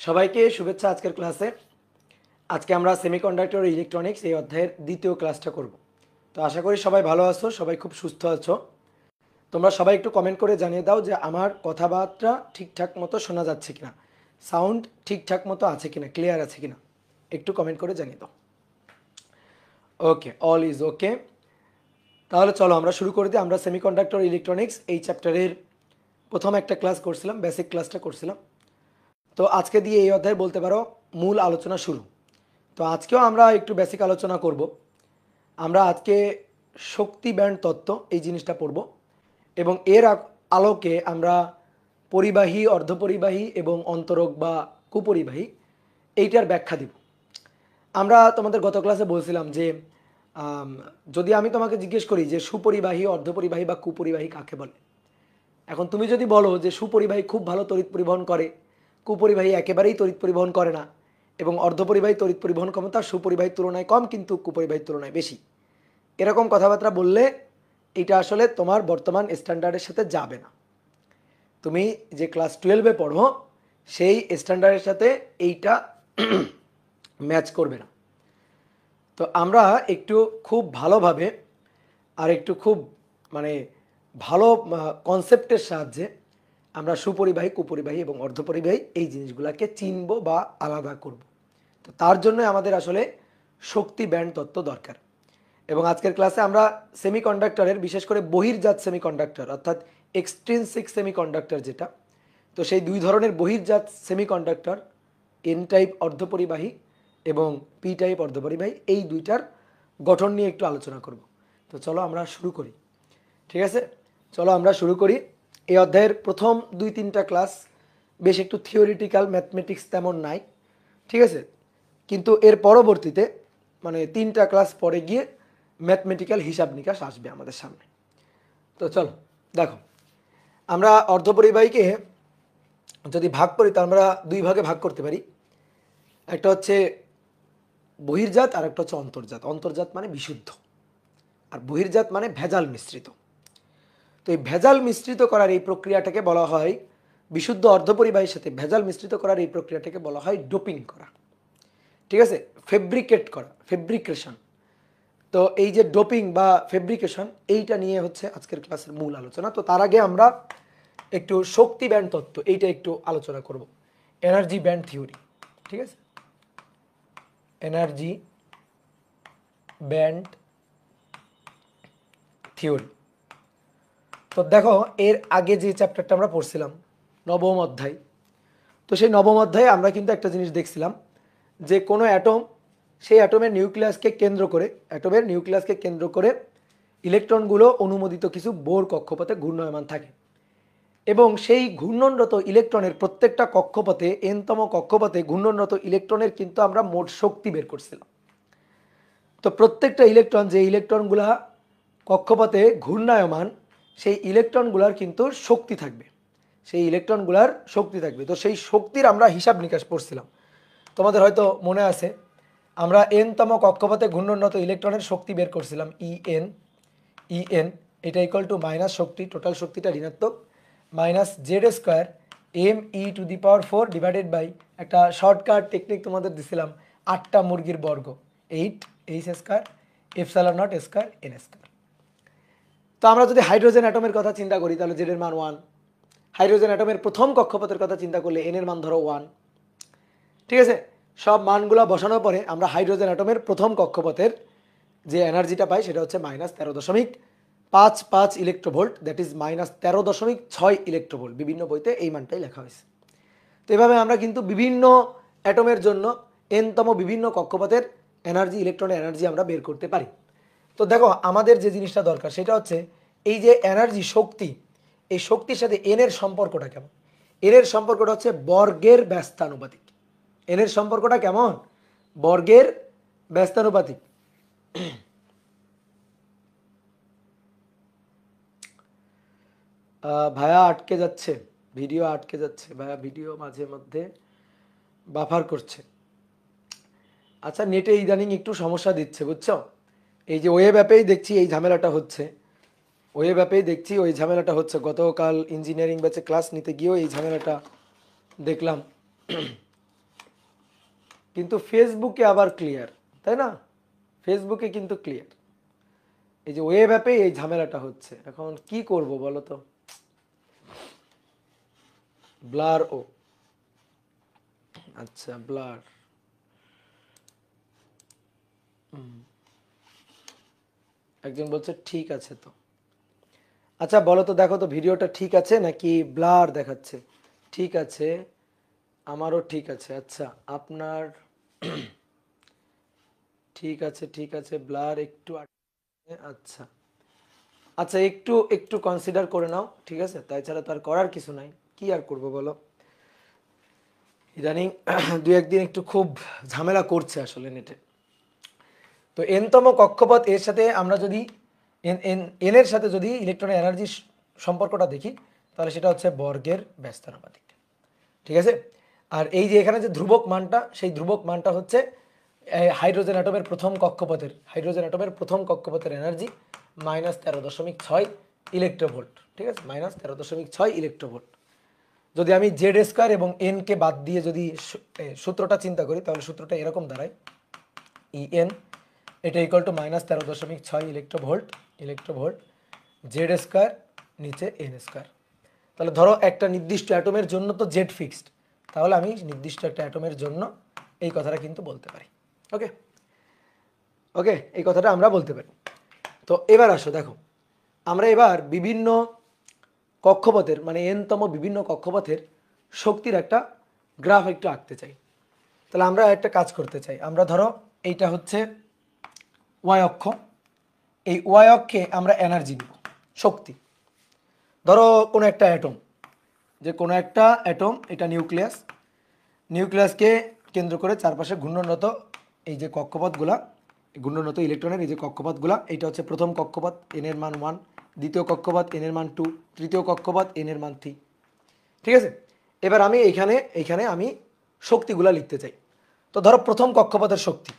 সবাইকে শুভেচ্ছা আজকের ক্লাসে। আজকে আমরা সেমিকন্ডাক্টর ইলেকট্রনিক্স এই অধ্যায়ের দ্বিতীয় ক্লাসটা করব। তো আশা করি সবাই ভালো আছো, সবাই খুব সুস্থ আছো। তোমরা সবাই একটু কমেন্ট করে জানিয়ে দাও যে আমার কথাবার্তা ঠিকঠাক মতো শোনা যাচ্ছে কিনা, সাউন্ড ঠিকঠাক মতো আছে কিনা, ক্লিয়ার আছে কিনা, একটু কমেন্ট করে জানিয়ে দাও। ওকে, অল ইজ ওকে। তাহলে চলো আমরা শুরু করে দিই। আমরা সেমিকন্ডাক্টর ইলেকট্রনিক্স এই চ্যাপ্টারের প্রথম একটা ক্লাস করছিলাম, বেসিক ক্লাসটা করছিলাম। তো আজকে দিয়ে এই অধ্যায় বলতে পারো মূল আলোচনা শুরু। তো আজকেও আমরা একটু বেসিক আলোচনা করব। আমরা আজকে শক্তি ব্যান্ড তত্ত্ব এই জিনিসটা পড়ব এবং এর আলোকে আমরা পরিবাহী, অর্ধপরিবাহী এবং অন্তরক বা কুপরিবাহী এইটার ব্যাখ্যা দিব। আমরা তোমাদের গত ক্লাসে বলছিলাম যে যদি আমি তোমাকে জিজ্ঞেস করি যে সুপরিবাহী, অর্ধপরিবাহী বা কুপরিবাহী কাকে বলে, এখন তুমি যদি বলো যে সুপরিবাহী খুব ভালো তড়িৎ পরিবহন করে, কুপরিবাহী একেবারেই তড়িৎ পরিবহন করে না, এবং অর্ধপরিবাহী তড়িৎ পরিবহন ক্ষমতা সুপরিবাহীর তুলনায় কম কিন্তু কুপরিবাহীর তুলনায় বেশি, এরকম কথাবার্তা বললে এটা আসলে তোমার বর্তমান স্ট্যান্ডার্ডের সাথে যাবে না। তুমি যে ক্লাস 12-এ পড়ো সেই স্ট্যান্ডার্ডের সাথে এইটা ম্যাচ করবে না। তো আমরা একটু খুব ভালোভাবে আর একটু খুব মানে ভালো কনসেপ্টের সাহায্যে আমরা সুপরিবাহী, কুপরিবাহী এবং অর্ধপরিবাহী এই জিনিসগুলোকে চিনব বা আলাদা করব। তো তার জন্য আমাদের আসলে শক্তি ব্যান্ড তত্ত্ব দরকার। এবং আজকের ক্লাসে আমরা সেমিকন্ডাক্টরের, বিশেষ করে বহির্জাত সেমিকন্ডাক্টর অর্থাৎ এক্সট্রিনসিক সেমিকন্ডাক্টর যেটা, তো সেই দুই ধরনের বহির্জাত সেমিকন্ডাক্টর, এন টাইপ অর্ধপরিবাহী এবং পি টাইপ অর্ধপরিবাহী, এই দুইটার গঠন নিয়ে একটু আলোচনা করব। তো চলো আমরা শুরু করি। ঠিক আছে, চলো আমরা শুরু করি। এই অধ্যায়ের প্রথম 2-3টা ক্লাস বেশ একটু থিওরিটিক্যাল, ম্যাথমেটিক্স তেমন নাই, ঠিক আছে, কিন্তু এর পরবর্তীতে মানে 3টা ক্লাস পরে গিয়ে ম্যাথমেটিক্যাল হিসাব নিকাশ আসবে আমাদের সামনে। তো চলো দেখো, আমরা অর্ধপরিবাহীকে যদি ভাগ করি তো আমরা দুই ভাগে ভাগ করতে পারি। একটা হচ্ছে বহির্জাত আর একটা হচ্ছে অন্তর্জাত। অন্তর্জাত মানে বিশুদ্ধ আর বহির্জাত মানে ভেজাল মিশ্রিত। তো এই ভেজাল মিশ্রিত করার এই প্রক্রিয়াটাকে বলা হয়, বিশুদ্ধ অর্ধপরিবাহীর সাথে ভেজাল মিশ্রিত করার এই প্রক্রিয়াটাকে বলা হয় ডোপিং করা, ঠিক আছে, ফেব্রিকেট করা, ফেব্রিকেশন। তো এই যে ডোপিং বা ফেব্রিকেশন, এইটা নিয়ে হচ্ছে আজকের ক্লাসের মূল আলোচনা। তো তার আগে আমরা একটু শক্তি ব্যান্ড তত্ত্ব এইটা একটু আলোচনা করব, এনার্জি ব্যান্ড থিওরি, ঠিক আছে, এনার্জি ব্যান্ড থিওরি। তো দেখো, এর আগে যে চ্যাপ্টারটা আমরা পড়ছিলাম নবম অধ্যায়, তো সেই নবম অধ্যায়ে আমরা কিন্তু একটা জিনিস দেখছিলাম যে কোনো অ্যাটম, সেই অ্যাটমের নিউক্লিয়াসকে কেন্দ্র করে ইলেকট্রনগুলো অনুমোদিত কিছু বোর কক্ষপথে ঘূর্ণায়মান থাকে এবং সেই ঘূর্ণনরত ইলেকট্রনের প্রত্যেকটা কক্ষপথে, এনতম কক্ষপথে ঘূর্ণনরত ইলেকট্রনের কিন্তু আমরা মোট শক্তি বের করছিলাম। তো প্রত্যেকটা ইলেকট্রন, যে ইলেকট্রনগুলা কক্ষপথে ঘূর্ণায়মান, সেই ইলেকট্রনগুলার কিন্তু শক্তি থাকবে, তো সেই শক্তির আমরা হিসাব নিকাশ পড়ছিলাম। তোমাদের হয়তো মনে আছে, আমরা এনতম কক্ষপথে ঘূর্ণনরত ইলেকট্রনের শক্তি বের করছিলাম ইএন, এটা ইকুয়াল টু মাইনাস শক্তি, টোটাল শক্তিটা ঋণাত্মক, minus Z² me⁴ divided by একটা শর্টকাট টেকনিক তোমাদের দিছিলাম, 8টা মুরগির বর্গ, 8 H² ε0² n²। তো আমরা যদি হাইড্রোজেন অ্যাটমের কথা চিন্তা করি তাহলে জেড এর মান 1, হাইড্রোজেন অ্যাটমের প্রথম কক্ষপথের কথা চিন্তা করলে এন এর মান ধরো 1, ঠিক আছে। সব মানগুলো বসানোর পরে আমরা হাইড্রোজেন অ্যাটমের প্রথম কক্ষপথের যে এনার্জিটা পাই সেটা হচ্ছে -13.55 ইলেকট্রোভোল্ট, দ্যাট ইজ -13.6 ইলেকট্রোভোল্ট। বিভিন্ন বইতে এই মানটাই লেখা হয়েছে। তো এভাবে আমরা কিন্তু বিভিন্ন অ্যাটমের জন্য এনতম বিভিন্ন কক্ষপথের এনার্জি, ইলেকট্রনের এনার্জি আমরা বের করতে পারি। তো দেখো, আমাদের যে জিনিসটা দরকার সেটা হচ্ছে এই যে এনার্জি, শক্তি, এই শক্তির সাথে এন এর সম্পর্কটা কেমন। এন এর সম্পর্কটা হচ্ছে বর্গের ব্যস্তানুপাতিক। এন এর সম্পর্কটা কেমন? বর্গের ব্যস্তানুপাতিক। ভাইয়া আটকে যাচ্ছে, ভিডিও আটকে যাচ্ছে ভাইয়া, ভিডিও মাঝে মধ্যে বাফার করছে। আচ্ছা, নেটে ইদানিং একটু সমস্যা দিচ্ছে, বুঝছো। এই যে ওয়েব অ্যাপেই দেখছি এই ঝামেলাটা হচ্ছে, গতকাল ইঞ্জিনিয়ারিং ব্যাচে ক্লাস নিতে গিয়েও এই ঝামেলাটা দেখলাম। কিন্তু ফেসবুকে আবার ক্লিয়ার, তাই না? ফেসবুকে কিন্তু ক্লিয়ার। এই যে ওয়েব অ্যাপে এই ঝামেলাটা হচ্ছে, এখন কি করব বলো তো? ব্লার ও, আচ্ছা ব্লার, একজন বলছে ঠিক আছে তো। আচ্ছা বলো তো, দেখো তো ভিডিওটা ঠিক আছে নাকি ব্লার দেখাচ্ছে? ঠিক আছে, আমারও ঠিক আছে। আচ্ছা আপনার ঠিক আছে, ঠিক আছে, ব্লার একটু আচ্ছা আচ্ছা, একটু একটু কনসিডার করে নাও, ঠিক আছে? তাই ছাড়া তো আর করার কিছু নাই, কি আর করব বলো। ইদানিং দু একদিন একটু খুব ঝামেলা করছে আসলে নেটে। তো এনতম কক্ষপথ এর সাথে আমরা যদি এন এন এন এর সাথে যদি ইলেকট্রনের এনার্জির সম্পর্কটা দেখি, তাহলে সেটা হচ্ছে বর্গের ব্যস্তানুপাতিক, ঠিক আছে? আর এই যে এখানে যে ধ্রুবক মানটা, সেই ধ্রুবক মানটা হচ্ছে হাইড্রোজেন অ্যাটমের প্রথম কক্ষপথের এনার্জি -13.6 ইলেকট্রোভোল্ট, ঠিক আছে? -13.6 ইলেকট্রোভোল্ট। যদি আমি জেড স্কোয়ার এবং এন কে বাদ দিয়ে যদি সূত্রটা চিন্তা করি, তাহলে সূত্রটা এরকম দাঁড়ায়, ইএন এটা equal two -13.6 electronvolt Z square নিচে এন স্কোয়ার। তাহলে ধরো একটা নির্দিষ্ট অ্যাটমের জন্য তো জেড ফিক্সড, তাহলে আমি নির্দিষ্ট একটা অ্যাটমের জন্য এই কথাটা কিন্তু বলতে পারি। ওকে ওকে, এই কথাটা আমরা বলতে পারি। তো এবার আসো দেখো, আমরা এবার বিভিন্ন কক্ষপথের মানে এনতম বিভিন্ন কক্ষপথের শক্তির একটা গ্রাফ একটু আঁকতে চাই। তাহলে আমরা একটা কাজ করতে চাই, আমরা ধরো এইটা হচ্ছে ওয়াই অক্ষ, এই ওয়াই অক্ষে আমরা এনার্জি নিব, শক্তি। ধরো কোনো একটা অ্যাটম, যে কোনো একটা অ্যাটম, এটা নিউক্লিয়াসকে কেন্দ্র করে চারপাশে ঘূর্ণনরত এই যে কক্ষপথগুলা, ঘূর্ণনরত ইলেকট্রনের এই যে কক্ষপথগুলা, এইটা হচ্ছে প্রথম কক্ষপথ, এন এর মান 1, দ্বিতীয় কক্ষপথ এন এর মান 2, তৃতীয় কক্ষপথ এন এর মান 3, ঠিক আছে? এবার আমি এইখানে আমি শক্তিগুলা লিখতে চাই। তো ধরো প্রথম কক্ষপথের শক্তি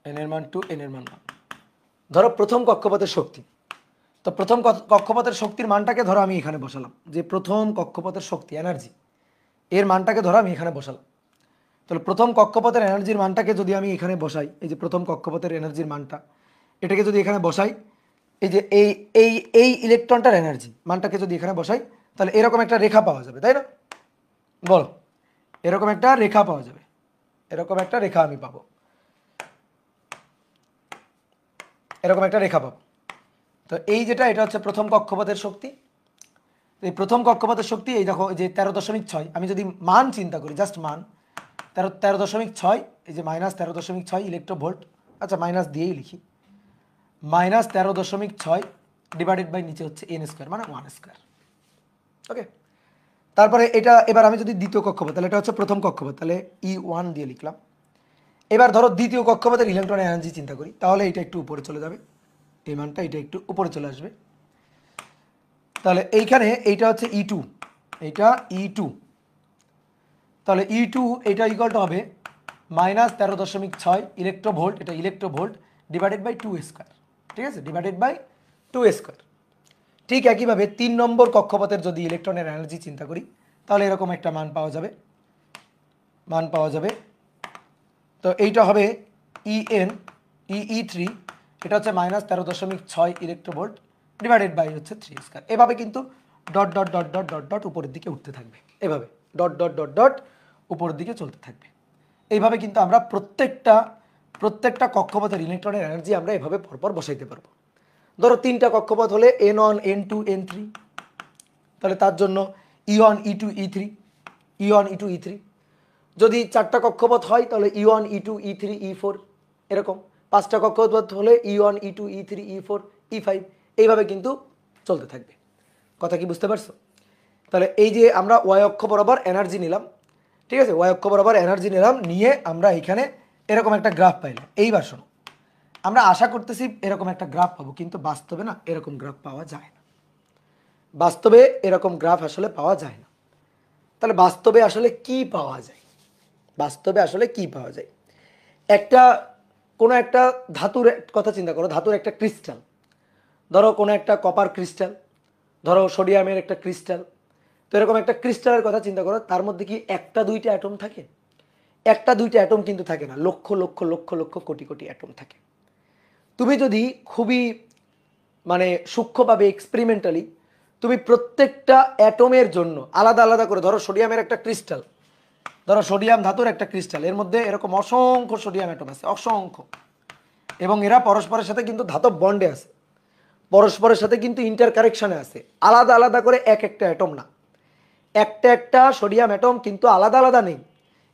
এন এর মান 2, এন এর মান 1, ধরো প্রথম কক্ষপথের শক্তি। তো প্রথম কক্ষপথের শক্তির মানটাকে ধরো আমি এখানে বসালাম, যে প্রথম কক্ষপথের শক্তি এনার্জি, এর মানটাকে ধরো আমি এখানে বসালাম। তাহলে প্রথম কক্ষপথের এনার্জির মানটাকে যদি আমি এখানে বসাই, এই যে প্রথম কক্ষপথের এনার্জির মানটা, এটাকে যদি এখানে বসাই, এই যে এই এই এই ইলেকট্রনটার এনার্জি মানটাকে যদি এখানে বসাই, তাহলে এরকম একটা রেখা পাওয়া যাবে, তাই না? বলো, এরকম একটা রেখা পাওয়া যাবে, এরকম একটা রেখা আমি পাবো, এরকম একটা রেখা পাবো। তো এই যেটা, এটা হচ্ছে প্রথম কক্ষপথের শক্তি। এই প্রথম কক্ষপথের শক্তি, এই দেখো যে 13.6, আমি যদি মান চিন্তা করি, জাস্ট মান 13.6, এই যে -13.6 ইলেকট্রোভোল্ট, আচ্ছা মাইনাস দিয়েই লিখি, -13.6 ডিভাইডেড বাই নিচে হচ্ছে এন স্কোয়ার মানে 1 স্কোয়ার। ওকে, তারপরে এটা এবার আমি যদি দ্বিতীয় কক্ষপথ, তাহলে এটা হচ্ছে প্রথম কক্ষপথ, তাহলে E1 দিয়ে লিখলাম। এবার ধরো দ্বিতীয় কক্ষপথের ইলেকট্রনের এনার্জি চিন্তা করি, তাহলে এটা একটু উপরে চলে যাবে, এই মানটা এটা একটু উপরে চলে আসবে। তাহলে এইখানে এইটা হচ্ছে E2, এইটা E2, তাহলে E2 এটা ইকুয়াল টু হবে -13.6 ইলেকট্রোভোল্ট, এটা ইলেকট্রোভোল্ট ডিভাইডেড বাই 2 স্কোয়ার, ঠিক আছে? Divided by 2 square. ঠিক একইভাবে 3 নম্বর কক্ষপথের যদি ইলেকট্রনের এনার্জি চিন্তা করি, তাহলে এরকম একটা মান পাওয়া যাবে। তো এইটা হবে EE3, এটা হচ্ছে -13.6 ইলেকট্রোভোল্ট ডিভাইডেড বাই হচ্ছে 3 স্কোয়ার। এভাবে কিন্তু dot dot dot dot dot dot উপরের দিকে উঠতে থাকবে, এভাবে ডট ডট ডট ডট উপরের দিকে চলতে থাকবে। এইভাবে কিন্তু আমরা প্রত্যেকটা কক্ষপথের ইলেকট্রনের এনার্জি আমরা এভাবে পরপর বসাইতে পারবো। ধরো 3টা কক্ষপথ হলে N1 N2 N3, তাহলে তার জন্য E1 E2 E3, E1 E2 E3। যদি 4টা কক্ষপথ হয় তাহলে E1 E2 E3 E4, এরকম 5টা কক্ষপথ হলে E1 E2 E3 E4 E5, এইভাবে কিন্তু চলতে থাকবে। কথা কি বুঝতে পারছো? তাহলে এই যে আমরা ওয়াই অক্ষ বরাবর এনার্জি নিলাম, ঠিক আছে? ওয়াই অক্ষ বরাবর এনার্জি নিলাম, নিয়ে আমরা এখানে এরকম একটা গ্রাফ পাইলাম। এইবার শোনো, আমরা আশা করতেছি এরকম একটা গ্রাফ পাবো, কিন্তু বাস্তবে না এরকম গ্রাফ পাওয়া যায় না। বাস্তবে এরকম গ্রাফ আসলে পাওয়া যায় না। তাহলে বাস্তবে আসলে কি পাওয়া যায়? বাস্তবে আসলে কি পাওয়া যায়? একটা কোনো একটা ধাতুর কথা চিন্তা করো, ধাতুর একটা ক্রিস্টাল, ধরো কোনো একটা কপার ক্রিস্টাল, ধরো সোডিয়ামের একটা ক্রিস্টাল। তো তো এরকম একটা ক্রিস্টালের কথা চিন্তা করো, তার মধ্যে কি একটা দুইটা অ্যাটম থাকে? একটা দুইটা অ্যাটম কিন্তু থাকে না, লক্ষ লক্ষ লক্ষ লক্ষ কোটি কোটি অ্যাটম থাকে। তুমি যদি খুবই মানে সূক্ষ্মভাবে এক্সপেরিমেন্টালি তুমি প্রত্যেকটা অ্যাটমের জন্য আলাদা আলাদা করে, ধরো সোডিয়ামের একটা ক্রিস্টাল, ধরো সোডিয়াম ধাতুর একটা ক্রিস্টাল, এর মধ্যে এরকম অসংখ্য সোডিয়াম অ্যাটম আছে, অসংখ্য, এবং এরা পরস্পরের সাথে কিন্তু ধাতব বন্ডে আছে, পরস্পরের সাথে কিন্তু ইন্টার কারেকশনে আছে, আলাদা আলাদা করে এক একটা অ্যাটম না, একটা একটা সোডিয়াম অ্যাটম কিন্তু আলাদা আলাদা নেই,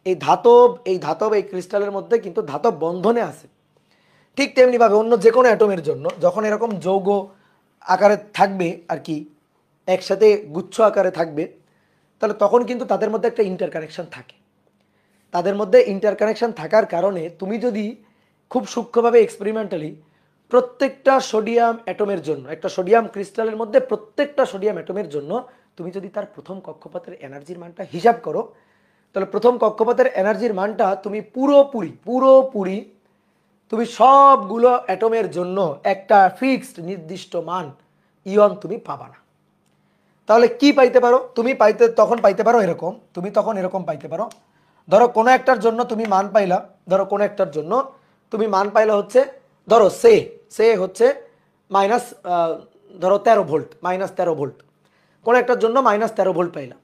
এই ক্রিস্টালের মধ্যে কিন্তু ধাতব বন্ধনে আছে। ঠিক তেমনিভাবে অন্য যে কোনো অ্যাটমের জন্য যখন এরকম যৌগ আকারে থাকবে আর কি, একসাথে গুচ্ছ আকারে থাকবে, তাহলে তখন কিন্তু তাদের মধ্যে একটা ইন্টার কানেকশন থাকে। তাদের মধ্যে ইন্টার কানেকশন থাকার কারণে তুমি যদি খুব সূক্ষ্মভাবে এক্সপেরিমেন্টালি প্রত্যেকটা সোডিয়াম অ্যাটমের জন্য, একটা সোডিয়াম ক্রিস্টালের মধ্যে প্রত্যেকটা সোডিয়াম অ্যাটমের জন্য তুমি যদি তার প্রথম কক্ষপথের এনার্জির মানটা হিসাব করো, তাহলে প্রথম কক্ষপথের এনার্জির মানটা তুমি পুরোপুরি পুরোপুরি তুমি সবগুলো অ্যাটমের জন্য একটা ফিক্সড নির্দিষ্ট মান ইয়ন তুমি পাবা না। তাহলে কি পাইতে পারো তুমি? তখন পাইতে পারো এরকম, তুমি তখন এরকম পাইতে পারো, ধরো কোনো একটার জন্য তুমি মান পাইলা, ধরো কোনো একটার জন্য তুমি মান পাইলা হচ্ছে, ধরো সে হচ্ছে মাইনাস, ধরো 13 ভোল্ট, -13 ভোল্ট, কোনো একটার জন্য -13 ভোল্ট পাইলা।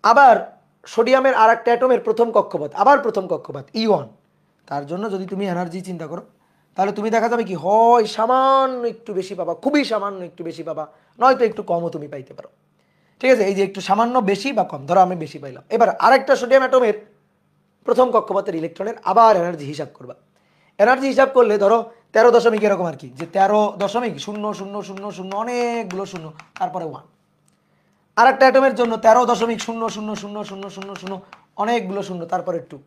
আবার সোডিয়ামের আর একটা অ্যাটমের প্রথম কক্ষপথ, আবার প্রথম কক্ষপথ E1, তার জন্য যদি তুমি এনার্জি চিন্তা করো, তাহলে তুমি দেখা যাবে কি হয় সামান্য একটু বেশি পাবা, খুবই সামান্য একটু বেশি পাবা, নয়তো একটু কমও তুমি পাইতে পারো। ঠিক আছে, এই যে একটু সামান্য বেশি বা কম, ধরো আমি বেশি পাইলাম। এবার আরেকটা সোডিয়াম অ্যাটমের প্রথম কক্ষপথের ইলেকট্রনের আবার এনার্জি হিসাব করবা। এনার্জি হিসাব করলে ধরো 13 এরকম আর কি, যে 13.0000 অনেকগুলো শূন্য, তারপরে 1। আর একটা অ্যাটমের জন্য 13.000000 অনেকগুলো শূন্য, তারপরে 2।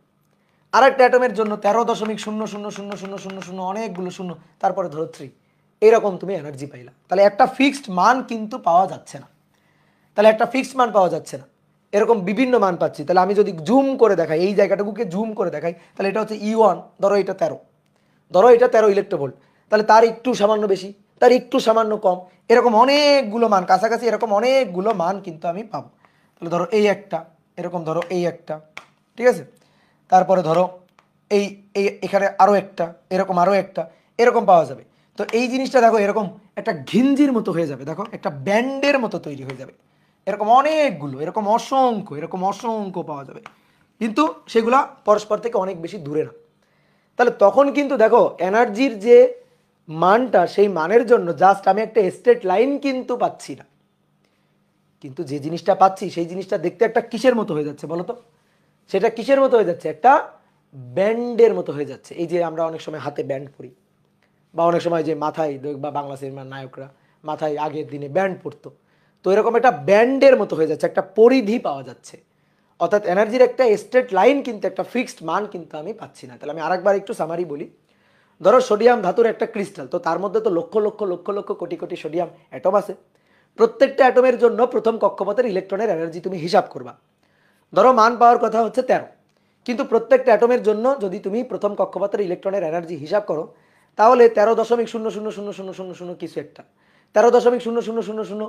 আর একটা অ্যাটমের জন্য 13.000000 অনেকগুলো শূন্য, তারপরে ধরো 3। এইরকম তুমি এনার্জি পাইলা। তাহলে একটা ফিক্সড মান কিন্তু পাওয়া যাচ্ছে না, তাহলে একটা ফিক্সড মান পাওয়া যাচ্ছে না, এরকম বিভিন্ন মান পাচ্ছি। তাহলে আমি যদি জুম করে দেখাই, এই জায়গাটাকে জুম করে দেখাই, তাহলে এটা হচ্ছে E1, ধরো এটা 13, ধরো এটা 13 ইলেকট্রোভোল্ট, তাহলে তার একটু সামান্য বেশি, তার একটু সামান্য কম, এরকম অনেকগুলো মান কাছাকাছি, এরকম অনেকগুলো মান কিন্তু আমি পাবো। তাহলে ধরো এই একটা, এরকম ধরো এই একটা, ঠিক আছে, তারপরে ধরো এই এখানে আরও একটা, এরকম আরও একটা, এরকম পাওয়া যাবে। তো এই জিনিসটা দেখো এরকম একটা ঘিঞ্জির মতো হয়ে যাবে, দেখো একটা ব্যান্ডের মতো তৈরি হয়ে যাবে, এরকম অনেকগুলো, এরকম অসংখ্য পাওয়া যাবে, কিন্তু সেগুলা পরস্পর থেকে অনেক বেশি দূরে না। তাহলে তখন কিন্তু দেখো এনার্জির যে মানটা, সেই মানের জন্য জাস্ট আমি একটা স্ট্রেট লাইন কিন্তু পাচ্ছি না, কিন্তু যে জিনিসটা পাচ্ছি সেই জিনিসটা দেখতে একটা কিসের মতো হয়ে যাচ্ছে বলো তো? সেটা কিসের মতো হয়ে যাচ্ছে? একটা ব্যান্ডের মতো হয়ে যাচ্ছে। এই যে আমরা অনেক সময় হাতে ব্যান্ড পরি, বা অনেক সময় যে মাথায়, বা বাংলা সিনেমার নায়করা মাথায় আগের দিনে ব্যান্ড পরতো, তো এরকম একটা ব্যান্ডের মতো হয়ে যাচ্ছে, একটা পরিধি পাওয়া যাচ্ছে। অর্থাৎ এনার্জির একটা স্ট্রেট লাইন কিন্তু, একটা ফিক্সড মান কিন্তু আমি পাচ্ছি না। তাহলে আমি আরেকবার একটু সামারি বলি। ধরো সোডিয়াম ধাতুর একটা ক্রিস্টাল, তো তার মধ্যে তো লক্ষ লক্ষ লক্ষ লক্ষ কোটি কোটি সোডিয়াম অ্যাটম আছে। প্রত্যেকটা অ্যাটমের জন্য প্রথম কক্ষপথের ইলেকট্রনের এনার্জি তুমি হিসাব করবা। ধরো মান পাওয়ার কথা হচ্ছে 13, কিন্তু প্রত্যেকটা অ্যাটমের জন্য যদি তুমি প্রথম কক্ষপথের ইলেকট্রনের এনার্জি হিসাব করো, তাহলে 13.000000 কিছু একটা, 13.0000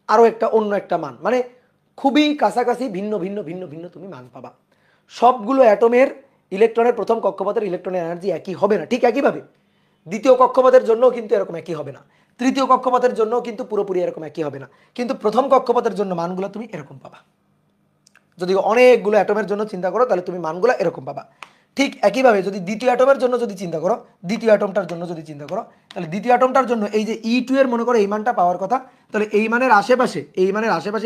আরও একটা অন্য একটা মান, মানে খুবই কাছাকাছি ভিন্ন ভিন্ন ভিন্ন ভিন্ন তুমি মান পাবা। সবগুলো অ্যাটমের ইলেকট্রনের প্রথম কক্ষপথের ইলেকট্রনের এনার্জি একই হবে না, ঠিক একইভাবে দ্বিতীয় কক্ষপথের জন্য কিন্তু এরকম একই হবে না, তৃতীয় কক্ষপথের জন্য কিন্তু পুরোপুরি এরকম একই হবে না, কিন্তু প্রথম কক্ষপথের জন্য মানগুলো তুমি এরকম পাবা। যদি অনেকগুলো অ্যাটমের জন্য চিন্তা করো, তাহলে তুমি মানগুলো এরকম পাবা। ঠিক একইভাবে যদি দ্বিতীয় অ্যাটমের জন্য যদি চিন্তা করো, দ্বিতীয় অ্যাটমটার জন্য যদি চিন্তা করো, তাহলে দ্বিতীয় অ্যাটমটার জন্য এই যে E2 এর মনে করো এই মানটা পাওয়ার কথা, তাহলে এই মানের আশেপাশে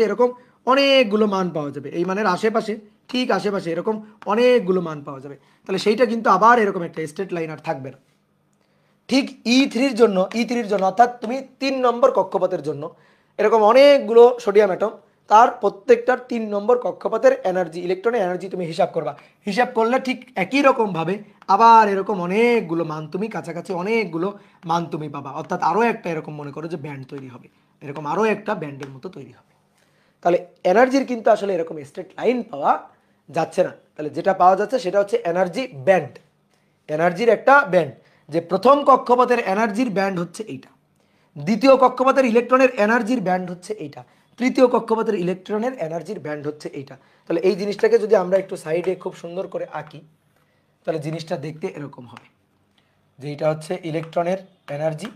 এরকম অনেকগুলো মান পাওয়া যাবে, এই মানের আশেপাশে, ঠিক আশেপাশে এরকম অনেকগুলো মান পাওয়া যাবে। তাহলে সেইটা কিন্তু আবার এরকম একটা স্ট্রেট লাইন আর থাকবে না। ঠিক E3-র জন্য অর্থাৎ তুমি 3 নম্বর কক্ষপথের জন্য এরকম অনেকগুলো সোডিয়াম অ্যাটম, তার প্রত্যেকটার 3 নম্বর কক্ষপথের এনার্জি, ইলেকট্রনের এনার্জি তুমি হিসাব করবা। হিসাব করলে ঠিক একই রকমভাবে আবার এরকম অনেকগুলো মান তুমি, কাছাকাছি অনেকগুলো মান তুমি পাবা। অর্থাৎ আরও একটা এরকম মনে করো যে ব্যান্ড তৈরি হবে, এরকম আরও একটা ব্যান্ডের মতো তৈরি হবে। তাহলে এনার্জির কিন্তু আসলে এরকম স্ট্রেট লাইন পাওয়া যাচ্ছে না। তাহলে যেটা পাওয়া যাচ্ছে সেটা হচ্ছে এনার্জি ব্যান্ড, এনার্জির একটা ব্যান্ড, যে প্রথম কক্ষপথের এনার্জির ব্যান্ড হচ্ছে এইটা, দ্বিতীয় কক্ষপথের ইলেকট্রনের এনার্জির ব্যান্ড হচ্ছে এইটা, তৃতীয় কক্ষপথের ইলেকট্রনের এনার্জির ব্যান্ড হচ্ছে এইটা। তাহলে এই জিনিসটাকে যদি আমরা একটু সাইডে খুব সুন্দর করে আঁকি, তাহলে জিনিসটা দেখতে এরকম হবে যে এটা হচ্ছে ইলেকট্রনের এনার্জি,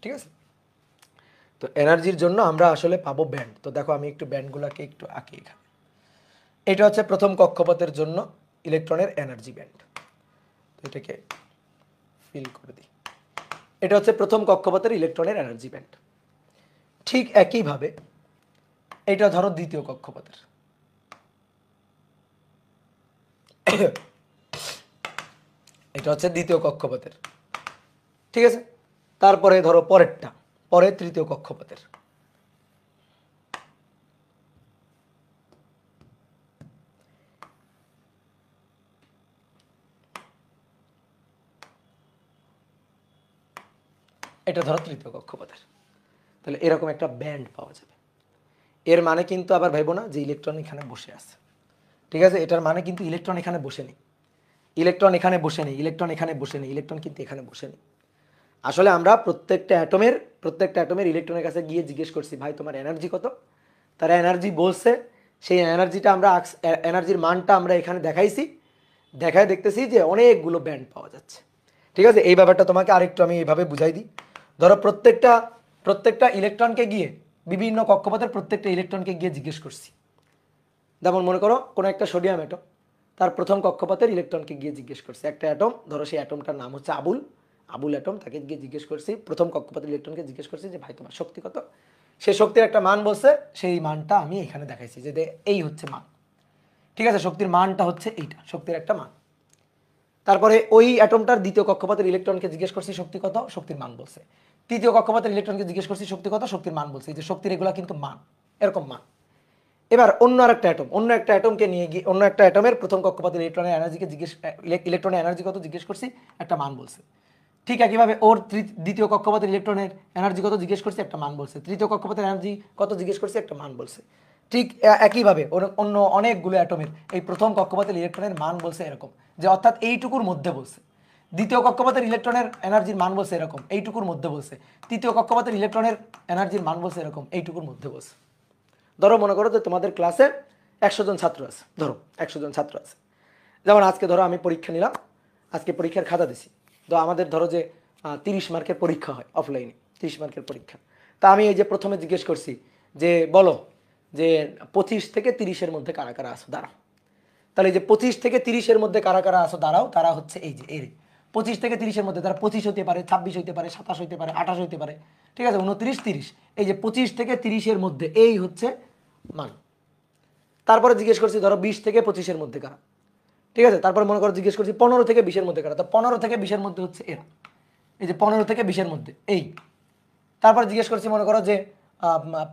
ঠিক আছে। তো এনার্জির জন্য আমরা আসলে পাবো ব্যান্ড। তো দেখো আমি একটু ব্যান্ডগুলোকে একটু আঁকি এখানে। এটা হচ্ছে প্রথম কক্ষপথের জন্য ইলেকট্রনের এনার্জি ব্যান্ড। তো এটাকে ফিল করে দিই। এটা হচ্ছে প্রথম কক্ষপথের ইলেকট্রনের এনার্জি ব্যান্ড। ঠিক একইভাবে এটা ধরো দ্বিতীয় কক্ষপথের, এটা হচ্ছে দ্বিতীয় কক্ষপথের, ঠিক আছে। তারপরে ধরো পরেরটা, পরে তৃতীয় কক্ষপথের, এটা ধরো তৃতীয় কক্ষপথের। তাহলে এরকম একটা ব্যান্ড পাওয়া যাবে। এর মানে কিন্তু আবার ভাইবো না যে ইলেকট্রন এখানে বসে আছে, ঠিক আছে। এটার মানে কিন্তু ইলেকট্রন এখানে বসে নেই, ইলেকট্রন এখানে বসে নেই, ইলেকট্রন এখানে বসে নেই, ইলেকট্রন কিন্তু এখানে বসে নেই। আসলে আমরা প্রত্যেকটা অ্যাটমের ইলেকট্রনের কাছে গিয়ে জিজ্ঞেস করছি, ভাই তোমার এনার্জি কত? তারা এনার্জি বলছে, সেই এনার্জিটা আমরা এনার্জির মানটা আমরা এখানে দেখাইছি, দেখায় দেখতেছি যে অনেকগুলো ব্যান্ড পাওয়া যাচ্ছে, ঠিক আছে। এই ব্যাপারটা তোমাকে আরেকটু আমি এইভাবে বুঝাই দিই। ধরো প্রত্যেকটা ইলেকট্রনকে গিয়ে, বিভিন্ন কক্ষপথের প্রত্যেকটা ইলেকট্রনকে গিয়ে জিজ্ঞেস করছি। যেমন মনে করো কোনো একটা সোডিয়াম অ্যাটম, তার প্রথম কক্ষপথের ইলেকট্রনকে গিয়ে জিজ্ঞেস করছে। একটা অ্যাটম, ধরো সেই অ্যাটমটার নাম হচ্ছে আবুল অ্যাটম, তাকে গিয়ে জিজ্ঞেস করছি, প্রথম কক্ষপথের ইলেকট্রনকে জিজ্ঞেস করছি যে ভাই তোমার শক্তি কত? সে শক্তির একটা মান বলছে, সেই মানটা আমি এখানে দেখাইছি যে এই হচ্ছে মান, ঠিক আছে। শক্তির মানটা হচ্ছে এইটা, শক্তির একটা মান। তারপরে ওই অ্যাটমটার দ্বিতীয় কক্ষপথের ইলেকট্রনকে জিজ্ঞেস করছি শক্তি কত, শক্তির মান বলছে। তৃতীয় কক্ষপথের ইলেকট্রনকে জিজ্ঞেস করছি শক্তি কত, শক্তির মান বলছে। এই যে শক্তির এগুলা কিন্তু মান, এরকম মান। এবার অন্য একটা অ্যাটমকে নিয়ে গিয়ে, অন্য একটা অ্যাটমের প্রথম কক্ষপথের ইলেকট্রনের এনার্জি কত জিজ্ঞেস করছি, একটা মান বলছে। ঠিক একইভাবে ওর দ্বিতীয় কক্ষপথের ইলেকট্রনের এনার্জি কত জিজ্ঞেস করছি, একটা মান বলছে। তৃতীয় কক্ষপথের এনার্জি কত জিজ্ঞেস করছি, একটা মান বলছে। ঠিক একইভাবে অন্য অনেকগুলো অ্যাটমের এই প্রথম কক্ষপথের ইলেকট্রনের মান বলছে এরকম, যে অর্থাৎ এইটুকুর মধ্যে বলছে। দ্বিতীয় কক্ষপথের ইলেকট্রনের এনার্জির মান বলছে এরকম, এইটুকুর মধ্যে বলছে। তৃতীয় কক্ষপথের ইলেকট্রনের এনার্জির মান বলছে এরকম, এইটুকুর মধ্যে বলছে। ধরো মনে করো যে তোমাদের ক্লাসে 100 জন ছাত্র আছে, ধরো 100 জন ছাত্র আছে। যেমন আজকে ধরো আমি পরীক্ষা নিলাম, আজকে পরীক্ষার খাতা দিছি। তো আমাদের ধরো যে 30 মার্কের পরীক্ষা হয় অফলাইনে, 30 মার্কের পরীক্ষা। তা আমি এই যে প্রথমে জিজ্ঞেস করছি যে বলো যে 25 থেকে 30-এর মধ্যে কারা কারা আসো, দাঁড়াও। তাহলে এই যে 25 থেকে 30-এর মধ্যে কারা কারা আসো দাঁড়াও, তারা হচ্ছে এই যে এর 25 থেকে 30-এর মধ্যে, তারা 25 হতে পারে, 26 হতে পারে, 27 হতে পারে, 28 হতে পারে, ঠিক আছে, 29, 30। এই যে 25 থেকে 30-এর মধ্যে এই হচ্ছে মান। তারপরে জিজ্ঞেস করছি ধরো 20 থেকে 25-এর মধ্যে কারা, ঠিক আছে। তারপর মনে করো জিজ্ঞেস করছি 15 থেকে 20-এর মধ্যে কারা, তো 15 থেকে 20-এর মধ্যে হচ্ছে এরা, এই যে 15 থেকে 20-এর মধ্যে এই। তারপর জিজ্ঞেস করছি মনে করো যে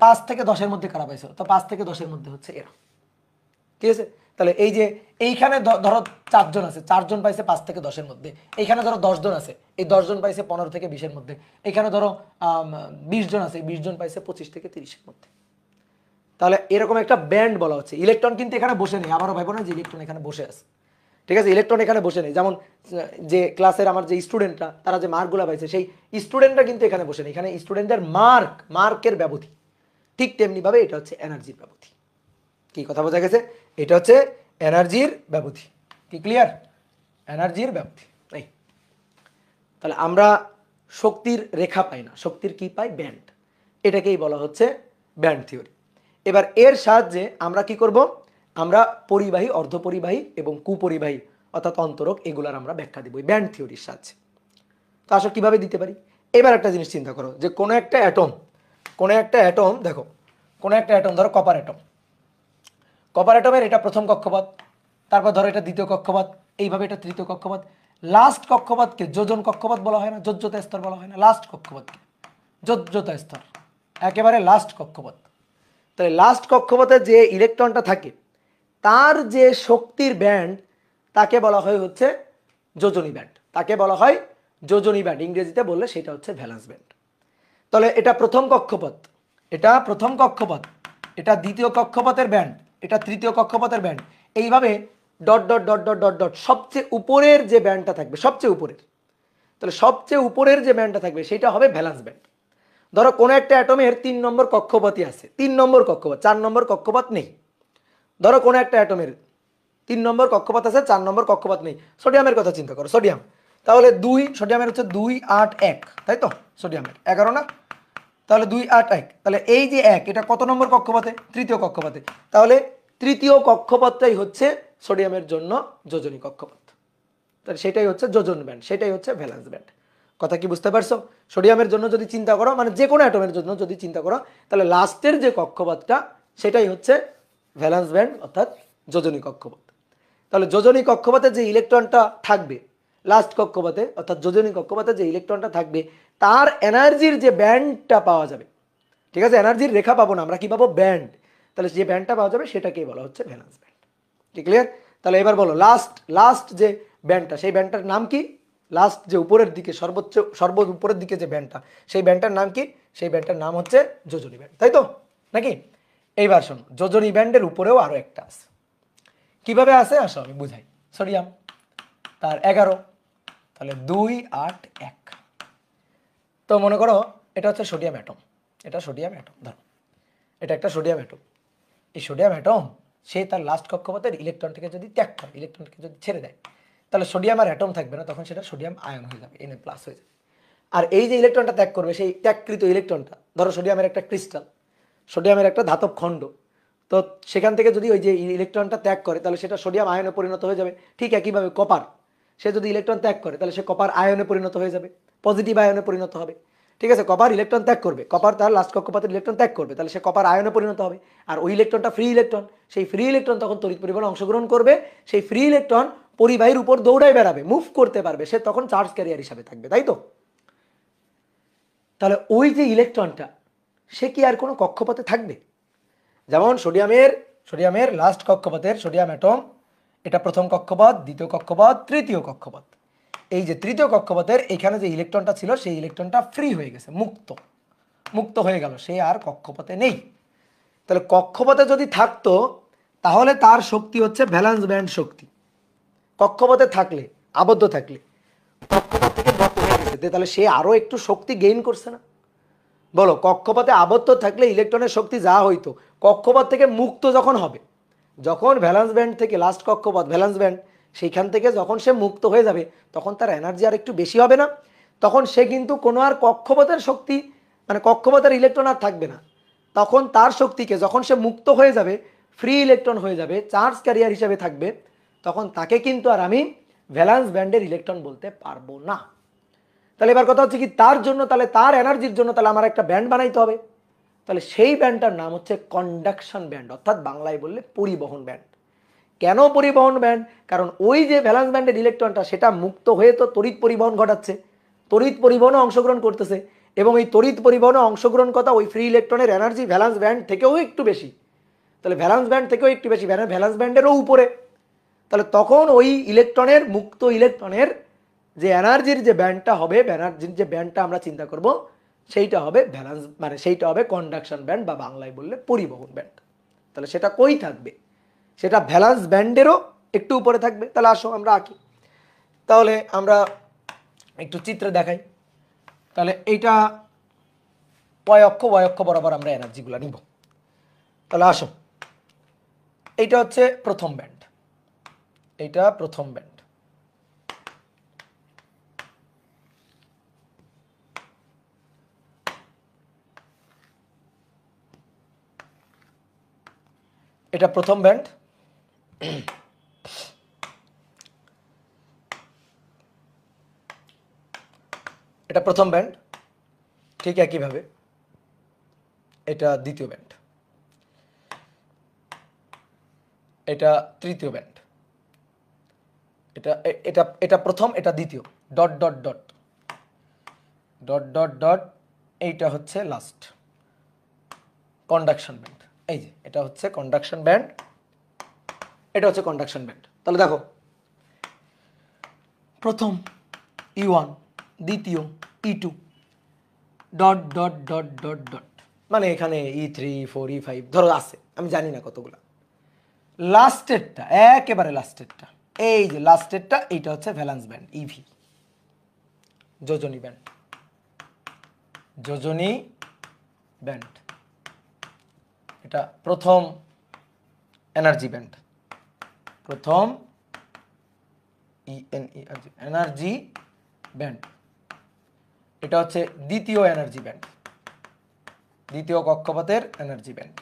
5 থেকে 10-এর মধ্যে কারা পাইছো, তো 5 থেকে 10-এর মধ্যে হচ্ছে এরা, ঠিক আছে। তাহলে এই যে এইখানে ধরো 4 জন আছে, 4 জন পাইছে 5 থেকে 10-এর মধ্যে। এইখানে ধরো 10 জন আছে, এই 10 জন পাইছে 15 থেকে 20-এর মধ্যে। এখানে ধরো 20 জন আছে, 20 জন পাইছে 25 থেকে 30-এর মধ্যে। তাহলে এরকম একটা ব্যান্ড বলা হচ্ছে। ইলেকট্রন কিন্তু এখানে বসে নেই, আমারও ভাইবো না যে ইলেকট্রন এখানে বসে আছে, ঠিক আছে। ইলেকট্রন এখানে বসে নেই। যেমন যে ক্লাসের আমার যে স্টুডেন্টরা, তারা যে মার্কগুলো পাইছে, সেই স্টুডেন্টরা কিন্তু এখানে বসে নেই, এখানে স্টুডেন্টের মার্কের ব্যবধি। ঠিক তেমনিভাবে এটা হচ্ছে এনার্জির ব্যবধি। কি কথা বোঝা গেছে? এটা হচ্ছে এনার্জির ব্যবধি। কি ক্লিয়ার? এনার্জির ব্যবধি এই। তাহলে আমরা শক্তির রেখা পাই না, শক্তির কি পাই? ব্যান্ড। এটাকেই বলা হচ্ছে ব্যান্ড থিওরি। এবার এর সাহায্যে আমরা কি করব? আমরা পরিবাহী, অর্ধপরিবাহী এবং কুপরিবাহী অর্থাৎ অন্তরক, এগুলার আমরা ব্যাখ্যা দিব ব্যান্ড থিওরির সাহায্যে। তো আসলে কিভাবে দিতে পারি? এবার একটা জিনিস চিন্তা করো যে কোনো একটা অ্যাটম দেখো, কোনো একটা অ্যাটম ধরো কপার অ্যাটম, কপার অ্যাটমের এটা প্রথম কক্ষপথ, তারপর ধরো এটা দ্বিতীয় কক্ষপথ, এইভাবে এটা তৃতীয় কক্ষপথ। লাস্ট কক্ষপথকে যোজন কক্ষপথ বলা হয় না, যোজ্যতা স্তর বলা হয় না, লাস্ট কক্ষপথকে যোজ্যতা স্তর, একেবারে লাস্ট কক্ষপথ। তাহলে লাস্ট কক্ষপথে যে ইলেকট্রনটা থাকে, তার যে শক্তির ব্যান্ড, তাকে বলা হয় হচ্ছে যোজনী ব্যান্ড, তাকে বলা হয় যোজনী ব্যান্ড। ইংরেজিতে বললে সেটা হচ্ছে ভ্যালেন্স ব্যান্ড। তাহলে এটা প্রথম কক্ষপথ, এটা প্রথম কক্ষপথ, এটা দ্বিতীয় কক্ষপথের ব্যান্ড, এটা তৃতীয় কক্ষপথের ব্যান্ড, এইভাবে dot dot dot dot dot dot সবচেয়ে উপরের যে ব্যান্ডটা থাকবে, সবচেয়ে উপরের, তাহলে সবচেয়ে উপরের যে ব্যান্ডটা থাকবে সেটা হবে ভ্যালেন্স ব্যান্ড। ধরো কোনো একটা অ্যাটমের 3 নম্বর কক্ষপথই আছে, 3 নম্বর কক্ষপথ, 4 নম্বর কক্ষপথ নেই। ধরো কোনো একটা অ্যাটমের 3 নম্বর কক্ষপথ আছে, 4 নম্বর কক্ষপথ নেই। সোডিয়ামের কথা চিন্তা করো, সোডিয়াম, তাহলে 2, সোডিয়ামের হচ্ছে 2 8 1, তাই তো, সোডিয়ামের 11 না, তাহলে 2 8 1, তাহলে এই যে 1 এটা কত নম্বর কক্ষপথে? তৃতীয় কক্ষপথে। তাহলে তৃতীয় কক্ষপথটাই হচ্ছে সোডিয়ামের জন্য যোজনী কক্ষপথ, তাহলে সেটাই হচ্ছে যোজন ব্যান্ড, সেটাই হচ্ছে ভ্যালেন্স ব্যান্ড। কথা কি বুঝতে পারছো? সোডিয়ামের জন্য যদি চিন্তা করো, মানে যে কোনো অ্যাটমের জন্য যদি চিন্তা করো, তাহলে লাস্টের যে কক্ষপথটা সেটাই হচ্ছে ভ্যালেন্স ব্যান্ড অর্থাৎ যোজনী কক্ষপথ। তাহলে যোজনী কক্ষপথে যে ইলেকট্রনটা থাকবে লাস্ট কক্ষপথে অর্থাৎ যোজনী কক্ষপথে যে ইলেকট্রনটা থাকবে তার এনার্জির যে ব্যান্ডটা পাওয়া যাবে, ঠিক আছে, এনার্জির রেখা পাবো না আমরা, কি পাবো? ব্যান্ড। তাহলে যে ব্যান্ডটা পাওয়া যাবে সেটাকেই বলা হচ্ছে ভ্যালেন্স ব্যান্ড। কি ক্লিয়ার? তাহলে এবার বলো লাস্ট যে ব্যান্ডটা, সেই ব্যান্ডটার নাম কি? লাস্ট যে উপরের দিকে সর্ব উপরের দিকে যে ব্যান্ডটা, সেই ব্যান্ডটার নাম কি? সেই ব্যান্ডটার নাম হচ্ছে যোজনী ব্যান্ড, তাই তো নাকি? এইবার শোনো, যোজনী ব্যান্ডের উপরেও আরো একটা আছে। কিভাবে আছে আসো আমি বুঝাই। সোডিয়াম, তার 11, তাহলে 2 8 1। তো মনে করো এটা হচ্ছে সোডিয়াম অ্যাটম, এটা সোডিয়াম অ্যাটম, ধরো এটা একটা সোডিয়াম অ্যাটম। এই সোডিয়াম অ্যাটম সে তার লাস্ট কক্ষপথের ইলেকট্রনটিকে যদি ত্যাগ করে, ইলেকট্রনটিকে যদি ছেড়ে দেয়, তাহলে সোডিয়াম আর অ্যাটম থাকবে না, তখন সেটা সোডিয়াম আয়ন হয়ে যাবে, Na+ হয়ে যাবে। আর এই যে ইলেকট্রনটা ত্যাগ করবে, সেই ত্যাগকৃত ইলেকট্রনটা, ধরো সোডিয়ামের একটা ক্রিস্টাল, সোডিয়ামের একটা ধাতব খণ্ড, তো সেখান থেকে যদি ওই যে ইলেকট্রনটা ত্যাগ করে তাহলে সেটা সোডিয়াম আয়নে পরিণত হয়ে যাবে। ঠিক একইভাবে কপার, সে যদি ইলেকট্রন ত্যাগ করে তাহলে সে কপার আয়নে পরিণত হয়ে যাবে, পজিটিভ আয়নে পরিণত হবে। ঠিক আছে, কপার ইলেকট্রন ত্যাগ করবে, কপার তার লাস্ট কক্ষপথের ইলেকট্রন ত্যাগ করবে, তাহলে সে কপার আয়নে পরিণত হবে। আর ওই ইলেকট্রনটা ফ্রি ইলেকট্রন, সেই ফ্রি ইলেকট্রন তখন তড়িৎ পরিবহনে অংশগ্রহণ করবে, সেই ফ্রি ইলেকট্রন পরিবাহীর উপর দৌড়ায় বেড়াবে, মুভ করতে পারবে, সে তখন চার্জ ক্যারিয়ার হিসাবে থাকবে, তাই তো? তাহলে ওই যে ইলেকট্রনটা সে কি আর কোনো কক্ষপথে থাকবে? যেমন সোডিয়ামের লাস্ট কক্ষপথের সোডিয়াম অ্যাটম, এটা প্রথম কক্ষপথ, দ্বিতীয় কক্ষপথ, তৃতীয় কক্ষপথ। এই যে তৃতীয় কক্ষপথের এখানে যে ইলেকট্রনটা ছিল সেই ইলেকট্রনটা ফ্রি হয়ে গেছে, মুক্ত হয়ে গেল, সে আর কক্ষপথে নেই। তাহলে কক্ষপথে যদি থাকতো তাহলে তার শক্তি হচ্ছে ভ্যালেন্স ব্যান্ড শক্তি। কক্ষপথে থাকলে, আবদ্ধ থাকলে, কক্ষপথ থেকে মুক্ত হয়ে গেছে, তাহলে সে আরো একটু শক্তি গেইন করছে না? বলো, কক্ষপথে আবদ্ধ থাকলে ইলেকট্রনের শক্তি যা হইতো, কক্ষপথ থেকে মুক্ত যখন হবে, যখন ভ্যালেন্স ব্যান্ড থেকে লাস্ট কক্ষপথ ভ্যালেন্স ব্যান্ড, সেইখান থেকে যখন সে মুক্ত হয়ে যাবে তখন তার এনার্জি আর একটু বেশি হবে না? তখন সে কিন্তু কোনো আর কক্ষপথের শক্তি, মানে কক্ষপথের ইলেকট্রন আর থাকবে না। তখন তার শক্তিকে যখন সে মুক্ত হয়ে যাবে, ফ্রি ইলেকট্রন হয়ে যাবে, চার্জ ক্যারিয়ার হিসেবে থাকবে, তখন তাকে কিন্তু আর আমি ভ্যালেন্স ব্যান্ডের ইলেকট্রন বলতে পারবো না। তাহলে এবার কথা হচ্ছে কি, তার জন্য, তাহলে তার এনার্জির জন্য তাহলে আমার একটা ব্যান্ড বানাইতে হবে। তাহলে সেই ব্যান্ডটার নাম হচ্ছে কন্ডাকশন ব্যান্ড, অর্থাৎ বাংলায় বললে পরিবহন ব্যান্ড। কেন পরিবহন ব্যান্ড? কারণ ওই যে ভ্যালেন্স ব্যান্ডের ইলেকট্রনটা সেটা মুক্ত হয়ে তো তড়িৎ পরিবহন ঘটাচ্ছে, তড়িৎ পরিবহনে অংশগ্রহণ করতেছে, এবং এই তড়িৎ পরিবহনে অংশগ্রহণ কথা ওই ফ্রি ইলেকট্রনের এনার্জি ভ্যালেন্স ব্যান্ড থেকেও একটু বেশি, তাহলে ভ্যালেন্স ব্যান্ড থেকেও একটু বেশি, ভ্যালেন্স ব্যান্ডেরও উপরে। তাহলে তখন ওই ইলেকট্রনের, মুক্ত ইলেকট্রনের যে এনার্জির যে ব্যান্ডটা হবে, এনার্জির যে ব্যান্ডটা আমরা চিন্তা করব, সেইটা হবে ভ্যালেন্স, মানে সেইটা হবে কন্ডাকশন ব্যান্ড বা বাংলায় বললে পরিবহন ব্যান্ড। তাহলে সেটা কই থাকবে? সেটা ভ্যালেন্স ব্যান্ডেরও একটু উপরে থাকবে। তাহলে আসো আমরা আঁকি, তাহলে আমরা একটু চিত্রে দেখাই। তাহলে এইটা ওয়াই অক্ষ বরাবর আমরা এনার্জিগুলো নিব। তাহলে আসো, এইটা হচ্ছে প্রথম ব্যান্ড, এইটা প্রথম ব্যান্ড, এটা প্রথম ব্যান্ড, এটা প্রথম ব্যান্ড। ঠিক একইভাবে এটা দ্বিতীয় ব্যান্ড, এটা তৃতীয় ব্যান্ড, এটা এটা এটা প্রথম, এটা দ্বিতীয়, dot dot dot dot dot dot, এইটা হচ্ছে লাস্ট কন্ডাকশন ব্যান্ড। এই যে এটা হচ্ছে কন্ডাকশন ব্যান্ড, এটা হচ্ছে কন্ডাকশন ব্যান্ড। তাহলে দেখো, প্রথম E1, দ্বিতীয় E2, dot dot dot dot dot, মানে এখানে E3 4 E5 ধরো আছে, আমি জানি না কতগুলা। লাস্টেরটা, একেবারে লাস্টেরটা, এই যে লাস্টেরটা, এইটা হচ্ছে ভ্যালেন্স ব্যান্ড, ইভি, যোজনী ব্যান্ড, যোজনী ব্যান্ড, এটা প্রথম এনার্জি ব্যান্ড, প্রথম এনার্জি ব্যান্ড। এটা হচ্ছে দ্বিতীয় এনার্জি ব্যান্ড, দ্বিতীয় কক্ষপথের এনার্জি ব্যান্ড।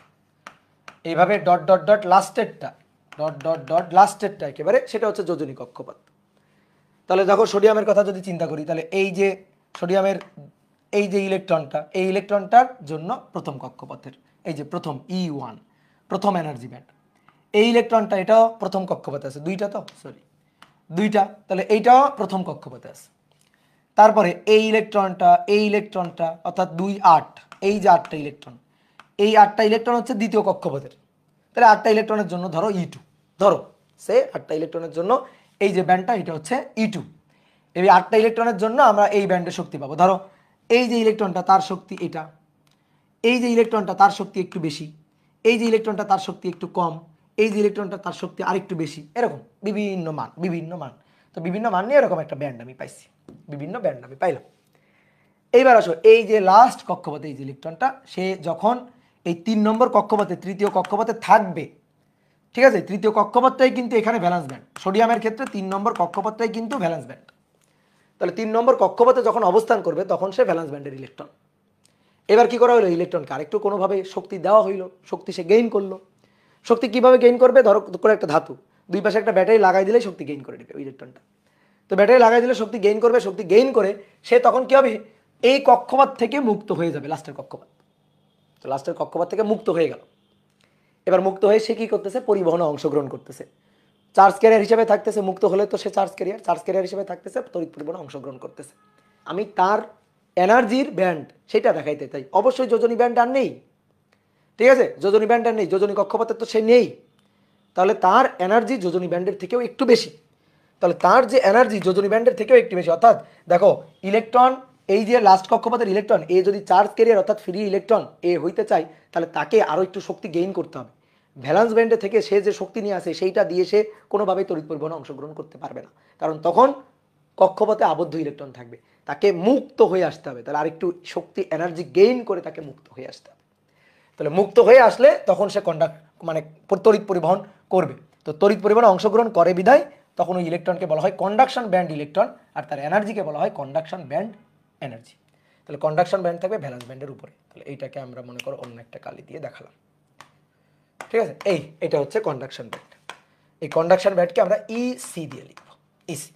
এইভাবে ডট ডট ডট লাস্টেরটা, ডট ডট ডট লাস্টেরটা একেবারে সেটা হচ্ছে যোজনী কক্ষপথ। তাহলে দেখো সোডিয়ামের কথা যদি চিন্তা করি, তাহলে এই যে সোডিয়ামের এই যে ইলেকট্রনটা, এই ইলেকট্রনটার জন্য প্রথম কক্ষপথের এই যে প্রথম E1 প্রথম এনার্জি ব্যান্ড, এই ইলেকট্রনটা এটাও প্রথম কক্ষপথে আছে, দুইটা তো সরি দুইটা, তাহলে এইটাও প্রথম কক্ষপথে আছে। তারপরে এই ইলেকট্রনটা অর্থাৎ 2 8, এই যে 8টা ইলেকট্রন, এই 8টা ইলেকট্রন হচ্ছে দ্বিতীয় কক্ষপথের, তাহলে 8টা ইলেকট্রনের জন্য ধরো E2, ধরো সে 8টা ইলেকট্রনের জন্য এই যে ব্যান্ডটা এটা হচ্ছে E2। এই 8টা ইলেকট্রনের জন্য আমরা এই ব্যান্ডে শক্তি পাবো। ধরো এই যে ইলেকট্রনটা তার শক্তি এটা, এই যে ইলেকট্রনটা তার শক্তি একটু বেশি, এই যে ইলেকট্রনটা তার শক্তি একটু কম, এই যে ইলেকট্রনটা তার শক্তি আরেকটু বেশি, এরকম বিভিন্ন মান বিভিন্ন মান। তো বিভিন্ন মান নিয়ে এরকম একটা ব্যান্ড আমি পাইছি, বিভিন্ন ব্যান্ড আমি পাইলাম। এইবার আসো এই যে লাস্ট কক্ষপথে এই যে ইলেকট্রনটা, সে যখন এই 3 নম্বর কক্ষপথে তৃতীয় কক্ষপথে থাকবে, ঠিক আছে, তৃতীয় কক্ষপথটাই কিন্তু এখানে ভ্যালেন্স ব্যান্ড, সোডিয়ামের ক্ষেত্রে 3 নম্বর কক্ষপথটাই কিন্তু ভ্যালেন্স ব্যান্ড। তাহলে 3 নম্বর কক্ষপথে যখন অবস্থান করবে তখন সে ভ্যালেন্স ব্যান্ডের ইলেকট্রন। এবার কি করা হলো, ইলেকট্রনকে আরেকটু কোনোভাবে শক্তি দেওয়া হইলো, শক্তি সে গেইন করলো। শক্তি কিভাবে গেইন করবে, ধরো করে একটা ধাতু, দুই পাশে একটা ব্যাটারি লাগাই দিলেই শক্তি গেইন করে দেবে ওই ইলেকট্রনটা। তো ব্যাটারি লাগাই দিলে শক্তি গেইন করবে, শক্তি গেইন করে সে তখন কি হবে, এই কক্ষপথ থেকে মুক্ত হয়ে যাবে, লাস্টের কক্ষপথ। তো লাস্টের কক্ষপথ থেকে মুক্ত হয়ে গেল। এবার মুক্ত হয়ে সে কি করতেছে, পরিবহনে অংশগ্রহণ করতেছে, চার্জ ক্যারিয়ার হিসেবে থাকতেছে। মুক্ত হলে তো সে চার্জ ক্যারিয়ার হিসেবে থাকতেছে, তড়িৎ পরিবহনে অংশগ্রহণ করতেছে। আমি তার এনার্জির ব্যান্ড সেটা দেখাইতে চাই। অবশ্যই যোজনী ব্যান্ড আর নেই, ঠিক আছে, যোজনী ব্যান্ড আর নেই, যোজনী কক্ষপথে তো সে নেই, তাহলে তার এনার্জি যোজনী ব্যান্ডের থেকেও একটু বেশি। তাহলে তার যে এনার্জি যোজনী ব্যান্ডের থেকেও একটু বেশি, অর্থাৎ দেখো ইলেকট্রন, এই যে লাস্ট কক্ষপথের ইলেকট্রন এ যদি চার্জ ক্যারিয়ার অর্থাৎ ফ্রি ইলেকট্রন এ হইতে চায়, তাহলে তাকে আরও একটু শক্তি গেইন করতে হবে। ভ্যালেন্স ব্যান্ডে থেকে সে যে শক্তি নিয়ে আসে সেইটা দিয়ে সে কোনোভাবেই তড়িৎ পরিবহনে অংশগ্রহণ করতে পারবে না, কারণ তখন কক্ষপথে আবদ্ধ ইলেকট্রন থাকবে। তাকে মুক্ত হয়ে আসতে হবে, তাহলে আরেকটু শক্তি এনার্জি গেইন করে তাকে মুক্ত হয়ে আসতে হবে। তাহলে মুক্ত হয়ে আসলে তখন সে মানে তড়িৎ পরিবহন করবে। তো তড়িৎ পরিবহনে অংশগ্রহণ করে বিধায় তখন ওই ইলেকট্রনকে বলা হয় কন্ডাকশন ব্যান্ড ইলেকট্রন, আর তার এনার্জিকে বলা হয় কন্ডাকশন ব্যান্ড এনার্জি। তাহলে কন্ডাকশন ব্যান্ড থাকবে ভ্যালেন্স ব্যান্ডের উপরে। তাহলে এইটাকে আমরা মনে করো অন্য একটা কালি দিয়ে দেখালাম, ঠিক আছে। এটা হচ্ছে কন্ডাকশন ব্যান্ড। এই কন্ডাকশন ব্যান্ডকে আমরা ইসি দিয়ে লিখব, ইসি।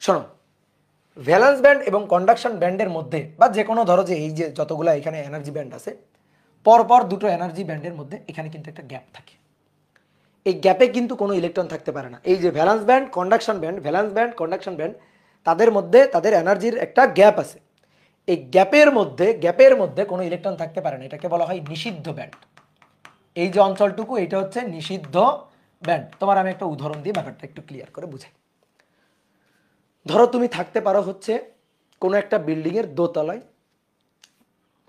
শোনো, ভ্যালেন্স ব্যান্ড এবং কন্ডাকশন ব্যান্ডের মধ্যে বা যে কোনো ধরো যে এই যে যতগুলো এখানে এনার্জি ব্যান্ড আছে, পরপর দুটো এনার্জি ব্যান্ডের মধ্যে এখানে কিন্তু একটা গ্যাপ থাকে। এই গ্যাপে কিন্তু কোনো ইলেকট্রন থাকতে পারে না। এই যে valence band conduction band, valence band conduction band, তাদের মধ্যে তাদের এনার্জির একটা গ্যাপ আছে। এই গ্যাপের মধ্যে কোনো ইলেকট্রন থাকতে পারে না, এটাকে বলা হয় নিষিদ্ধ ব্যান্ড। এই যে অঞ্চলটুকু এটা হচ্ছে নিষিদ্ধ ব্যান্ড। তোমার আমি একটা উদাহরণ দিয়ে ব্যাপারটা একটু ক্লিয়ার করে বুঝাই। ধরো তুমি থাকতে পারো হচ্ছে কোনো একটা বিল্ডিং এর দোতলায়,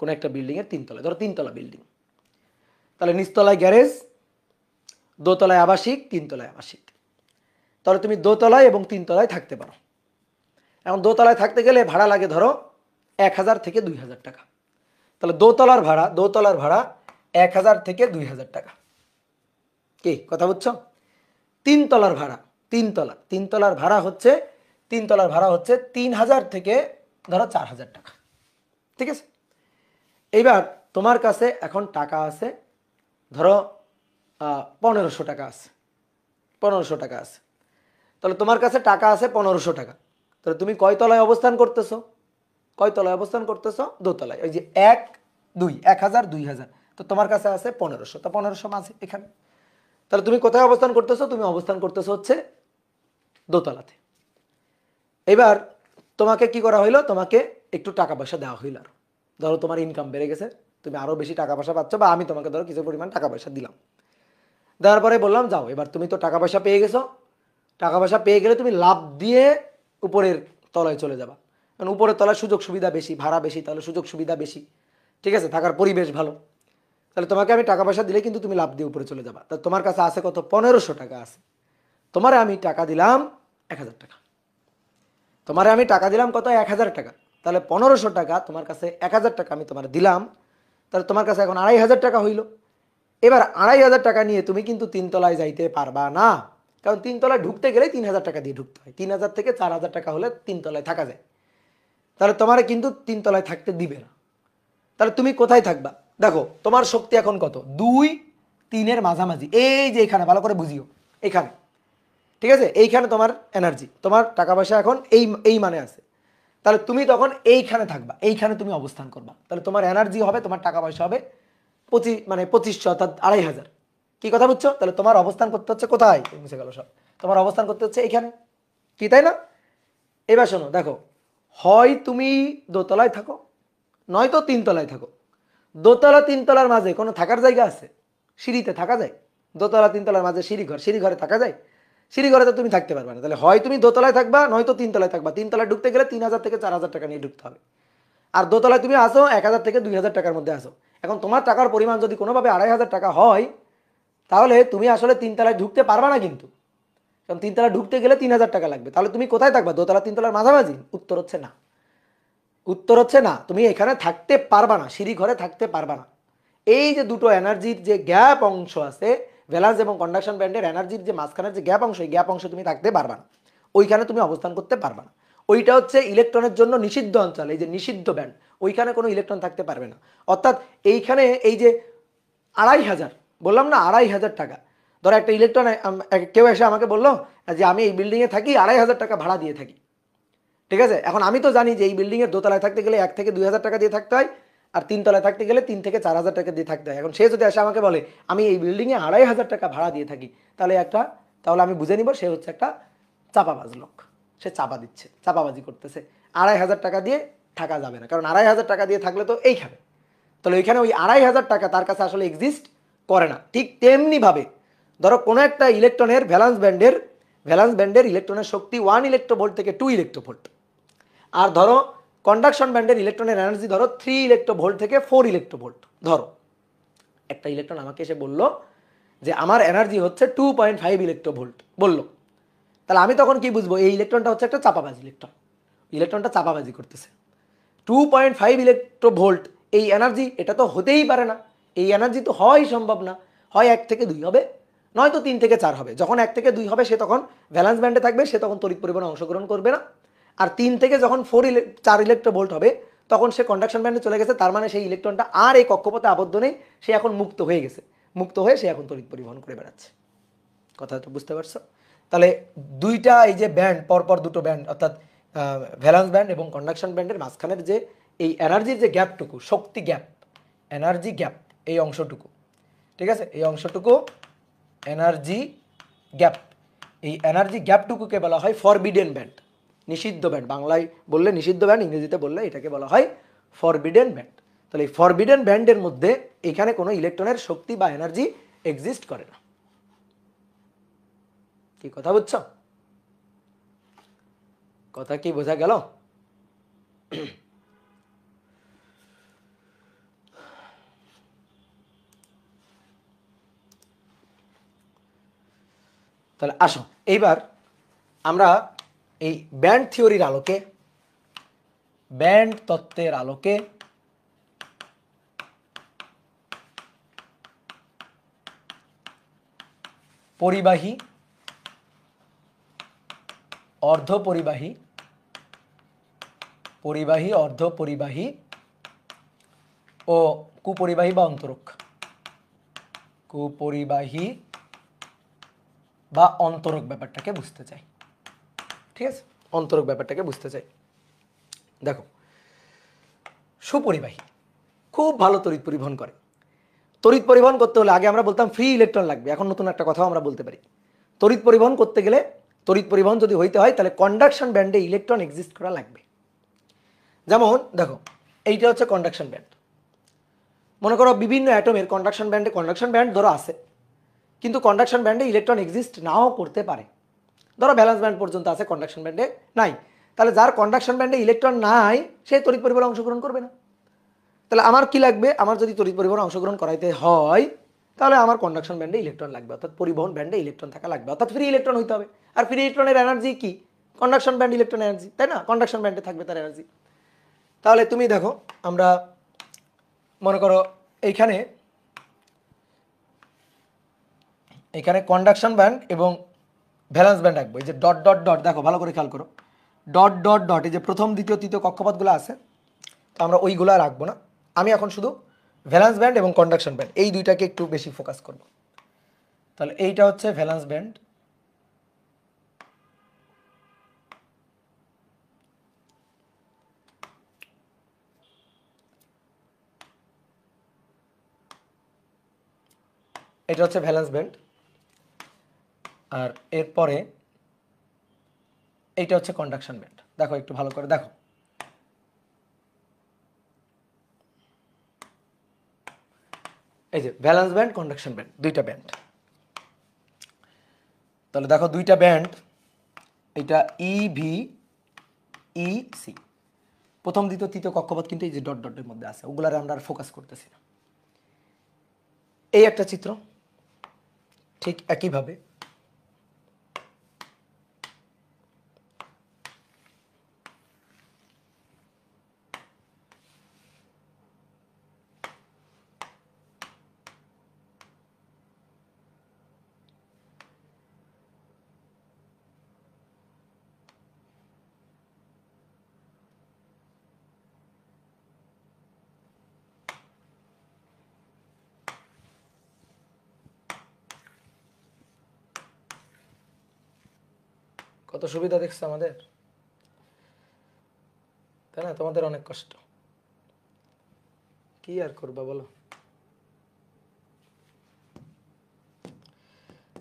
কোনো একটা বিল্ডিং এর 3 তলায়, ধরো 3 তলা বিল্ডিং, তাহলে নিচতলায় গ্যারেজ, দোতলায় আবাসিক, 3 তলায় আবাসিক। তাহলে তুমি দোতলায় এবং 3 তলায় থাকতে পারো। এখন দোতলায় থাকতে গেলে ভাড়া লাগে ধরো 1000 থেকে 2000 টাকা। তাহলে দোতলার ভাড়া 1000 থেকে 2000 টাকা। কি কথা বুঝছো? 3 তলার ভাড়া, 3 তলার ভাড়া হচ্ছে 3000 থেকে ধরো 4000 টাকা, ঠিক আছে। এইবার তোমার কাছে এখন টাকা আছে ধরো 1500 টাকা আছে, 1500 টাকা আছে। তাহলে তোমার কাছে টাকা আছে 1500 টাকা। তাহলে তুমি কয় তলায় অবস্থান করতেছো? কয় তলায় অবস্থান করতেছো? দোতলায়। ওই যে 1 2 1000 2000, তো তোমার কাছে আছে 1500, তো 1500 আছে এখানে। তাহলে তুমি কোথায় অবস্থান করতেছো? তুমি অবস্থান করতেছো হচ্ছে দোতলাতে। এবার তোমাকে কি করা হইলো, তোমাকে একটু টাকা পয়সা দেওয়া হইল। আর ধরো তোমার ইনকাম বেড়ে গেছে, তুমি আরো বেশি টাকা পয়সা পাচ্ছ, বা আমি তোমাকে ধরো কিছু পরিমাণ টাকা পয়সা দিলাম। দেওয়ার পরে বললাম যাও, এবার তুমি তো টাকা পয়সা পেয়ে গেছো, টাকা পয়সা পেয়ে গেলে তুমি লাভ দিয়ে উপরের তলায় চলে যাবা, কারণ উপরের তলায় সুযোগ সুবিধা বেশি, ভাড়া বেশি, তাহলে সুযোগ সুবিধা বেশি, ঠিক আছে, থাকার পরিবেশ ভালো। তাহলে তোমাকে আমি টাকা পয়সা দিলে কিন্তু তুমি লাভ দিয়ে উপরে চলে যাবা। তা তোমার কাছে আছে কত? 1500 টাকা আছে। তোমারে আমি টাকা দিলাম 1000 টাকা। তোমারে আমি টাকা দিলাম কত? 1000 টাকা। তাহলে 1500 টাকা তোমার কাছে 1000 টাকা আমি তোমার দিলাম, তাহলে তোমার কাছে এখন 2500 টাকা হইল। এবার 2500 টাকা নিয়ে তুমি কিন্তু 3 তলায় যাইতে পারবা না, কারণ 3 তলায় ঢুকতে গেলে 3000 টাকা দিয়ে ঢুকতে হয়। 3000 থেকে 4000 টাকা হলে 3 তলায় থাকা যায়। তাহলে তোমার কিন্তু 3 তলায় থাকতে দিবে না। তাহলে তুমি কোথায় থাকবা? দেখো তোমার শক্তি এখন কত, 2 3-এর মাঝামাঝি, এই যে এখানে ভালো করে বুঝিও, এখানে, ঠিক আছে, এইখানে তোমার এনার্জি, তোমার টাকা পয়সা এখন এই মানে আছে। তাহলে তুমি তখন এইখানে থাকবা, এইখানে তুমি অবস্থান করবা। তাহলে তোমার এনার্জি হবে, তোমার টাকা পয়সা হবে 2500 অর্থাৎ 2500। কি কথা বুঝছো? তাহলে তোমার অবস্থান করতে হচ্ছে কোথায়, মুছে গেল সব, তোমার অবস্থান করতে হচ্ছে এইখানে, কি তাই না? এবার শোনো, দেখো, হয় তুমি দোতলায় থাকো, নয়তো 3 তলায় থাকো। দোতলা 3 তলার মাঝে কোনো থাকার জায়গা আছে? সিঁড়িতে থাকা যায়? দোতলা 3 তলার মাঝে সিঁড়িঘর, সিঁড়িঘরে থাকা যায়? সিঁড়িঘরে তো তুমি থাকতে পারবে না। তাহলে হয় তুমি দোতলায় থাকবা, নয়তো 3 তলায় থাকবা। 3 তলায় ঢুকতে গেলে 3000 থেকে 4000 টাকা নিয়ে ঢুকতে হবে। আর দোতলায় তুমি আসো 1000 থেকে 2000 টাকার মধ্যে আসো। এখন তোমার টাকার পরিমাণ যদি কোনোভাবে 2500 টাকা হয়, তাহলে তুমি আসলে 3 তলায় ঢুকতে পারবা না কিন্তু, কারণ 3 তলায় ঢুকতে গেলে 3000 টাকা লাগবে। তাহলে তুমি কোথায় থাকবা? দোতলা 3 তলার মাঝামাঝি? উত্তর হচ্ছে না। উত্তর হচ্ছে না, তুমি এখানে থাকতে পারবা না, সিঁড়ি ঘরে থাকতে পারবা না। এই যে দুটো এনার্জির যে গ্যাপ অংশ আছে, ভ্যালেন্স এবং কন্ডাকশন ব্যান্ডের এনার্জির যে মাঝখানের যে গ্যাপ অংশ, এই গ্যাপ অংশে তুমি থাকতে পারবা না, ওইখানে তুমি অবস্থান করতে পারবা না। ওইটা হচ্ছে ইলেকট্রনের জন্য নিষিদ্ধ অঞ্চল, এই যে নিষিদ্ধ ব্যান্ড, ওইখানে কোনো ইলেকট্রন থাকতে পারবে না। অর্থাৎ এইখানে এই যে 2500, বললাম না 2500 টাকা, ধরো একটা ইলেকট্রন, কেউ এসে আমাকে বললো যে আমি এই বিল্ডিংয়ে থাকি, 2500 টাকা ভাড়া দিয়ে থাকি, ঠিক আছে। এখন আমি তো জানি যে এই বিল্ডিংয়ের দোতলায় থাকতে গেলে 1 থেকে 2000 টাকা দিয়ে থাকতে হয়, আর 3 তলায় থাকতে গেলে 3 থেকে 4000 টাকা দিয়ে থাকতে হয়। এখন সে যদি এসে আমাকে বলে আমি এই বিল্ডিংয়ে 2500 টাকা ভাড়া দিয়ে থাকি, তাহলে আমি বুঝে নিব সে হচ্ছে একটা চাপাবাজ লোক, সে চাপা দিচ্ছে, চাপাবাজি করতেছে। 2500 টাকা দিয়ে থাকা যাবে না, কারণ 2500 টাকা দিয়ে থাকলে তো এইখানে, তাহলে ওইখানে ওই 2500 টাকা তার কাছে আসলে এক্সিস্ট করে না। ঠিক তেমনিভাবে ধরো কোনো একটা ইলেকট্রনের ভ্যালেন্স ব্যান্ডের ইলেকট্রনের শক্তি 1 ইলেকট্রোভোল্ট থেকে 2 ইলেকট্রোভোল্ট, আর ধরো কন্ডাকশন ব্যান্ডের ইলেকট্রনের এনার্জি ধরো 3 ইলেকট্রোভোল্ট থেকে 4 ইলেকট্রোভোল্ট। ধরো একটা ইলেকট্রন আমাকে এসে বললো যে আমার এনার্জি হচ্ছে 2.5 ইলেকট্রোভোল্ট বললো, তাহলে আমি তখন কি বুঝবো? এই ইলেকট্রনটা হচ্ছে একটা চাপাবাজি ইলেকট্রন, ইলেকট্রনটা চাপাবাজি করতেছে। 2.5 ইলেকট্রোভোল্ট এই এনার্জি, এটা তো হতেই পারে না, এই এনার্জি তো হওয়াই সম্ভব না। হয় 1 থেকে 2 হবে, নয়তো 3 থেকে 4 হবে। যখন 1 থেকে 2 হবে সে তখন ভ্যালেন্স ব্যান্ডে থাকবে, সে তখন তড়িৎ পরিবহনে অংশগ্রহণ করবে না। আর 3 থেকে যখন 4 ইলেকট্রোভোল্ট হবে তখন সে কন্ডাকশন ব্যান্ডে চলে গেছে, তার মানে সেই ইলেকট্রনটা আর এই কক্ষপথে আবদ্ধ নেই, সে এখন মুক্ত হয়ে গেছে, মুক্ত হয়ে সে এখন তড়িৎ পরিবহন করে বেড়াচ্ছে। কথা তো বুঝতে পারছো? তাহলে দুইটা এই যে ব্যান্ড, পরপর দুটো ব্যান্ড, অর্থাৎ ভ্যালেন্স ব্যান্ড এবং কন্ডাকশন ব্যান্ডের মাঝখানের যে এই এনার্জির যে গ্যাপটুকু, শক্তি গ্যাপ, এনার্জি গ্যাপ, এই অংশটুকু, ঠিক আছে, এই অংশটুকু এনার্জি গ্যাপ, এই এনার্জি গ্যাপটুকুকে বলা হয় ফরবিডেন ব্যান্ড, নিষিদ্ধ ব্যান্ড। বাংলায় বললে নিষিদ্ধ ব্যান্ড, ইংরেজিতে বললে এটাকে বলা হয় ফরবিডেন ব্যান্ড। তাহলে এই ফরবিডেন ব্যান্ডের মধ্যে এখানে কোনো ইলেকট্রনের শক্তি বা এনার্জি এক্সিস্ট করে না। কি কথা বুঝছো? কথা কি বোঝা গেল? তাহলে আসো এইবার আমরা এই ব্যান্ড থিওরির আলোকে, ব্যান্ড তত্ত্বের আলোকে পরিবাহী, অর্ধপরিবাহী, পরিবাহী, অর্ধপরিবাহী ও কুপরিবাহী বা অন্তরক, কুপরিবাহী বা অন্তরক ব্যাপারটাকে বুঝতে চাই, ঠিক আছে, অন্তরক ব্যাপারটাকে বুঝতে চাই। দেখো, সুপরিবাহী খুব ভালো তড়িৎ পরিবহন করে। তড়িৎ পরিবহন করতে হলে আগে আমরা বলতাম ফ্রি ইলেকট্রন লাগবে, এখন নতুন একটা কথাও আমরা বলতে পারি। তড়িৎ পরিবহন করতে গেলে, তড়িৎ পরিবহন যদি হইতে হয় তাহলে কন্ডাকশন ব্যান্ডে ইলেকট্রন এক্সিস্ট করা লাগবে। যেমন দেখো, এইটা হচ্ছে কন্ডাকশন ব্যান্ড। মনে করো বিভিন্ন অ্যাটমের কন্ডাকশন ব্যান্ড ধরো আছে, কিন্তু কন্ডাকশন ব্যান্ডে ইলেকট্রন এক্সিস্ট নাও করতে পারে। ধরো ভ্যালেন্স ব্যান্ড পর্যন্ত আছে, কন্ডাকশন ব্যান্ডে নাই। তাহলে যার কন্ডাকশন ব্যান্ডে ইলেকট্রন নাই সে তড়িৎ পরিবহনে অংশগ্রহণ করবে না। তাহলে আমার কি লাগবে? আমার যদি তড়িৎ পরিবহনে অংশগ্রহণ করাইতে হয় তাহলে আমার কন্ডাকশন ব্যান্ডে ইলেকট্রন লাগবে, অর্থাৎ পরিবহন ব্যান্ডে ইলেকট্রন থাকা লাগবে, অর্থাৎ ফ্রি ইলেকট্রন হইতে হবে। আর ফ্রি ইলেকট্রনের এনার্জি কি? কন্ডাকশন ব্যান্ড ইলেকট্রন এনার্জি, তাই না? কন্ডাকশন ব্যান্ডে থাকবে তার এনার্জি। তাহলে তুমি দেখো, আমরা মনে করো এইখানে এখানে কন্ডাকশন ব্যান্ড এবং ভ্যালেন্স ব্যান্ড রাখবো। এই যে ডট ডট ডট, দেখো ভালো করে খেয়াল করো, ডট ডট ডট, এই যে প্রথম দ্বিতীয় তৃতীয় কক্ষপথগুলো আছে, তো আমরা ওইগুলো রাখবো না। আমি এখন শুধু ভ্যালেন্স ব্যান্ড এবং কন্ডাকশন ব্যান্ড এই দুইটাকে একটু বেশি ফোকাস করব। তাহলে এইটা হচ্ছে ভ্যালেন্স ব্যান্ড, এটা হচ্ছে ভ্যালেন্স ব্যান্ড, আর এরপরে এইটা হচ্ছে কন্ডাকশন ব্যান্ড। দেখো একটু ভালো করে দেখো, এই যে ভ্যালেন্স ব্যান্ড কন্ডাকশন ব্যান্ড দুইটা ব্যান্ড। তাহলে দেখো দুইটা ব্যান্ড, এটা ই ভি ই সি, প্রথম দ্বিতীয় তৃতীয় কক্ষপথ কিন্তু এই যে ডট ডটের মধ্যে আছে, ওগুলার আমরা আর ফোকাস করতেছি না। এই একটা চিত্র, ঠিক একইভাবে কত সুবিধা দেখছে আমাদের, তাই না? তোমাদের অনেক কষ্ট, কি আর করবা বলো।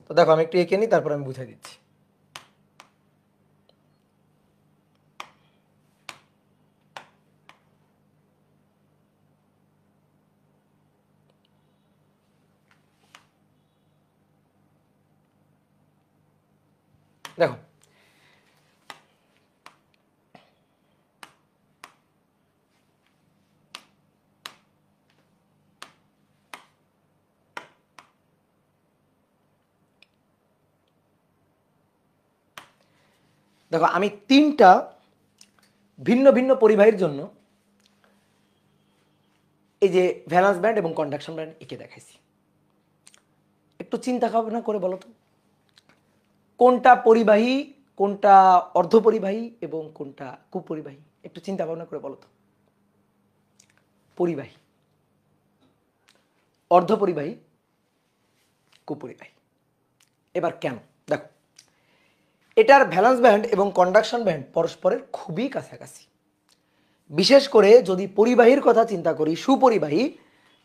তো দেখো আমি একটু এঁকে নিই, তারপর আমি বুঝাই দিচ্ছি। দেখো দেখো আমি তিনটা ভিন্ন ভিন্ন পরিবাহীর জন্য এই যে ভ্যালেন্স ব্যান্ড এবং কন্ডাকশন ব্যান্ড এঁকে দেখাইছি। একটু চিন্তা ভাবনা করে বলো তো, কোনটা পরিবাহী, কোনটা অর্ধপরিবাহী এবং কোনটা কুপরিবাহী? একটু চিন্তা ভাবনা করে বলো তো। পরিবাহী, অর্ধপরিবাহী, কুপরিবাহী। এবার কেন? দেখো এটার ভ্যালেন্স ব্যান্ড এবং কন্ডাকশন ব্যান্ড পরস্পরের খুবই কাছাকাছি। বিশেষ করে যদি পরিবাহীর কথা চিন্তা করি, সুপরিবাহী,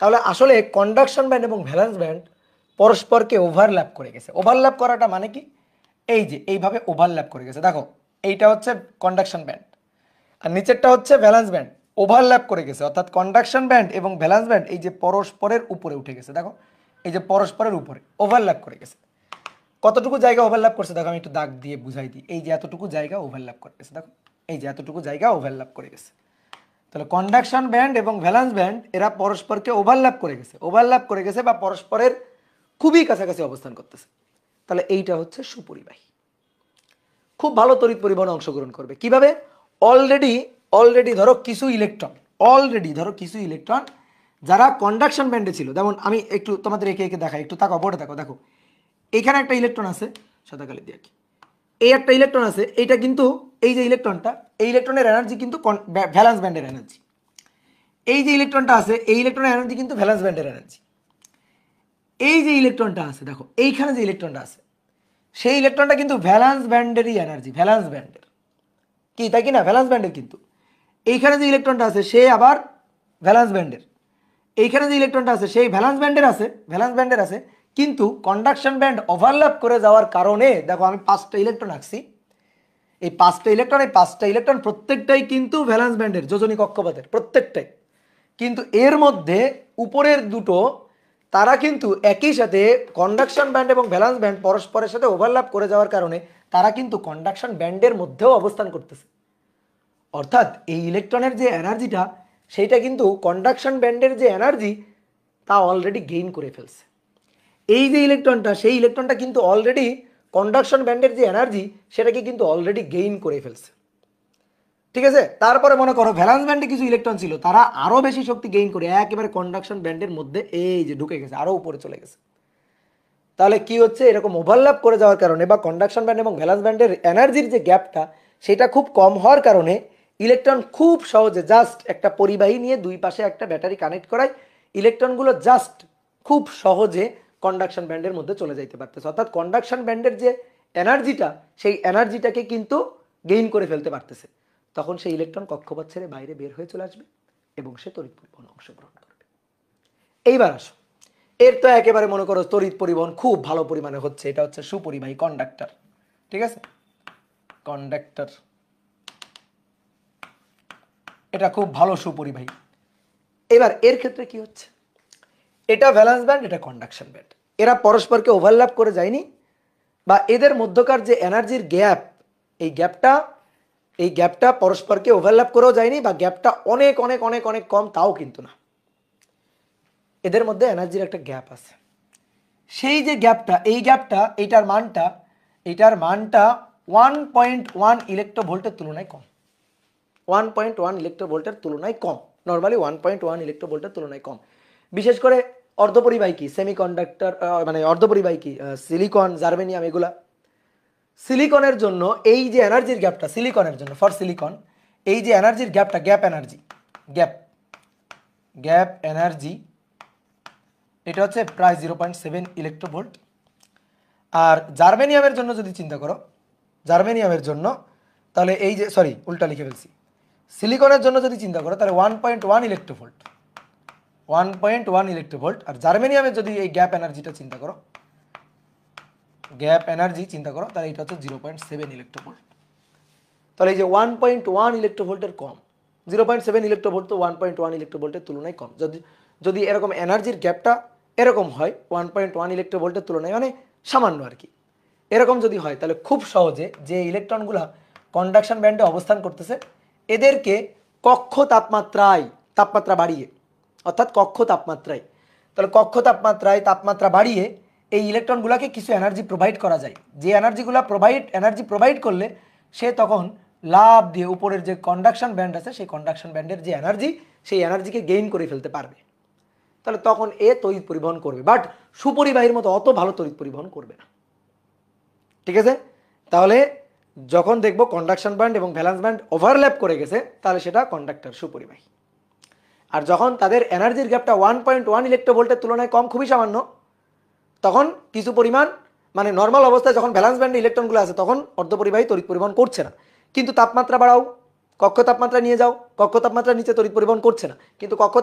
তাহলে আসলে কন্ডাকশন ব্যান্ড এবং ভ্যালেন্স ব্যান্ড পরস্পরকে ওভারল্যাপ করে গেছে। ওভারল্যাপ করাটা মানে কি? এই যে এইভাবে ওভারল্যাপ করে গেছে। দেখো এইটা হচ্ছে কন্ডাকশন ব্যান্ড আর নিচেরটা হচ্ছে ভ্যালেন্স ব্যান্ড, ওভারল্যাপ করে গেছে। অর্থাৎ কন্ডাকশন ব্যান্ড এবং ভ্যালেন্স ব্যান্ড এই যে পরস্পরের উপরে উঠে গেছে। দেখো এই যে পরস্পরের উপরে ওভারল্যাপ করে গেছে। কতটুকু জায়গা ওভারল্যাপ করছে দেখো, আমি একটু দাগ দিয়ে বুঝাই দিই। এই যে এতটুকু জায়গা ওভারল্যাপ করে গেছে, দেখো এই যে এতটুকু জায়গা ওভারল্যাপ করে গেছে। তাহলে কন্ডাকশন ব্যান্ড এবং ভ্যালেন্স ব্যান্ড এরা পরস্পরকে ওভারল্যাপ করে গেছে, ওভারল্যাপ করে গেছে বা পরস্পরের খুবই কাছাকাছি অবস্থান করতেছে। তাহলে এইটা হচ্ছে সুপরিবাহী, খুব ভালো তড়িৎ পরিবহনে অংশগ্রহণ করবে। কিভাবে? অলরেডি অলরেডি ধরো কিছু ইলেকট্রন, অলরেডি ধরো কিছু ইলেকট্রন যারা কন্ডাকশন ব্যান্ডে ছিল, যেমন আমি একটু তোমাদের একে একে দেখাই, একটু তাকাও, বোর্ডে দেখো, দেখো এখানে একটা ইলেকট্রন আছে, সাদা কালি দিয়ে কি, এই একটা ইলেকট্রন আছে, এইটা কিন্তু এই যে ইলেকট্রনটা, এই ইলেকট্রনের এনার্জি কিন্তু ভ্যালেন্স ব্যান্ডের এনার্জি। এই যে ইলেকট্রনটা আছে, এই ইলেকট্রনের এনার্জি কিন্তু ভ্যালেন্স ব্যান্ডের এনার্জি। এই যে ইলেকট্রনটা আছে, দেখো এইখানে যে ইলেকট্রনটা আছে, সেই ইলেকট্রনটা কিন্তু ভ্যালেন্স ব্যান্ডেরই এনার্জি, ভ্যালেন্স ব্যান্ডের, কি তাই কি না? ভ্যালেন্স ব্যান্ডের। কিন্তু এইখানে যে ইলেকট্রনটা আছে সে আবার ভ্যালেন্স ব্যান্ডের, এইখানে যে ইলেকট্রনটা আছে সেই ভ্যালেন্স ব্যান্ডের আছে, ভ্যালেন্স ব্যান্ডের আছে। কিন্তু কন্ডাকশন ব্যান্ড ওভারল্যাপ করে যাওয়ার কারণে দেখো আমি পাঁচটা ইলেকট্রন আঁকছি, এই পাঁচটা ইলেকট্রন প্রত্যেকটাই কিন্তু ভ্যালেন্স ব্যান্ডের, যোজনী কক্ষপথের প্রত্যেকটাই। কিন্তু এর মধ্যে উপরের দুটো তারা কিন্তু একই সাথে কন্ডাকশন ব্যান্ড এবং ভ্যালেন্স ব্যান্ড পরস্পরের সাথে ওভারল্যাপ করে যাওয়ার কারণে তারা কিন্তু কন্ডাকশন ব্যান্ডের মধ্যেও অবস্থান করতেছে। অর্থাৎ এই ইলেকট্রনের যে এনার্জিটা, সেইটা কিন্তু কন্ডাকশন ব্যান্ডের যে এনার্জি তা অলরেডি গেইন করে ফেলছে। এই যে ইলেকট্রনটা, সেই ইলেকট্রনটা কিন্তু অলরেডি কন্ডাকশন ব্যান্ডের যে এনার্জি সেটাকে কিন্তু অলরেডি গেইন করে ফেলছে। ঠিক আছে, তারপরে মনে করো ভ্যালেন্স ব্যান্ডে কিছু ইলেকট্রন ছিল, তারা আরো বেশি শক্তি গেইন করে একেবারে কন্ডাকশন ব্যান্ডের মধ্যে এই যে ঢুকে গেছে, আরো উপরে চলে গেছে। তাহলে কি হচ্ছে, এরকম ওভারল্যাপ করে যাওয়ার কারণে বা কন্ডাকশন ব্যান্ড এবং ভ্যালেন্স ব্যান্ডের এনার্জির যে গ্যাপটা সেটা খুব কম হওয়ার কারণে ইলেকট্রন খুব সহজে জাস্ট একটা পরিবাহী নিয়ে দুই পাশে একটা ব্যাটারি কানেক্ট করায় ইলেকট্রনগুলো জাস্ট খুব সহজে কন্ডাকশন ব্যান্ডের মধ্যে চলে যাইতে পারতেছে। অর্থাৎ কন্ডাকশন ব্যান্ডের যে এনার্জিটা সেই এনার্জিটাকে কিন্তু গেইন করে ফেলতে পারতেছে। তখন সেই ইলেকট্রন কক্ষপথ ছেড়ে বাইরে বের হয়ে চলে আসবে এবং সে তড়িৎ পরিবহনে অংশগ্রহণ করবে। এইবার আসো, এর তো একেবারে মনে করো তড়িৎ পরিবহন খুব ভালো পরিমাণে হচ্ছে, এটা হচ্ছে সুপরিবাহী কন্ডাক্টর। ঠিক আছে, কন্ডাক্টর এটা খুব ভালো সুপরিবাহী। এবার এর ক্ষেত্রে কি হচ্ছে, এটা ভ্যালেন্স ব্যান্ড, এটা কন্ডাকশন ব্যান্ড, এরা পরস্পরকে ওভারল্যাপ করে যায়নি, বা এদের মধ্যকার যে এনার্জির গ্যাপ, এই গ্যাপটা পরস্পরকে ওভারল্যাপ করেও যায়নি, বা গ্যাপটা অনেক অনেক অনেক অনেক কম তাও কিন্তু না, এদের মধ্যে এনার্জির একটা গ্যাপ আছে। সেই যে গ্যাপটা, এই গ্যাপটা এইটার মানটা 1.1 ইলেকট্রোভোল্টের তুলনায় কম। 1.1 ইলেকট্রোভোল্টের তুলনায় কম, নর্মালি 1.1 ইলেকট্রোভোল্টের তুলনায় কম। বিশেষ করে অর্ধপরিবাহী কি, সেমিকন্ডাক্টর, মানে অর্ধপরিবাহী কি, সিলিকন, জার্মেনিয়াম, এগুলা। সিলিকনের জন্য এই যে এনার্জির গ্যাপটা, সিলিকনের জন্য ফর সিলিকন এই যে এনার্জির গ্যাপটা, গ্যাপ এনার্জি এটা হচ্ছে প্রায় 0.7 ইলেকট্রোভোল্ট। আর জার্মেনিয়ামের জন্য যদি চিন্তা করো, জার্মেনিয়ামের জন্য তাহলে এই যে, সরি উল্টা লিখে ফেলছি, সিলিকনের জন্য যদি চিন্তা করো তাহলে 1.1 ইলেকট্রোভোল্ট, 1.1 ইলেকট্রোভোল্ট। আর জার্মেনিয়ামের যদি এই গ্যাপ এনার্জিটা চিন্তা করো, তাহলে এটা হচ্ছে 0.7 ইলেকট্রোভোল্ট। তাহলে এই যে 1.1 ইলেকট্রোভোল্টের কম, 0.7 ইলেকট্রোভোল্ট তো 1.1 ইলেকট্রোভোল্টের তুলনায় কম। যদি এরকম এনার্জির গ্যাপটা এরকম হয় 1.1 ইলেকট্রোভোল্টের তুলনায়, মানে সামান্য আর কি, এরকম যদি হয়, তাহলে খুব সহজে যে ইলেকট্রনগুলো কন্ডাকশন ব্যান্ডে অবস্থান করতেছে এদেরকে কক্ষ তাপমাত্রা বাড়িয়ে, অর্থাৎ কক্ষ তাপমাত্রায়, তাহলে কক্ষ তাপমাত্রা বাড়িয়ে এই ইলেকট্রনগুলোকে কিছু এনার্জি প্রোভাইড করা যায়। যে এনার্জি প্রোভাইড করলে সে তখন লাভ দিয়ে উপরের যে কন্ডাকশন ব্যান্ড আছে সেই কন্ডাকশন ব্যান্ডের যে এনার্জি, সেই এনার্জিকে গেইন করে ফেলতে পারবে। তাহলে তখন এ তড়িৎ পরিবহন করবে, বাট সুপরিবাহীর মতো অত ভালো তড়িৎ পরিবহন করবে না। ঠিক আছে, তাহলে যখন দেখবো কন্ডাকশন ব্যান্ড এবং ভ্যালেন্স ব্যান্ড ওভারল্যাপ করে গেছে তাহলে সেটা কন্ডাক্টর, সুপরিবাহী। আর যখন তাদের এনার্জির গ্যাপটা 1.1 ইলেকট্রোভোল্টের তুলনায় কম, খুবই সামান্য, তখন কিছু পরিমাণ, মানে নর্মাল অবস্থায় যখন ভ্যালেন্স ব্যান্ডে ইলেকট্রনগুলো আছে তখন অর্ধপরিবাহী তড়িৎ পরিবহন করছে না, কিন্তু তাপমাত্রা বাড়াও, কক্ষ তাপমাত্রা নিয়ে যাও, কক্ষ তাপমাত্রার নিচে তড়িৎ পরিবহন করছে না, কিন্তু কক্ষ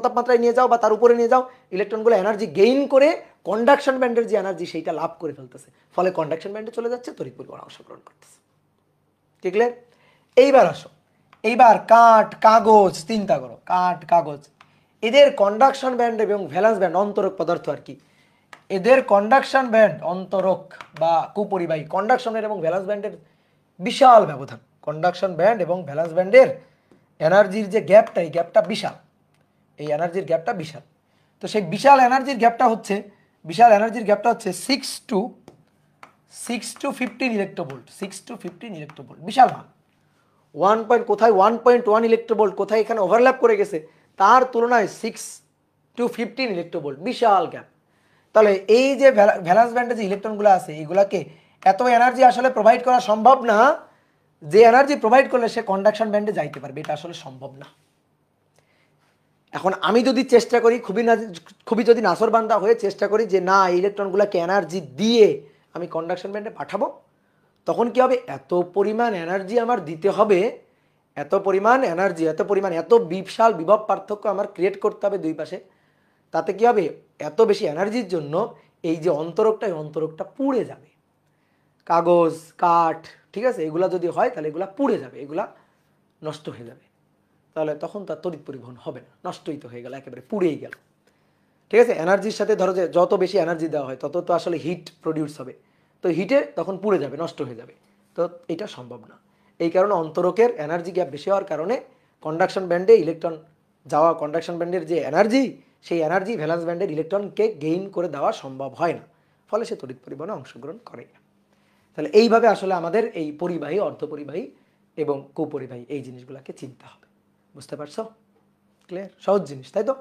তাপমাত্রায় নিয়ে যাও বা তার উপরে নিয়ে যাও, ইলেকট্রনগুলো এনার্জি গেইন করে কন্ডাকশন ব্যান্ডের যে এনার্জি সেইটা লাভ করে ফেলতেছে, ফলে কন্ডাকশন ব্যান্ডে চলে যাচ্ছে, তড়িৎ পরিবহন অংশগ্রহণ করতেছে। ঠিক আছে, এইবার আসো, এইবার কাঠ, কাগজ, চিন্তা করো, কাঠ, কাগজ, এদের কন্ডাকশন ব্যান্ড এবং ভ্যালেন্স ব্যান্ড, অন্তরক পদার্থ আর কি, এদের কন্ডাকশন ব্যান্ড, অন্তরক বা কুপরিবাহী, কন্ডাকশন ব্যান্ড এবং ভ্যালেন্স ব্যান্ডের বিশাল ব্যবধান। কন্ডাকশন ব্যান্ড এবং ভ্যালেন্স ব্যান্ডের এনার্জির যে গ্যাপটা, এই গ্যাপটা বিশাল, এই এনার্জির গ্যাপটা বিশাল। তো সেই বিশাল এনার্জির গ্যাপটা হচ্ছে 6 to 15 ইলেকট্রোভোল্ট, 6 to 15 ইলেকট্রোভোল্ট, বিশাল মান। কোথায় 1.1 ইলেকট্রোভোল্ট, কোথায় এখানে ওভারল্যাপ করে গেছে, তার তুলনায় 6 to 15 ইলেকট্রোভোল্ট, বিশাল গ্যাপ। তাহলে এই যে ভ্যালেন্স ব্যান্ডে যে ইলেকট্রনগুলো আছে এগুলাকে এত এনার্জি আসলে প্রোভাইড করা সম্ভব না, যে এনার্জি প্রোভাইড করলে সে কন্ডাকশন ব্যান্ডে যাইতে পারবে, এটা আসলে সম্ভব না। এখন আমি যদি চেষ্টা করি, খুবই যদি নাসরবান্দা হয়ে চেষ্টা করি যে না, এই ইলেকট্রনগুলোকে এনার্জি দিয়ে আমি কন্ডাকশন ব্যান্ডে পাঠাবো, তখন কি হবে, এত পরিমাণ এনার্জি আমার দিতে হবে, এত পরিমাণ এনার্জি, এত বিশাল বিভব পার্থক্য আমার ক্রিয়েট করতে হবে দুই পাশে। তাতে কি হবে, এত বেশি এনার্জির জন্য এই যে অন্তরকটা পুড়ে যাবে। কাগজ, কাঠ, ঠিক আছে, এগুলা যদি হয় তাহলে এগুলা পুড়ে যাবে, এগুলা নষ্ট হয়ে যাবে, তাহলে তখন তার তড়িৎ পরিবহন হবে না, নষ্টই তো হয়ে গেল, একেবারে পুড়েই গেল। ঠিক আছে, এনার্জির সাথে ধরো যে যত বেশি এনার্জি দেওয়া হয় তত তো আসলে হিট প্রডিউস হবে, তো হিটে তখন পুড়ে যাবে, নষ্ট হয়ে যাবে, তো এটা সম্ভব না। এই কারণে অন্তরকের এনার্জি গ্যাপ বেশি হওয়ার কারণে কন্ডাকশন ব্যান্ডে ইলেকট্রন যাওয়া, কন্ডাকশন ব্যান্ডের যে এনার্জি, সেই এনার্জি ভ্যালেন্স ব্যান্ডের ইলেকট্রনকে গেইন করে দেওয়া সম্ভব হয় না, ফলে সে তড়িৎ পরিবহনে অংশগ্রহণ করে না। তাহলে এইভাবে আসলে আমাদের এই পরিবাহী, অর্ধপরিবাহী এবং কোপরিবাহী, এই জিনিসগুলোকে চিনতে হবে। বুঝতে পারছো? ক্লিয়ার? সহজ জিনিস, তাই তো?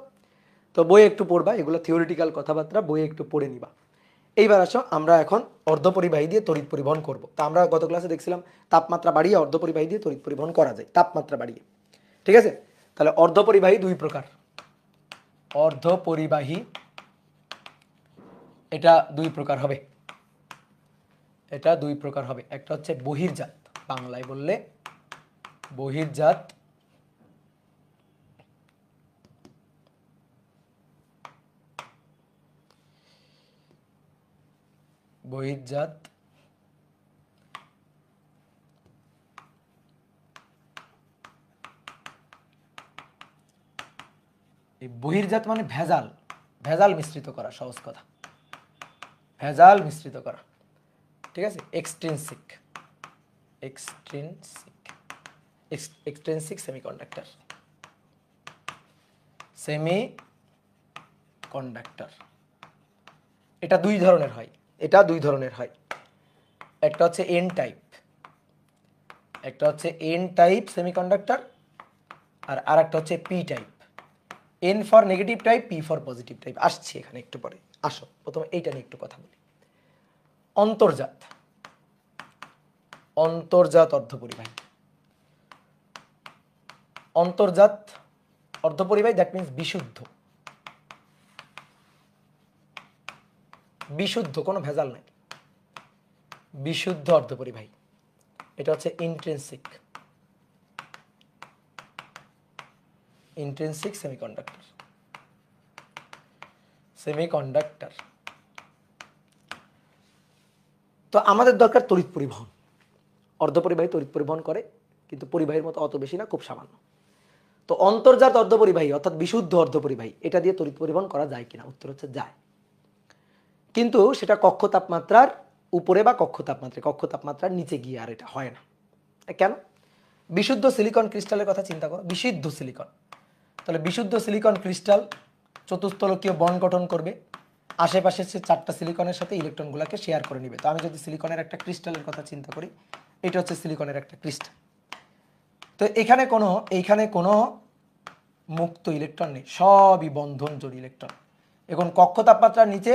তো বইয়ে একটু পড়বা, এগুলো থিওরিটিক্যাল কথাবার্তা, বইয়ে একটু পড়ে নিবা। এইবার আসো, আমরা এখন অর্ধপরিবাহী দিয়ে তড়িৎ পরিবহন করব। তা আমরা গত ক্লাসে দেখছিলাম তাপমাত্রা বাড়িয়ে অর্ধপরিবাহী দিয়ে তড়িৎ পরিবহন করা যায়, তাপমাত্রা বাড়িয়ে। ঠিক আছে? তাহলে অর্ধপরিবাহী দুই প্রকার। অর্ধপরিবাহী এটা দুই প্রকার হবে। এটা দুই প্রকার হবে। একটা হচ্ছে বহির্জাত, বাংলায় বললে বহির্জাত, বহির্জাত এই বহির্জাত মানে ভেজাল, ভেজাল মিশ্রিত করা, সহজ কথা, ভেজাল মিশ্রিত করা। ঠিক আছে? Extrinsic, extrinsic, extrinsic semiconductor, semi conductor. এটা দুই ধরনের হয়, এটা দুই ধরনের হয়। একটা হচ্ছে এন টাইপ, একটা হচ্ছে এন টাইপ সেমিকন্ডাক্টর, আর আরেকটা হচ্ছে P type. N for negative type, P for positive type. আসছি এখানে একটু পরে। আসো প্রথমে এইটা নিয়ে একটু কথা বলি। অন্তর্জাত, অন্তর্জাত অর্ধপরিবাহী, অন্তর্জাত অর্ধপরিবাহী, দ্যাট মিনস বিশুদ্ধ, বিশুদ্ধ, কোনো ভেজাল নাই, বিশুদ্ধ অর্ধপরিবাহী। এটা হচ্ছে ইন্ট্রিনসিক, ইন্ট্রিনসিক সেমিকন্ডাক্টর, সেমিকন্ডাক্টর। তো আমাদের দরকার তড়িৎ পরিবহন। অর্ধপরিবাহী তড়িৎ পরিবহন করে, কিন্তু পরিবাহীর মতো অত বেশি না, খুব সামান্য। তো অন্তর্জাত অর্ধপরিবাহী অর্থাৎ বিশুদ্ধ অর্ধপরিবাহী, এটা দিয়ে তড়িৎ পরিবহন করা যায় কিনা? উত্তর হচ্ছে যায়, কিন্তু সেটা কক্ষ তাপমাত্রার উপরে বা কক্ষ তাপমাত্রার নিচে গিয়ে আর এটা হয় না। কেন? বিশুদ্ধ সিলিকন ক্রিস্টালের কথা চিন্তা করো, বিশুদ্ধ সিলিকন। তাহলে বিশুদ্ধ সিলিকন ক্রিস্টাল চতুস্থলকীয় বন্ড গঠন করবে, আশেপাশে সে চারটা সিলিকনের সাথে ইলেকট্রনগুলোকে শেয়ার করে নেবে। তো আমি যদি সিলিকনের একটা ক্রিস্টালের কথা চিন্তা করি, এটা হচ্ছে সিলিকনের একটা ক্রিস্টাল। তো এইখানে কোনো মুক্ত ইলেকট্রন নেই, সবই বন্ধন জোড় ইলেকট্রন। এখন কক্ষ তাপমাত্রার নিচে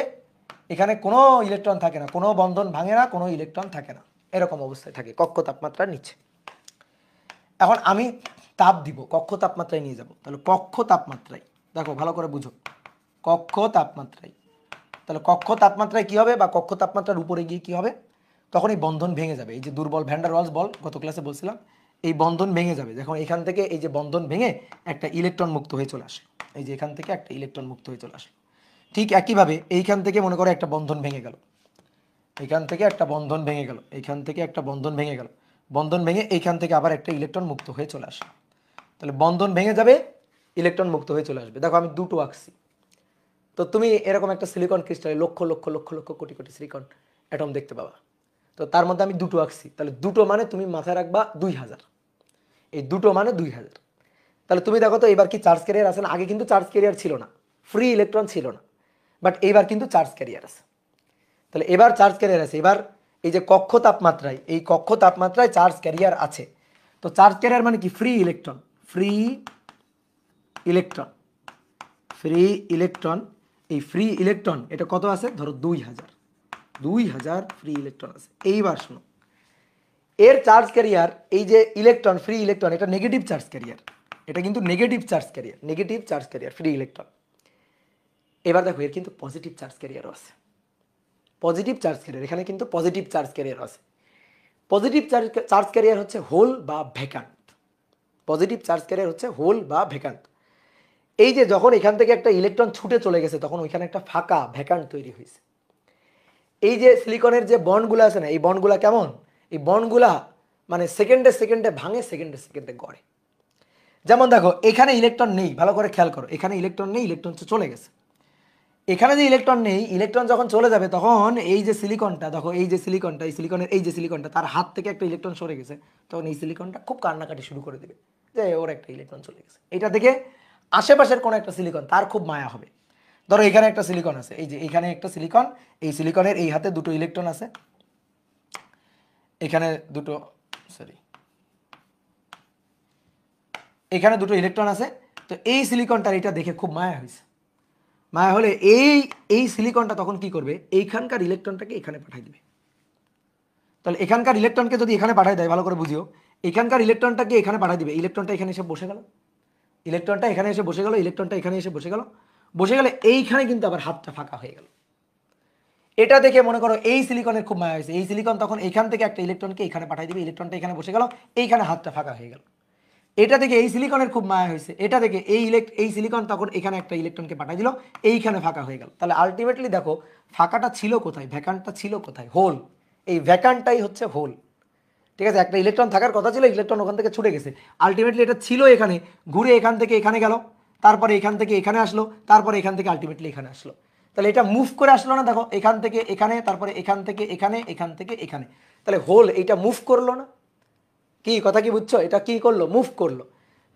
এখানে কোনো ইলেকট্রন থাকে না, কোনো বন্ধন ভাঙে না, কোনো ইলেকট্রন থাকে না, এরকম অবস্থায় থাকে কক্ষ তাপমাত্রার নিচে। এখন আমি তাপ দিব, কক্ষ তাপমাত্রায় নিয়ে যাব। তাহলে কক্ষ তাপমাত্রায়, দেখো ভালো করে বুঝো, কক্ষ তাপমাত্রায়, তাহলে কক্ষ তাপমাত্রায় কি হবে, বা কক্ষ তাপমাত্রার উপরে গিয়ে কি হবে? তখন এই বন্ধন ভেঙে যাবে। এই যে দুর্বল ভ্যান ডার ওয়ালস বল গত ক্লাসে বলছিলাম, এই বন্ধন ভেঙে যাবে। যখন এখান থেকে এই যে বন্ধন ভেঙে একটা ইলেকট্রন মুক্ত হয়ে চলে আসে, এই যে এখান থেকে একটা ইলেকট্রন মুক্ত হয়ে চলে আসে। ঠিক একইভাবে এইখান থেকে মনে করো একটা বন্ধন ভেঙে গেল, এইখান থেকে একটা বন্ধন ভেঙে গেল, এইখান থেকে একটা বন্ধন ভেঙে গেল, বন্ধন ভেঙে এইখান থেকে আবার একটা ইলেকট্রন মুক্ত হয়ে চলে আসে। তাহলে বন্ধন ভেঙে যাবে, ইলেকট্রন মুক্ত হয়ে চলে আসবে। দেখো আমি দুটো আঁকছি। তো তুমি এরকম একটা silicon ক্রিস্টালে lakh lakh lakh lakh crore crore silicon atom দেখতে পাবা। তো তার মধ্যে আমি দুটো আঁকছি, তাহলে দুটো মানে তুমি মাথায় রাখবা 2000, এই দুটো মানে 2000। তাহলে তুমি দেখো তো এবার কি চার্জ ক্যারিয়ার আছে না? আগে কিন্তু চার্জ ক্যারিয়ার ছিল না, ফ্রি ইলেকট্রন ছিল না, বাট এইবার কিন্তু চার্জ ক্যারিয়ার আছে। তাহলে এবার চার্জ ক্যারিয়ার আছে। এবার এই যে কক্ষ তাপমাত্রায়, এই কক্ষ তাপমাত্রায় চার্জ ক্যারিয়ার আছে। তো চার্জ ক্যারিয়ার মানে কি? Free electron, free electron, free electron. এই ফ্রি ইলেকট্রন এটা কত আছে? ধরো 2000, 2000 ফ্রি ইলেকট্রন আছে। এইবার শোনো, এর চার্জ ক্যারিয়ার, এই যে ইলেকট্রন, ফ্রি ইলেকট্রন, এটা নেগেটিভ চার্জ ক্যারিয়ার, এটা কিন্তু negative charge carrier, negative charge career free electron. এবার দেখো এর কিন্তু পজিটিভ চার্জ ক্যারিয়ারও আছে, পজিটিভ চার্জ ক্যারিয়ার, এখানে কিন্তু পজিটিভ চার্জ ক্যারিয়ার আছে। পজিটিভ চার্জ ক্যারিয়ার হচ্ছে হোল বা ভ্যাকান্ট, পজিটিভ চার্জ ক্যারিয়ার হচ্ছে হোল বা ভ্যাকান্ট। এই যে যখন এখান থেকে একটা ইলেকট্রন ছুটে চলে গেছে, তখন ওইখানে একটা ফাঁকা ভ্যাকান্ট তৈরি হয়েছে। এই যে সিলিকনের যে বন্ডগুলো আছে না, এই বন্ডগুলা কেমন? এই বন্ডগুলা মানে সেকেন্ডে সেকেন্ডে ভাঙে, সেকেন্ডে সেকেন্ডে গড়ে। যেমন দেখো এখানে ইলেকট্রন নেই, ভালো করে খেয়াল করো, এখানে ইলেকট্রন নেই, ইলেকট্রন চলে গেছে। এখানে যে ইলেকট্রন নেই, ইলেকট্রন যখন চলে যাবে, তখন এই যে সিলিকনটা, দেখো এই যে সিলিকনটা, এই সিলিকনের এই যে সিলিকনটা, তার হাত থেকে একটা ইলেকট্রন সরে গেছে, তখন এই সিলিকনটা খুব কান্নাকাটি শুরু করে দেবে যে ওর একটা ইলেকট্রন চলে গেছে। এটা থেকে আশেপাশের কোনো একটা সিলিকন তার খুব মায়া হবে। ধরো এখানে একটা সিলিকন আছে, এই যে এখানে একটা সিলিকন, এই সিলিকনের এই হাতে দুটো ইলেকট্রন আছে, এখানে দুটো, সরি এখানে দুটো ইলেকট্রন আছে, তো এই সিলিকনটার এটা দেখে খুব মায়া হয়েছে। মায়া হলে এই সিলিকনটা তখন কি করবে, এইখানকার ইলেকট্রনটাকে এখানে পাঠিয়ে দিবে। তাহলে এখানকার ইলেকট্রনকে যদি এখানে পাঠিয়ে দেয়, ভালো করে বুঝিও, এখানকার ইলেকট্রনটাকে এখানে পাঠিয়ে দিবে, ইলেকট্রনটা এখানে এসে বসে গেল, ইলেকট্রনটা এখানে এসে বসে গেল, ইলেকট্রনটা এখানে এসে বসে গেল, বসে গেলে এইখানে কিন্তু আবার হাতটা ফাঁকা হয়ে গেল। এটা দেখে মনে করো এই সিলিকনের খুব মায়া হয়েছে, এই সিলিকন তখন এখান থেকে একটা ইলেকট্রনকে এখানে পাঠিয়ে দিবে, ইলেকট্রনটা এখানে বসে গেল, এইখানে হাতটা ফাঁকা হয়ে গেল। এটা দেখে এই সিলিকনের খুব মায়া হয়েছে, এটা দেখে এই সিলিকন তখন এখানে একটা ইলেকট্রনকে পাঠিয়ে দিল, এইখানে ফাঁকা হয়ে গেল। তাহলে আলটিমেটলি দেখো ফাঁকাটা ছিল কোথায়, ভ্যাকান্টটা ছিল কোথায়, হোল। এই ভ্যাকান্টটাই হচ্ছে হোল। ঠিক আছে, একটা ইলেকট্রন থাকার কথা ছিল, ইলেকট্রন ওখান থেকে ছুটে গেছে, আলটিমেটলি এটা ছিল এখানে, ঘুরে এখান থেকে এখানে গেল, তারপরে এখান থেকে এখানে আসলো, তারপরে এখান থেকে আলটিমেটলি এখানে আসলো। তাহলে এটা মুভ করে আসলো না, দেখো এখান থেকে এখানে, তারপরে এখান থেকে এখানে, এখান থেকে এখানে, তাহলে হোল এইটা মুভ করলো না? কি কথা কি বুঝছো, এটা কি করলো, মুভ করলো।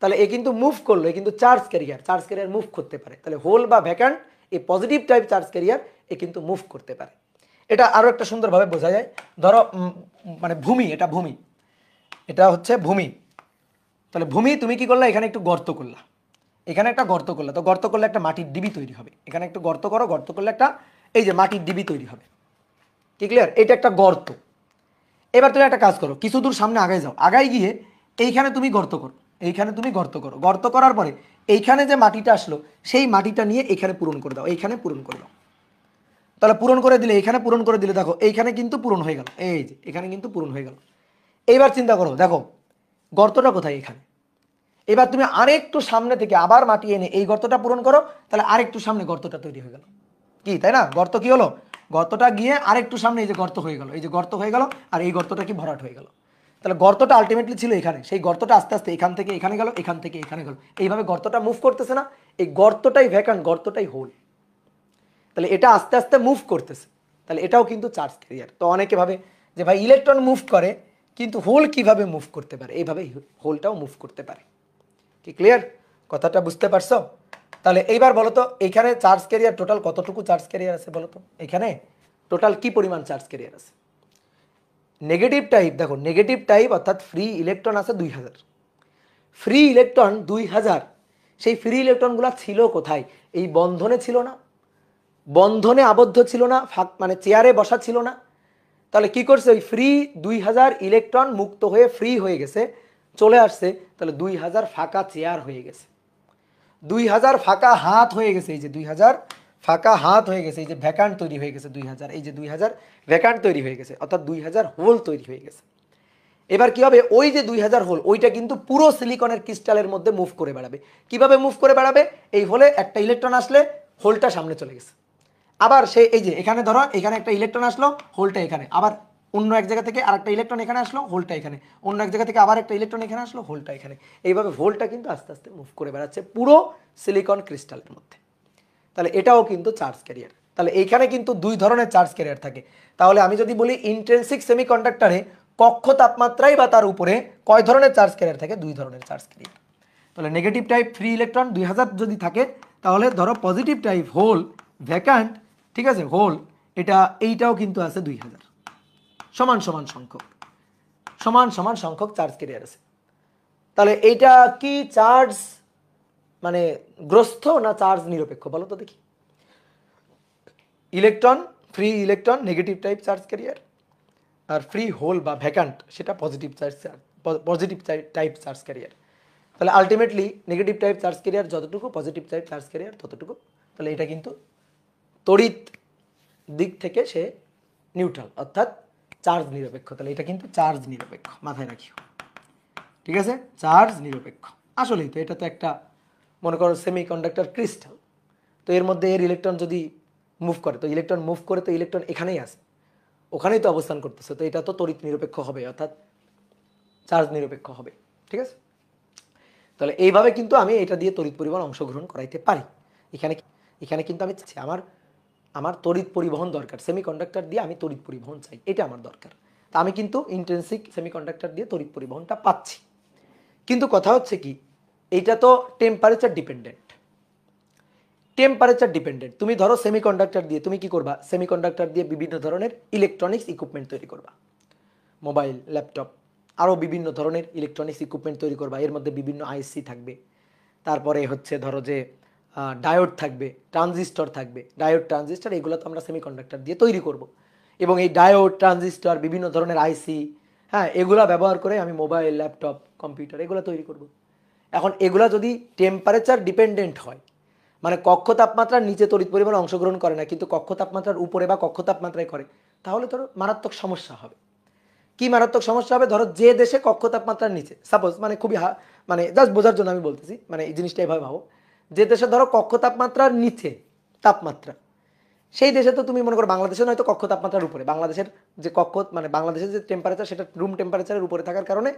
তাহলে এ কিন্তু মুভ করলো, এ কিন্তু charge carrier, charge carrier move করতে পারে। তাহলে হোল বা ভ্যাকান্ট, এই পজিটিভ টাইপ চার্জ ক্যারিয়ার, এ কিন্তু মুভ করতে পারে। এটা আরো একটা সুন্দরভাবে বোঝা যায়, ধরো মানে ভূমি, এটা ভূমি, এটা হচ্ছে ভূমি। তাহলে ভূমি তুমি কি করলা, এখানে একটু গর্ত করলা, এখানে একটা গর্ত করলা, তো গর্ত করলে একটা মাটির ডিবি তৈরি হবে, এখানে একটু গর্ত করো, গর্ত করলে একটা এই যে মাটির ডিবি তৈরি হবে। কি ক্লিয়ার, এটা একটা গর্ত। এবার তুমি একটা কাজ করো, কিছু দূর সামনে আগায় যাও, আগায় গিয়ে এইখানে তুমি গর্ত করো, এইখানে তুমি গর্ত করো, গর্ত করার পরে এইখানে যে মাটিটা আসলো সেই মাটিটা নিয়ে এখানে পূরণ করে দাও, এইখানে পূরণ করে দাও। তাহলে পূরণ করে দিলে, এখানে পূরণ করে দিলে দেখো এইখানে কিন্তু পূরণ হয়ে গেল, এই যে এখানে কিন্তু পূরণ হয়ে গেল। এইবার চিন্তা করো, দেখো গর্তটা কোথায়, এখানে। এবার তুমি আরেকটু সামনে থেকে আবার মাটি এনে এই গর্তটা পূরণ করো, তাহলে আরেকটু সামনে গর্তটা তৈরি হয়ে গেল। কি তাই না, গর্ত কি হলো, গর্তটা গিয়ে আরেকটু সামনে এই যে গর্ত হয়ে গেল, এই যে গর্ত হয়ে গেল, আর এই গর্তটা কি ভরাট হয়ে গেল। তাহলে গর্তটা আলটিমেটলি ছিল এখানে, সেই গর্তটা আস্তে আস্তে এখান থেকে এখানে গেল, এখান থেকে এখানে গেল, এইভাবে গর্তটা মুভ করতেছে না, এই গর্তটাই ভ্যাকান্ট, গর্তটাই হোল। তাহলে এটা আস্তে আস্তে মুভ করতেছে, তাহলে এটাও কিন্তু চার্জ ক্যারিয়ার। তো অনেকে ভাবে যে ভাই ইলেকট্রন মুভ করে, কিন্তু হোল কিভাবে মুভ করতে পারে, এইভাবে হোলটাও মুভ করতে পারে। কি ক্লিয়ার, কথাটা বুঝতে পারছো? তাহলে এইবার বলো তো, এখানে চার্জ ক্যারিয়ার টোটাল কতটুকু চার্জ ক্যারিয়ার আছে বলো তো, এখানে টোটাল কি পরিমাণ চার্জ ক্যারিয়ার আছে? নেগেটিভ টাইপ, দেখো নেগেটিভ টাইপ অর্থাৎ ফ্রি ইলেকট্রন আছে 2000, ফ্রি ইলেকট্রন 2000। সেই ফ্রি ইলেকট্রনগুলো ছিল কোথায়, এই বন্ধনে ছিল না, বন্ধনে আবদ্ধ ছিল না, মানে চেয়ারে বসা ছিল না। তাহলে কি করছে, ওই ফ্রি 2000 ইলেকট্রন মুক্ত হয়ে ফ্রি হয়ে গেছে, চলে আসছে, তাহলে 2000 ফাঁকা চেয়ার হয়ে গেছে, 2000 ফাঁকা হাত হয়ে গেছে, এই যে 2000 ফাঁকা হাত হয়ে গেছে, এই যে ভ্যাকান্ট তৈরি হয়ে গেছে 2000, এই যে 2000 ভ্যাকান্ট তৈরি হয়ে গেছে, অর্থাৎ 2000 হোল তৈরি হয়ে গেছে। এবার কি হবে, ওই যে 2000 হোল, ওইটা কিন্তু পুরো সিলিকনের ক্রিস্টালের মধ্যে মুভ করে বেড়াবে। কিভাবে মুভ করে বেড়াবে, এই হোলে একটা ইলেকট্রন আসলে হোলটা সামনে চলে গেছে, আবার সে এই যে এখানে ধরো এখানে একটা ইলেকট্রন আসলো, হোলটা এখানে, আবার অন্য এক জায়গা থেকে আরেকটা ইলেকট্রন এখানে আসলো, হোলটা এখানে, অন্য এক জায়গা থেকে আবার একটা ইলেকট্রন এখানে আসলো, হোলটা এখানে। এইভাবে হোলটা কিন্তু আস্তে আস্তে মুভ করে বেড়াচ্ছে পুরো সিলিকন ক্রিস্টালের মধ্যে। তাহলে এটাও কিন্তু চার্জ ক্যারিয়ার। তাহলে এইখানে কিন্তু দুই ধরনের চার্জ ক্যারিয়ার থাকে। তাহলে আমি যদি বলি ইন্ট্রিনসিক সেমিকন্ডাক্টরে কক্ষ তাপমাত্রায় বা তার উপরে কয় ধরনের চার্জ ক্যারিয়ার থাকে, দুই ধরনের চার্জ ক্যারিয়ার। তাহলে নেগেটিভ টাইপ ফ্রি ইলেকট্রন 2000 যদি থাকে, তাহলে ধরো পজিটিভ টাইপ হোল ভ্যাকান্ট, ঠিক আছে, হোল এটা এইটাও কিন্তু আছে 2000, সমান সমান সংখ্যক, সমান সমান সংখ্যক চার্জ ক্যারিয়ার আছে। তাহলে এইটা কি চার্জ মানে গ্রস্ত না চার্জ নিরপেক্ষ বলো তো দেখি। Electron, free electron negative type charge carrier, আর ফ্রি হোল বা ভ্যাকান্ট সেটা পজিটিভ টাইপ চার্জ ক্যারিয়ার। তাহলে ultimately negative type charge carrier যতটুকু, পজিটিভ টাইপ চার্জ ক্যারিয়ার ততটুকু। তাহলে এটা কিন্তু তড়িৎ দিক থেকে সে নিউট্রাল, অর্থাৎ চার্জ নিরপেক্ষ। তাহলে এটা কিন্তু চার্জ নিরপেক্ষ, মাথায় রাখিও, ঠিক আছে, চার্জ নিরপেক্ষ। আসলেই তো এটা তো একটা মনে করো সেমিকন্ডাক্টর ক্রিস্টাল, তো এর মধ্যে এর ইলেকট্রন যদি মুভ করে, তো ইলেকট্রন মুভ করে তো ইলেকট্রন এখানেই আছে, ওখানেই তো অবস্থান করতেছে, তো এটা তো তড়িৎ নিরপেক্ষ হবে, অর্থাৎ চার্জ নিরপেক্ষ হবে, ঠিক আছে। তাহলে এইভাবে কিন্তু আমি এটা দিয়ে তড়িৎ পরিবহন অংশগ্রহণ করাইতে পারি। এখানে এখানে কিন্তু আমি চাচ্ছি আমার আমার তড়িৎ পরিবহন দরকার, সেমিকন্ডাক্টর দিয়ে আমি তড়িৎ পরিবহন চাই, এটা আমার দরকার। তা আমি কিন্তু ইন্ট্রিনসিক সেমিকন্ডাক্টর দিয়ে তড়িৎ পরিবহনটা পাচ্ছি। কিন্তু কথা হচ্ছে কি, এইটা তো টেম্পারেচার ডিপেন্ডেন্ট, টেম্পারেচার ডিপেন্ডেন্ট। তুমি ধরো সেমিকন্ডাক্টর দিয়ে তুমি কি করবা, সেমিকন্ডাক্টর দিয়ে বিভিন্ন ধরনের ইলেকট্রনিক্স ইকুইপমেন্ট তৈরি করবা, মোবাইল, ল্যাপটপ, আরও বিভিন্ন ধরনের ইলেকট্রনিক্স ইকুইপমেন্ট তৈরি করবা, এর মধ্যে বিভিন্ন আইসি থাকবে, তারপরে হচ্ছে ধরো যে ডায়োড থাকবে, ট্রানজিস্টর থাকবে, ডায়োড ট্রানজিস্টর এগুলো তো আমরা সেমিকন্ডাক্টর দিয়ে তৈরি করব। এবং এই ডায়োড ট্রানজিস্টর বিভিন্ন ধরনের আইসি, হ্যাঁ, এগুলা ব্যবহার করে আমি মোবাইল, ল্যাপটপ, কম্পিউটার এগুলো তৈরি করব। এখন এগুলা যদি টেম্পারেচার ডিপেন্ডেন্ট হয়, মানে কক্ষ তাপমাত্রার নিচে তড়িৎ পরিবহন অংশগ্রহণ করে না, কিন্তু কক্ষ তাপমাত্রার উপরে বা কক্ষ তাপমাত্রায় করে, তাহলে ধরো মারাত্মক সমস্যা হবে। কি মারাত্মক সমস্যা হবে? ধরো যে দেশে কক্ষ তাপমাত্রার নিচে, সাপোজ মানে খুবই মানে জাস্ট বোঝার জন্য আমি বলতেছি, মানে এই জিনিসটা এভাবে ভাবো, যে দেশে ধরো কক্ষ তাপমাত্রার নিচে তাপমাত্রা, সেই দেশে তো তুমি মনে করো, বাংলাদেশে নয়তো কক্ষ তাপমাত্রার উপরে, বাংলাদেশের যে কক্ষ মানে বাংলাদেশের যে টেম্পারেচার সেটা রুম টেম্পারেচারের উপরে থাকার কারণে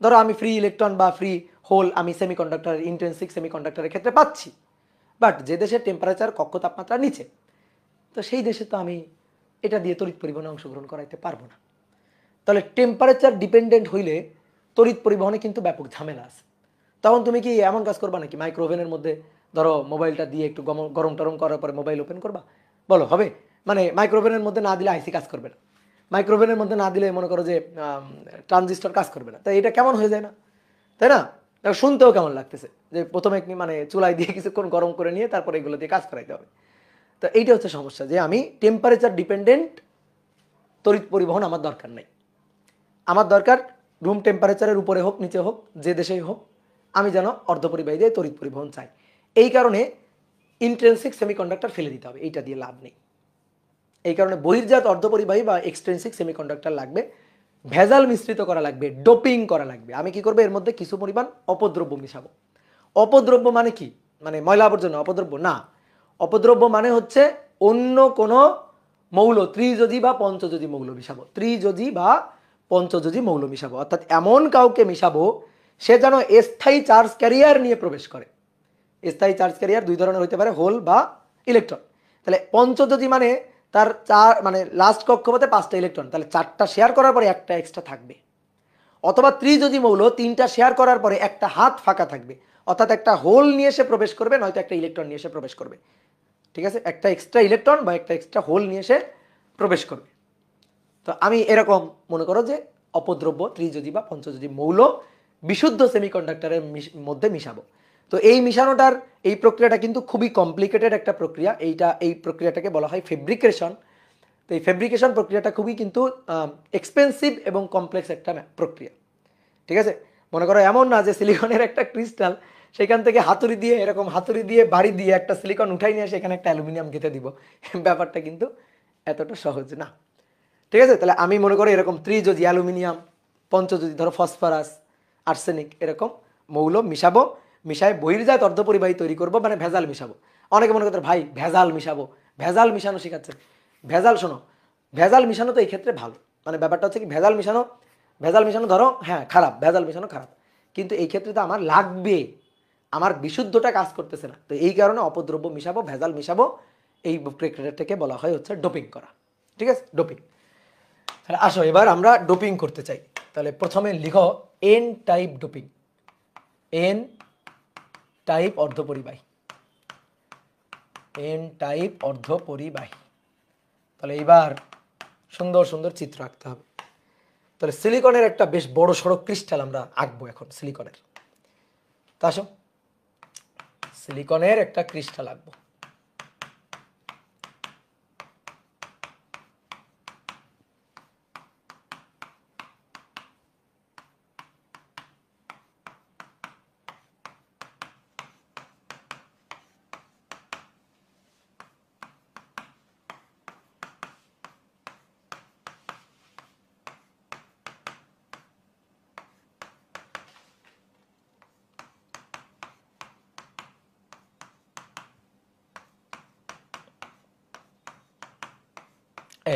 ধরো আমি ফ্রি ইলেকট্রন বা ফ্রি হোল আমি সেমিকন্ডাক্টর, ইন্টেন্সিক সেমিকন্ডাক্টরের ক্ষেত্রে পাচ্ছি। বাট যে দেশের টেম্পারেচার কক্ষ তাপমাত্রার নিচে, তো সেই দেশে তো আমি এটা দিয়ে তড়িৎ পরিবহনে অংশগ্রহণ করাইতে পারবো না। তাহলে টেম্পারেচার ডিপেন্ডেন্ট হইলে তড়িৎ পরিবহনে কিন্তু ব্যাপক ঝামেলা আছে। তখন তুমি কি এমন কাজ করবা নাকি, মাইক্রোওভেনের মধ্যে ধরো মোবাইলটা দিয়ে একটু গরম টরম করার পরে মোবাইল ওপেন করবা? বলো হবে? মানে মাইক্রোওভেনের মধ্যে না দিলে আইসি কাজ করবে না, মাইক্রোওভেনের মধ্যে না দিলে মনে করো যে ট্রানজিস্টর কাজ করবে না, তাই এটা কেমন হয়ে যায় না? তাই না? শুনতেও কেমন লাগতেছে যে প্রথমে মানে চুলায় দিয়ে কিছুক্ষণ গরম করে নিয়ে তারপরে এগুলো দিয়ে কাজ করাইতে হবে। তো এইটা হচ্ছে সমস্যা, যে আমি টেম্পারেচার ডিপেন্ডেন্ট তড়িৎ পরিবহন আমার দরকার নেই। আমার দরকার রুম টেম্পারেচারের উপরে হোক নিচে হোক যে দেশেই হোক, আমি যেন অর্ধপরিবাহী দিয়ে তড়িৎ পরিবহন চাই। এই কারণে ইন্ট্রেন্সিক সেমিকন্ডাক্টর ফেলে দিতে হবে, এইটা দিয়ে লাভ নেই। এই কারণে বহির্জাত অর্ধপরিবাহী বা এক্সট্রেন্সিক সেমিকন্ডাক্টর লাগবে, ভেজাল মিশ্রিত করা লাগবে, ডোপিং করা লাগবে। আমি কি করবো, এর মধ্যে কিছু পরিমাণ অপদ্রব্য মিশাবো। অপদ্রব্য মানে কি? মানে ময়লা আবর্জনা অপদ্রব্য না। অপদ্রব্য মানে হচ্ছে অন্য কোনো মৌল, ত্রিযোজী বা পঞ্চযোজী মৌল মিশাবো, ত্রিযোজী বা পঞ্চযোজী মৌল মিশাবো, অর্থাৎ এমন কাউকে মিশাবো সে যেন স্থায়ী চার্জ ক্যারিয়ার নিয়ে প্রবেশ করে। স্থায়ী চার্জ ক্যারিয়ার দুই ধরনের হতে পারে, হোল বা ইলেকট্রন। তাহলে পঞ্চযোজী মানে তার চার মানে লাস্ট কক্ষপথে 5টা ইলেকট্রন, তাহলে 4টা শেয়ার করার পরে একটা এক্সট্রা থাকবে। অথবা ত্রিযোজী মৌল 3টা শেয়ার করার পরে একটা হাত ফাঁকা থাকবে, অর্থাৎ একটা হোল নিয়ে এসে প্রবেশ করবে, নয়তো একটা ইলেকট্রন নিয়ে এসে প্রবেশ করবে। ঠিক আছে, একটা এক্সট্রা ইলেকট্রন বা একটা এক্সট্রা হোল নিয়ে এসে প্রবেশ করবে। তো আমি এরকম মনে করো যে অপদ্রব্য ত্রিযোজী বা পঞ্চযোজী মৌল বিশুদ্ধ সেমিকন্ডাক্টরের মধ্যে মিশাবো। তো এই মিশানোটার এই প্রক্রিয়াটা কিন্তু খুবই কমপ্লিকেটেড একটা প্রক্রিয়া। এই প্রক্রিয়াটাকে বলা হয় ফেব্রিকেশন। তো এই ফেব্রিকেশন প্রক্রিয়াটা খুবই কিন্তু এক্সপেন্সিভ এবং কমপ্লেক্স একটা প্রক্রিয়া। ঠিক আছে, মনে করো এমন না যে সিলিকনের একটা ক্রিস্টাল, সেখান থেকে হাতুড়ি দিয়ে এরকম হাতুড়ি দিয়ে বাড়ি দিয়ে একটা সিলিকন উঠাই নিয়ে সেখানে একটা অ্যালুমিনিয়াম গেঁথে দিব, ব্যাপারটা কিন্তু এতটা সহজ না। ঠিক আছে, তাহলে আমি মনে করি এরকম ত্রিযোজী অ্যালুমিনিয়াম, পঞ্চযোজী ধরো ফসফরাস, আর্সেনিক, এরকম মৌল মিশাবো, মিশায় বহির্জাত অর্ধপরিবাহী তৈরি করব, মানে ভেজাল মিশাবো। অনেকে মনে করতে ভাই ভেজাল মিশাবো, ভেজাল মিশানো শেখাচ্ছে। ভেজাল শোনো, ভেজাল মিশানো তো এই ক্ষেত্রে ভালো, মানে ব্যাপারটা হচ্ছে কি ভেজাল মিশানো, ভেজাল মিশানো ধরো হ্যাঁ খারাপ, ভেজাল মিশানো খারাপ, কিন্তু এই ক্ষেত্রে তো আমার লাগবে, আমার বিশুদ্ধটা কাজ করতেছে না, তো এই কারণে অপদ্রব্য মিশাবো, ভেজাল মিশাবো। এই প্রক্রিয়াটাকে বলা হয় হচ্ছে ডোপিং করা। ঠিক আছে, ডোপিং। তাহলে আসো এবার আমরা ডোপিং করতে চাই। তাহলে প্রথমে লিখো N type doping, N type অর্ধপরিবাহী, এন টাইপ অর্ধপরিবাহী। তাহলে এবার সুন্দর সুন্দর চিত্র আঁকতে হবে। তাহলে সিলিকনের একটা বেশ বড় সড়ো ক্রিস্টাল আমরা আঁকবো এখন সিলিকনের। তা আসো সিলিকনের একটা ক্রিস্টাল আঁকবো।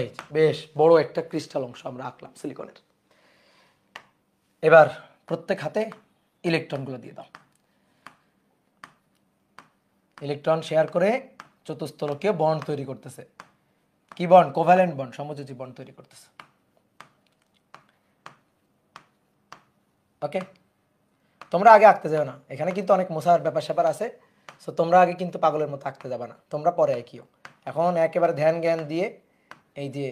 এই বেশ বড় একটা ক্রিস্টাল অংশ আমরা আঁকলাম সিলিকনের। এবার প্রত্যেক হাতে ইলেকট্রনগুলো দিয়ে দাও। ইলেকট্রন শেয়ার করে চতুস্তলকীয় বন্ড তৈরি করতেছে। কি বন্ড? কোভ্যালেন্ট বন্ড, সমযোজী বন্ড তৈরি করতেছে। ওকে, তোমরা আগে আঁকতে যাবে না, এখানে কিন্তু অনেক মশার ব্যাপার স্যাপার আছে, সো তোমরা আগে কিন্তু পাগলের মতো আঁকতে যাবে না, তোমরা পরে আঁকিও। এখন একেবারে ধ্যান জ্ঞান দিয়ে এই যে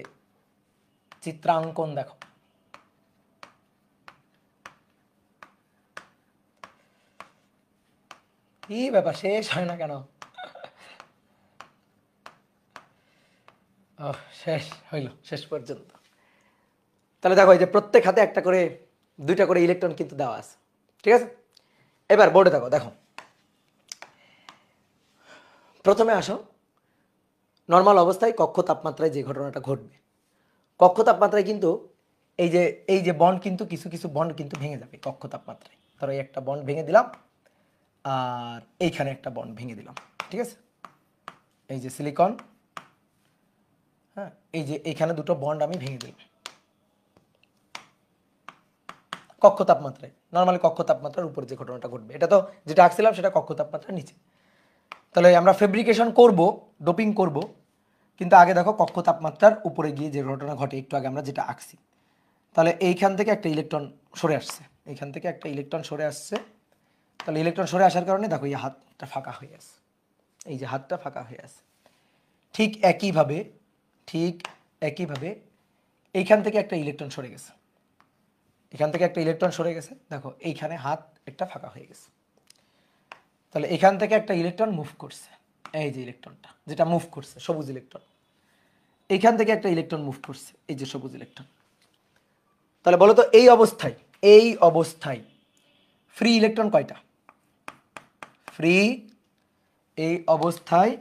চিত্রাঙ্কন দেখো। কি ব্যাপার, শেষ হয় না কেন? শেষ হইল, শেষ পর্যন্ত। তাহলে দেখো এই যে প্রত্যেক হাতে একটা করে, দুইটা করে ইলেকট্রন কিন্তু দেওয়া আছে, ঠিক আছে? এবার বোর্ডে দেখো, দেখো প্রথমে আসো, নর্মাল অবস্থায় কক্ষ তাপমাত্রায় যে ঘটনাটা ঘটবে, কক্ষ তাপমাত্রায় কিন্তু এই যে বন্ড কিন্তু কিছু কিছু বন্ড কিন্তু ভেঙে যাবে কক্ষ তাপমাত্রায়। ধরো এই একটা বন্ড ভেঙে দিলাম, আর এইখানে একটা বন্ড ভেঙে দিলাম, ঠিক আছে? এই যে সিলিকন, হ্যাঁ, এই যে এইখানে দুটো বন্ড আমি ভেঙে দিলাম কক্ষ তাপমাত্রায়। নর্মালি কক্ষ তাপমাত্রার উপরে যে ঘটনাটা ঘটবে, এটা তো যেটা আঁকছিলাম সেটা কক্ষ তাপমাত্রার নিচে। তাহলে আমরা ফেব্রিকেশন করব, ডোপিং করব, কিন্তু আগে দেখো কক্ষ তাপমাত্রার উপরে গিয়ে যে ঘটনা ঘটে, একটু আগে আমরা যেটা আঁকছি। তাহলে এইখান থেকে একটা ইলেকট্রন সরে আসছে, এইখান থেকে একটা ইলেকট্রন সরে আসছে। তাহলে ইলেকট্রন সরে আসার কারণে দেখো এই হাতটা ফাঁকা হয়ে আছে, এই যে হাতটা ফাঁকা হয়ে আছে। ঠিক একইভাবে, ঠিক একইভাবে এইখান থেকে একটা ইলেকট্রন সরে গেছে, এখান থেকে একটা ইলেকট্রন সরে গেছে, দেখো এইখানে হাত একটা ফাঁকা হয়ে গেছে। তাহলে এখান থেকে একটা ইলেকট্রন মুভ করছে, এই যে ইলেকট্রনটা যেটা মুভ করছে সবুজ ইলেকট্রন, এইখান থেকে একটা ইলেকট্রন মুভ করছে, এই যে সবুজ ইলেকট্রন। তাহলে বলো তো এই অবস্থায়, এই অবস্থায় ফ্রি ইলেকট্রন কয়টা? ফ্রি, এই অবস্থায়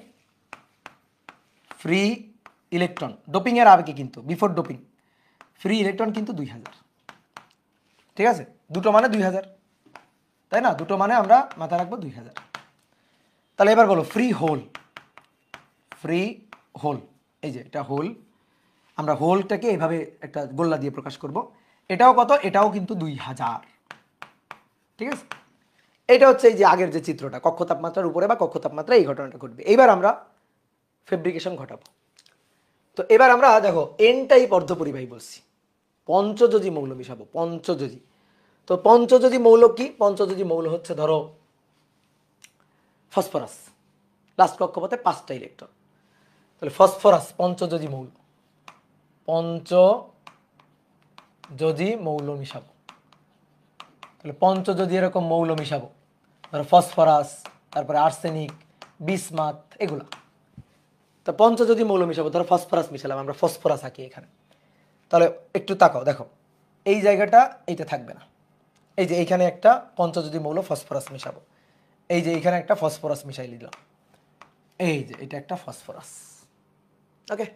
ফ্রি ইলেকট্রন, ডোপিং এর আগে কিন্তু, বিফোর ডোপিং, ফ্রি ইলেকট্রন কিন্তু 2000, ঠিক আছে? দুটো মানে 2000, তাই না? দুটো মানে আমরা মাথায় রাখবো 2000। তাহলে এবার বলো ফ্রি হোল, ফ্রি হোল, এই যে এটা হোল, আমরা হোলটাকে এভাবে একটা গোল্লা দিয়ে প্রকাশ করব। এটাও কত? এটাও কিন্তু 2000, ঠিক আছে? এটা হচ্ছে এই যে আগের যে চিত্রটা, কক্ষ তাপমাত্রার উপরে বা কক্ষ তাপমাত্রা এই ঘটনাটা ঘটবে। এইবার আমরা ফেব্রিকেশন ঘটাবো। তো এবার আমরা দেখো এন টাইপ অর্ধপরিবাহী বলছি, পঞ্চযোজী মৌল মিশাবো, পঞ্চযোজী। তো পঞ্চযোজী মৌল কি? পঞ্চযোজী মৌল হচ্ছে ধরো ফসফরাস, লাস্ট কক্ষপথে 5টা ইলেকট্রন। তাহলে ফসফরাস পঞ্চযোজী মৌল, পঞ্চযোজী মৌল মিশাবো। তাহলে পঞ্চযোজী এরকম মৌল মিশাবো, ধরো ফসফরাস, তারপরে আর্সেনিক, বিসমাথ, এগুলা। তো পঞ্চযোজী মৌল মিশাবো, ধরো ফসফরাস মিশালাম, আমরা ফসফরাস আঁকি এখানে। তাহলে একটু তাকাও, দেখো এই জায়গাটা এইটা থাকবে না, এই যে এইখানে একটা পঞ্চযোজী মৌল ফসফরাস মিশাবো, এই যে এইখানে একটা ফসফরাস মিশাই দিলাম, এই যে এটা একটা ফসফরাস। ওকে,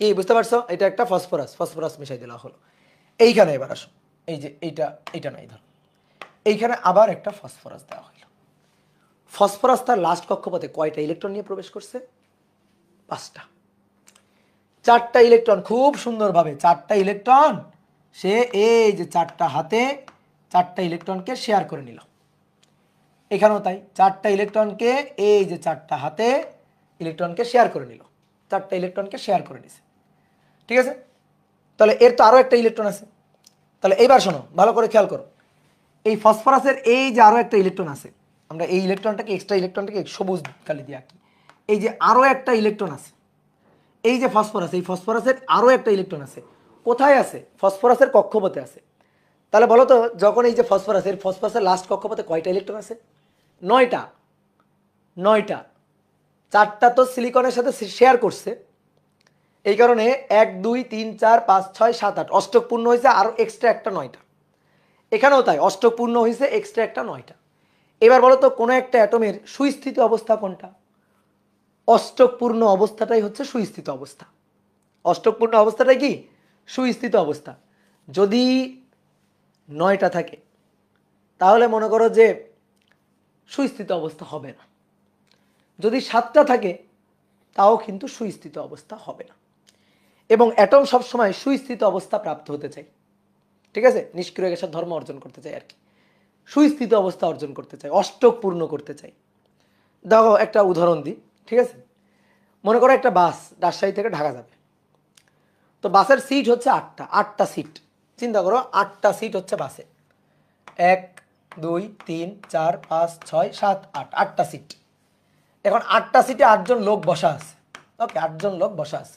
কি বুঝতে পারছো? এটা একটা ফসফরাস, ফসফরাস মিশাই দেওয়া হলো। এইখানে এবার আসো, এই যে এইটা নাই, ধরো এইখানে আবার একটা ফসফরাস দেওয়া হলো। ফসফরাস তার লাস্ট কক্ষপথে কয়টা ইলেকট্রন নিয়ে প্রবেশ করছে? 5টা। 4টা ইলেকট্রন, খুব সুন্দরভাবে 4টা ইলেকট্রন সে এই যে 4টা হাতে 4টা ইলেকট্রনকে শেয়ার করে নিল। এখানেও তাই, 4টা ইলেকট্রনকে এই যে 4টা হাতে ইলেকট্রনকে শেয়ার করে নিল, 4টা ইলেকট্রনকে শেয়ার করে নিছে, ঠিক আছে? তাহলে এর তো আরও একটা ইলেকট্রন আছে। তাহলে এইবার শোনো, ভালো করে খেয়াল করো, এই ফসফরাসের এই যে আরও একটা ইলেকট্রন আছে, আমরা এই ইলেকট্রনটাকে, এক্সট্রা ইলেকট্রনটাকে সবুজ কালি দিয়ে আঁকি, এই যে আরও একটা ইলেকট্রন আছে, এই যে ফসফরাস, এই ফসফরাসের আরও একটা ইলেকট্রন আছে। কোথায় আছে? ফসফরাসের কক্ষপথে আছে। তাহলে বলো তো, যখন এই যে ফসফরাসের লাস্ট কক্ষপথে কয়টা ইলেকট্রন আছে? 9টা। 9টা, 4টা তো সিলিকনের সাথে শেয়ার করছে, এই কারণে 1 2 3 4 5 6 7 8 অষ্টক পূর্ণ হয়েছে, আরও এক্সট্রা একটা 9টা। এখানেও তাই, অষ্টক পূর্ণ হয়েছে, এক্সট্রা একটা 9টা। এবার বলো তো কোনো একটা অ্যাটমের সুস্থিত অবস্থা কোনটা? অষ্টকপূর্ণ অবস্থাটাই হচ্ছে সুস্থিত অবস্থা। অষ্টকপূর্ণ অবস্থাটাই কি? সুস্থিত অবস্থা। যদি 9টা থাকে তাহলে মনে করো যে সুস্থিত অবস্থা হবে না, যদি 7টা থাকে তাও কিন্তু সুস্থিত অবস্থা হবে না। এবং অ্যাটম সবসময় সুস্থিত অবস্থা প্রাপ্ত হতে চায়, ঠিক আছে? নিষ্ক্রিয় গ্যাসের ধর্ম অর্জন করতে চাই আর কি, সুস্থিত অবস্থা অর্জন করতে চাই, অষ্টক পূর্ণ করতে চাই। দেখো একটা উদাহরণ দিই, ঠিক আছে? মনে করো একটা বাস রাজশাহী থেকে ঢাকা যাবে, তো বাসের সিট হচ্ছে 8টা সিট। চিন্তা করো 8টা সিট হচ্ছে বাসে, 1 2 3 4 5 6 7 8, 8টা সিট। এখন 8টা সিটে 8জন লোক বসা আছে, ওকে, 8জন লোক বসা আছে।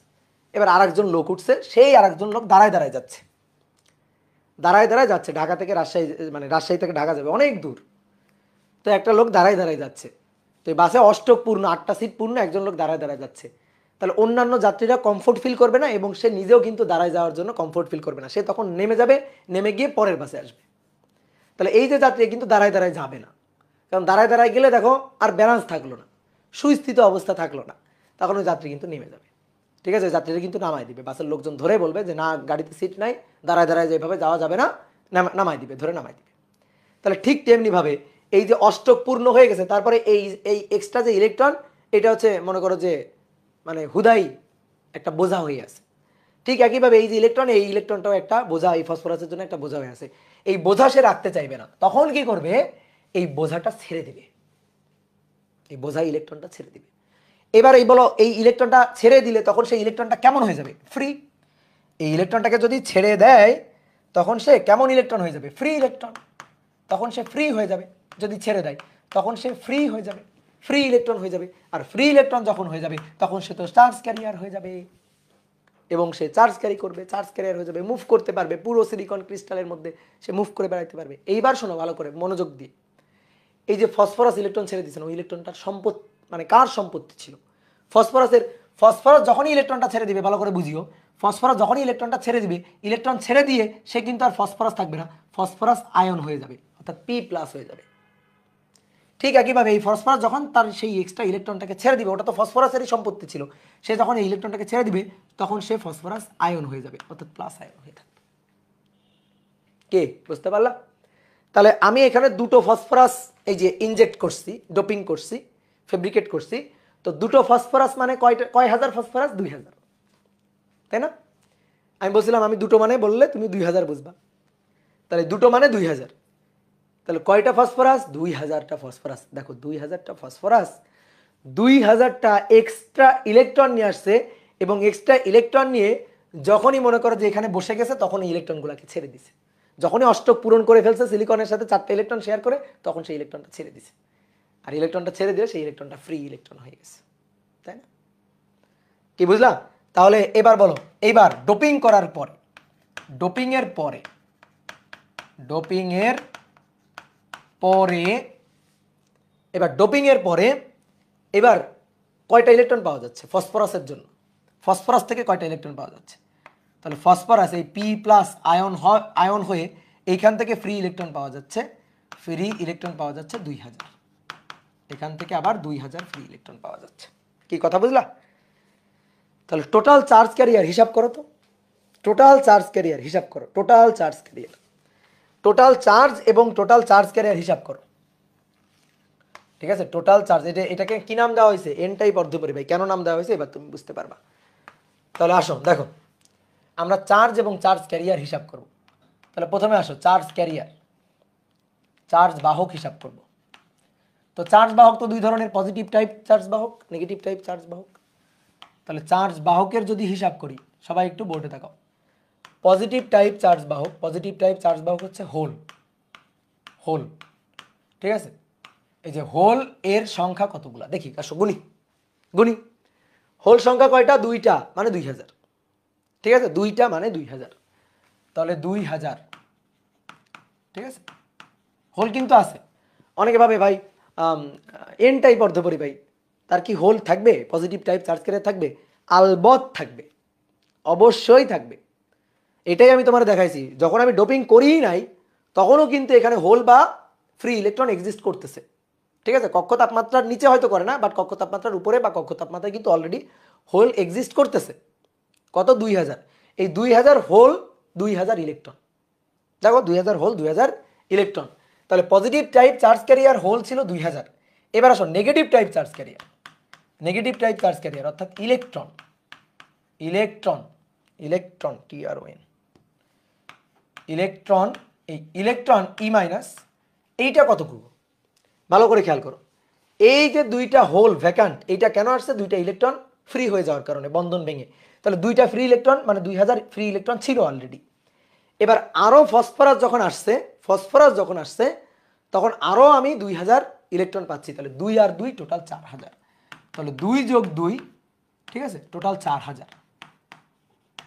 এবার আরেকজন লোক উঠছে, সেই আরেকজন লোক দাঁড়ায় দাঁড়ায় যাচ্ছে, দাঁড়ায় দাঁড়ায় যাচ্ছে ঢাকা থেকে রাজশাহী, মানে রাজশাহী থেকে ঢাকা যাবে, অনেক দূর। তো তো একটা লোক দাঁড়ায় দাঁড়ায় যাচ্ছে, তো এই বাসে অষ্টক পূর্ণ, 8টা সিট পূর্ণ, একজন লোক দাঁড়ায় দাঁড়ায় যাচ্ছে, তাহলে অন্যান্য যাত্রীরা কমফোর্ট ফিল করবে না এবং সে নিজেও কিন্তু দাঁড়ায় যাওয়ার জন্য কমফোর্ট ফিল করবে না, সে তখন নেমে যাবে, নেমে গিয়ে পরের বাসে আসবে। তাহলে এই যে যাত্রী কিন্তু দাঁড়ায় দাঁড়ায় যাবে না, কারণ দাঁড়ায় দাঁড়ায় গেলে দেখো আর ব্যালেন্স থাকলো না, সুস্থিত অবস্থা থাকলো না, তখন ওই যাত্রী কিন্তু নেমে যাবে। ঠিক আছে, যাত্রীরা কিন্তু নামাই দিবে, বাসের লোকজন ধরে বলবে যে না গাড়িতে সিট নাই, দাঁড়ায় দাঁড়ায় যেভাবে যাওয়া যাবে না, নামাই দিবে, ধরে নামাই দিবে। তাহলে ঠিক তেমনিভাবে এই যে অষ্টক পূর্ণ হয়ে গেছে, তারপরে এই এই এক্সট্রা যে ইলেকট্রন, এটা হচ্ছে মনে করো যে মানে হুদাই একটা বোঝা হয়ে আছে। ঠিক একইভাবে এই যে ইলেকট্রন, এই ইলেকট্রনটাও একটা বোঝা, এই ফসফরাসের জন্য একটা বোঝা হয়ে আছে। এই বোঝা সে রাখতে চাইবে না, তখন কি করবে, এই বোঝাটা ছেড়ে দিবে, এই বোঝা ইলেকট্রনটা ছেড়ে দিবে। এবার এই বলো, এই ইলেকট্রনটা ছেড়ে দিলে তখন সেই ইলেকট্রনটা কেমন হয়ে যাবে, ফ্রি। এই ইলেকট্রনটাকে যদি ছেড়ে দেয় তখন সে কেমন ইলেকট্রন হয়ে যাবে, ফ্রি ইলেকট্রন, তখন সে ফ্রি হয়ে যাবে। যদি ছেড়ে দেয় তখন সে ফ্রি হয়ে যাবে, ফ্রি ইলেকট্রন হয়ে যাবে। আর ফ্রি ইলেকট্রন যখন হয়ে যাবে তখন সে তো চার্জ ক্যারিয়ার হয়ে যাবে, এবং সে চার্জ ক্যারি করবে, চার্জ ক্যারিয়ার হয়ে যাবে, মুভ করতে পারবে, পুরো সিলিকন ক্রিস্টালের মধ্যে সে মুভ করে বেড়াতে পারবে। এইবার শোনো ভালো করে মনোযোগ দিয়ে, এই যে ফসফরাস ইলেকট্রন ছেড়ে দিয়েছেন, ওই ইলেকট্রনটার সম্পত্তি মানে কার সম্পত্তি ছিল, ফসফরাস যখনই ইলেকট্রনটা ছেড়ে দিবে, ভালো করে বুঝিও, ফসফরাস যখনই ইলেকট্রনটা ছেড়ে দিবে, ইলেকট্রন ছেড়ে দিয়ে সে কিন্তু আর ফসফরাস থাকবে না, ফসফরাস আয়ন হয়ে যাবে, অর্থাৎ P+ হয়ে যাবে। ঠিক একইভাবে এই ফসফরাস যখন তার সেই এক্সট্রা ইলেকট্রনটাকে ছেড়ে দিবে, ওটা তো ফসফরাসেরই সম্পত্তি ছিল, সে যখন এই ইলেকট্রনটাকে ছেড়ে দিবে তখন সে ফসফরাস আয়ন হয়ে যাবে, অর্থাৎ প্লাস আয়ন হয়ে থাকবে। কে বুঝতে পারলা? তাহলে আমি এখানে দুটো ফসফরাস এই যে ইনজেক্ট করছি, ডোপিং করছি, ফেব্রিকেট করছি, তো দুটো ফসফরাস মানে কয় হাজার ফসফরাস, 2000, তাই না? আমি বলছিলাম আমি দুটো মানে বললে তুমি 2000 বুঝবা, তাহলে দুটো মানে 2000, তাহলে কয়টা ফসফরাস, 2000টা ফসফরাস। দেখো 2000টা ফসফরাস 2000টা এক্সট্রা ইলেকট্রন নিয়ে আসছে, এবং এক্সট্রা ইলেকট্রন নিয়ে যখনই মনে করো যে এখানে বসে গেছে তখন এই ইলেকট্রনগুলোকে ছেড়ে দিছে, যখনই অষ্টক পূরণ করে ফেলছে সিলিকনের সাথে 4টা ইলেকট্রন শেয়ার করে, তখন সেই ইলেকট্রনটা ছেড়ে দিছে, আর ইলেকট্রনটা ছেড়ে দিয়ে সেই ইলেকট্রনটা ফ্রি ইলেকট্রন হয়ে গেছে, তাই না? কি বুঝলা? তাহলে এবার বলো, এইবার ডোপিং করার পরে, ডোপিং এর পরে, ডোপিং এর পরে, এবার ডোপিং এর পরে এবার কয়টা ইলেকট্রন পাওয়া যাচ্ছে ফসফরাসের জন্য, ফসফরাস থেকে কয়টা ইলেকট্রন পাওয়া যাচ্ছে, তাহলে ফসফরাস এই P+ আয়ন হয়ে এইখান থেকে ফ্রি ইলেকট্রন পাওয়া যাচ্ছে, ফ্রি ইলেকট্রন পাওয়া যাচ্ছে 2000, এখান থেকে আবার 2000 ফ্রি ইলেকট্রন পাওয়া যাচ্ছে। কি কথা বুঝলা? তাহলে টোটাল চার্জ ক্যারিয়ার হিসাব করো তো, টোটাল চার্জ ক্যারিয়ার হিসাব করো, total charge carrier, total charge এবং টোটাল চার্জ ক্যারিয়ার হিসাব করো। ঠিক আছে, টোটাল চার্জ, এটাকে কি নাম দেওয়া হয়েছে, এন টাইপ অর্ধপরিবাহী। কেন নাম দেওয়া হয়েছে এবার তুমি বুঝতে পারবা। তাহলে আসো দেখো, আমরা চার্জ এবং চার্জ ক্যারিয়ার হিসাব করব। তাহলে প্রথমে আসো চার্জ ক্যারিয়ার, চার্জ বাহক হিসাব করব। তো চার্জ বাহক তো দুই ধরনের, পজিটিভ টাইপ চার্জ বাহক, নেগেটিভ টাইপ চার্জ বাহক। তাহলে চার্জ বাহকের যদি হিসাব করি, সবাই একটু বোর্ডে তাকাও। পজিটিভ টাইপ চার্জ বাহক, পজিটিভ টাইপ চার্জ বাহক হচ্ছে হোল, হোল। ঠিক আছে, এই যে হোল এর সংখ্যা কতগুলা দেখি, আসো গুনি, গুনি। হোল সংখ্যা কয়টা, 2টা মানে 2000। ঠিক আছে, 2টা মানে 2000, তাহলে 2000। ঠিক আছে, হোল কিন্তু আছে। অনেকে ভাবে ভাই এন টাইপ অর্ধপরিবাহী, তার কি হোল থাকবে, পজিটিভ টাইপ চার্জ ক্যারিয়ার থাকবে? আলবত থাকবে, অবশ্যই থাকবে। এটাই আমি তোমার দেখাইছি, যখন আমি ডোপিং করিই নাই তখনও কিন্তু এখানে হোল বা ফ্রি ইলেকট্রন এক্সিস্ট করতেছে। ঠিক আছে, কক্ষ তাপমাত্রার নিচে হয়তো করে না, বাট কক্ষ তাপমাত্রার উপরে বা কক্ষ তাপমাত্রায় কিন্তু অলরেডি হোল এক্সিস্ট করতেছে। কত, 2000। এই 2000 হোল, 2000 ইলেকট্রন। দেখো 2000 হোল, 2000 ইলেকট্রন। তাহলে positive type charge carrier hole ছিল 2000। এবার আসো negative type charge carrier, negative type charge carrier অর্থাৎ electron, electron, electron TRON, electron. এই ইলেকট্রন E-, এইটা কতটুকু ভালো করে খেয়াল করো। এই যে 2টা হোল ভ্যাকান্ট, এইটা কেন আসছে, 2টা ইলেকট্রন ফ্রি হয়ে যাওয়ার কারণে, বন্ধন ভেঙে। তাহলে 2টা ফ্রি ইলেকট্রন মানে 2000 ফ্রি ইলেকট্রন ছিল অলরেডি। এবার আরও ফসফরাস যখন আসছে, ফসফরাস যখন আসছে তখন আরও আমি 2000 ইলেকট্রন পাচ্ছি। তাহলে 2 আর 2 টোটাল 4000। তাহলে 2 যোগ 2, ঠিক আছে, টোটাল 4000।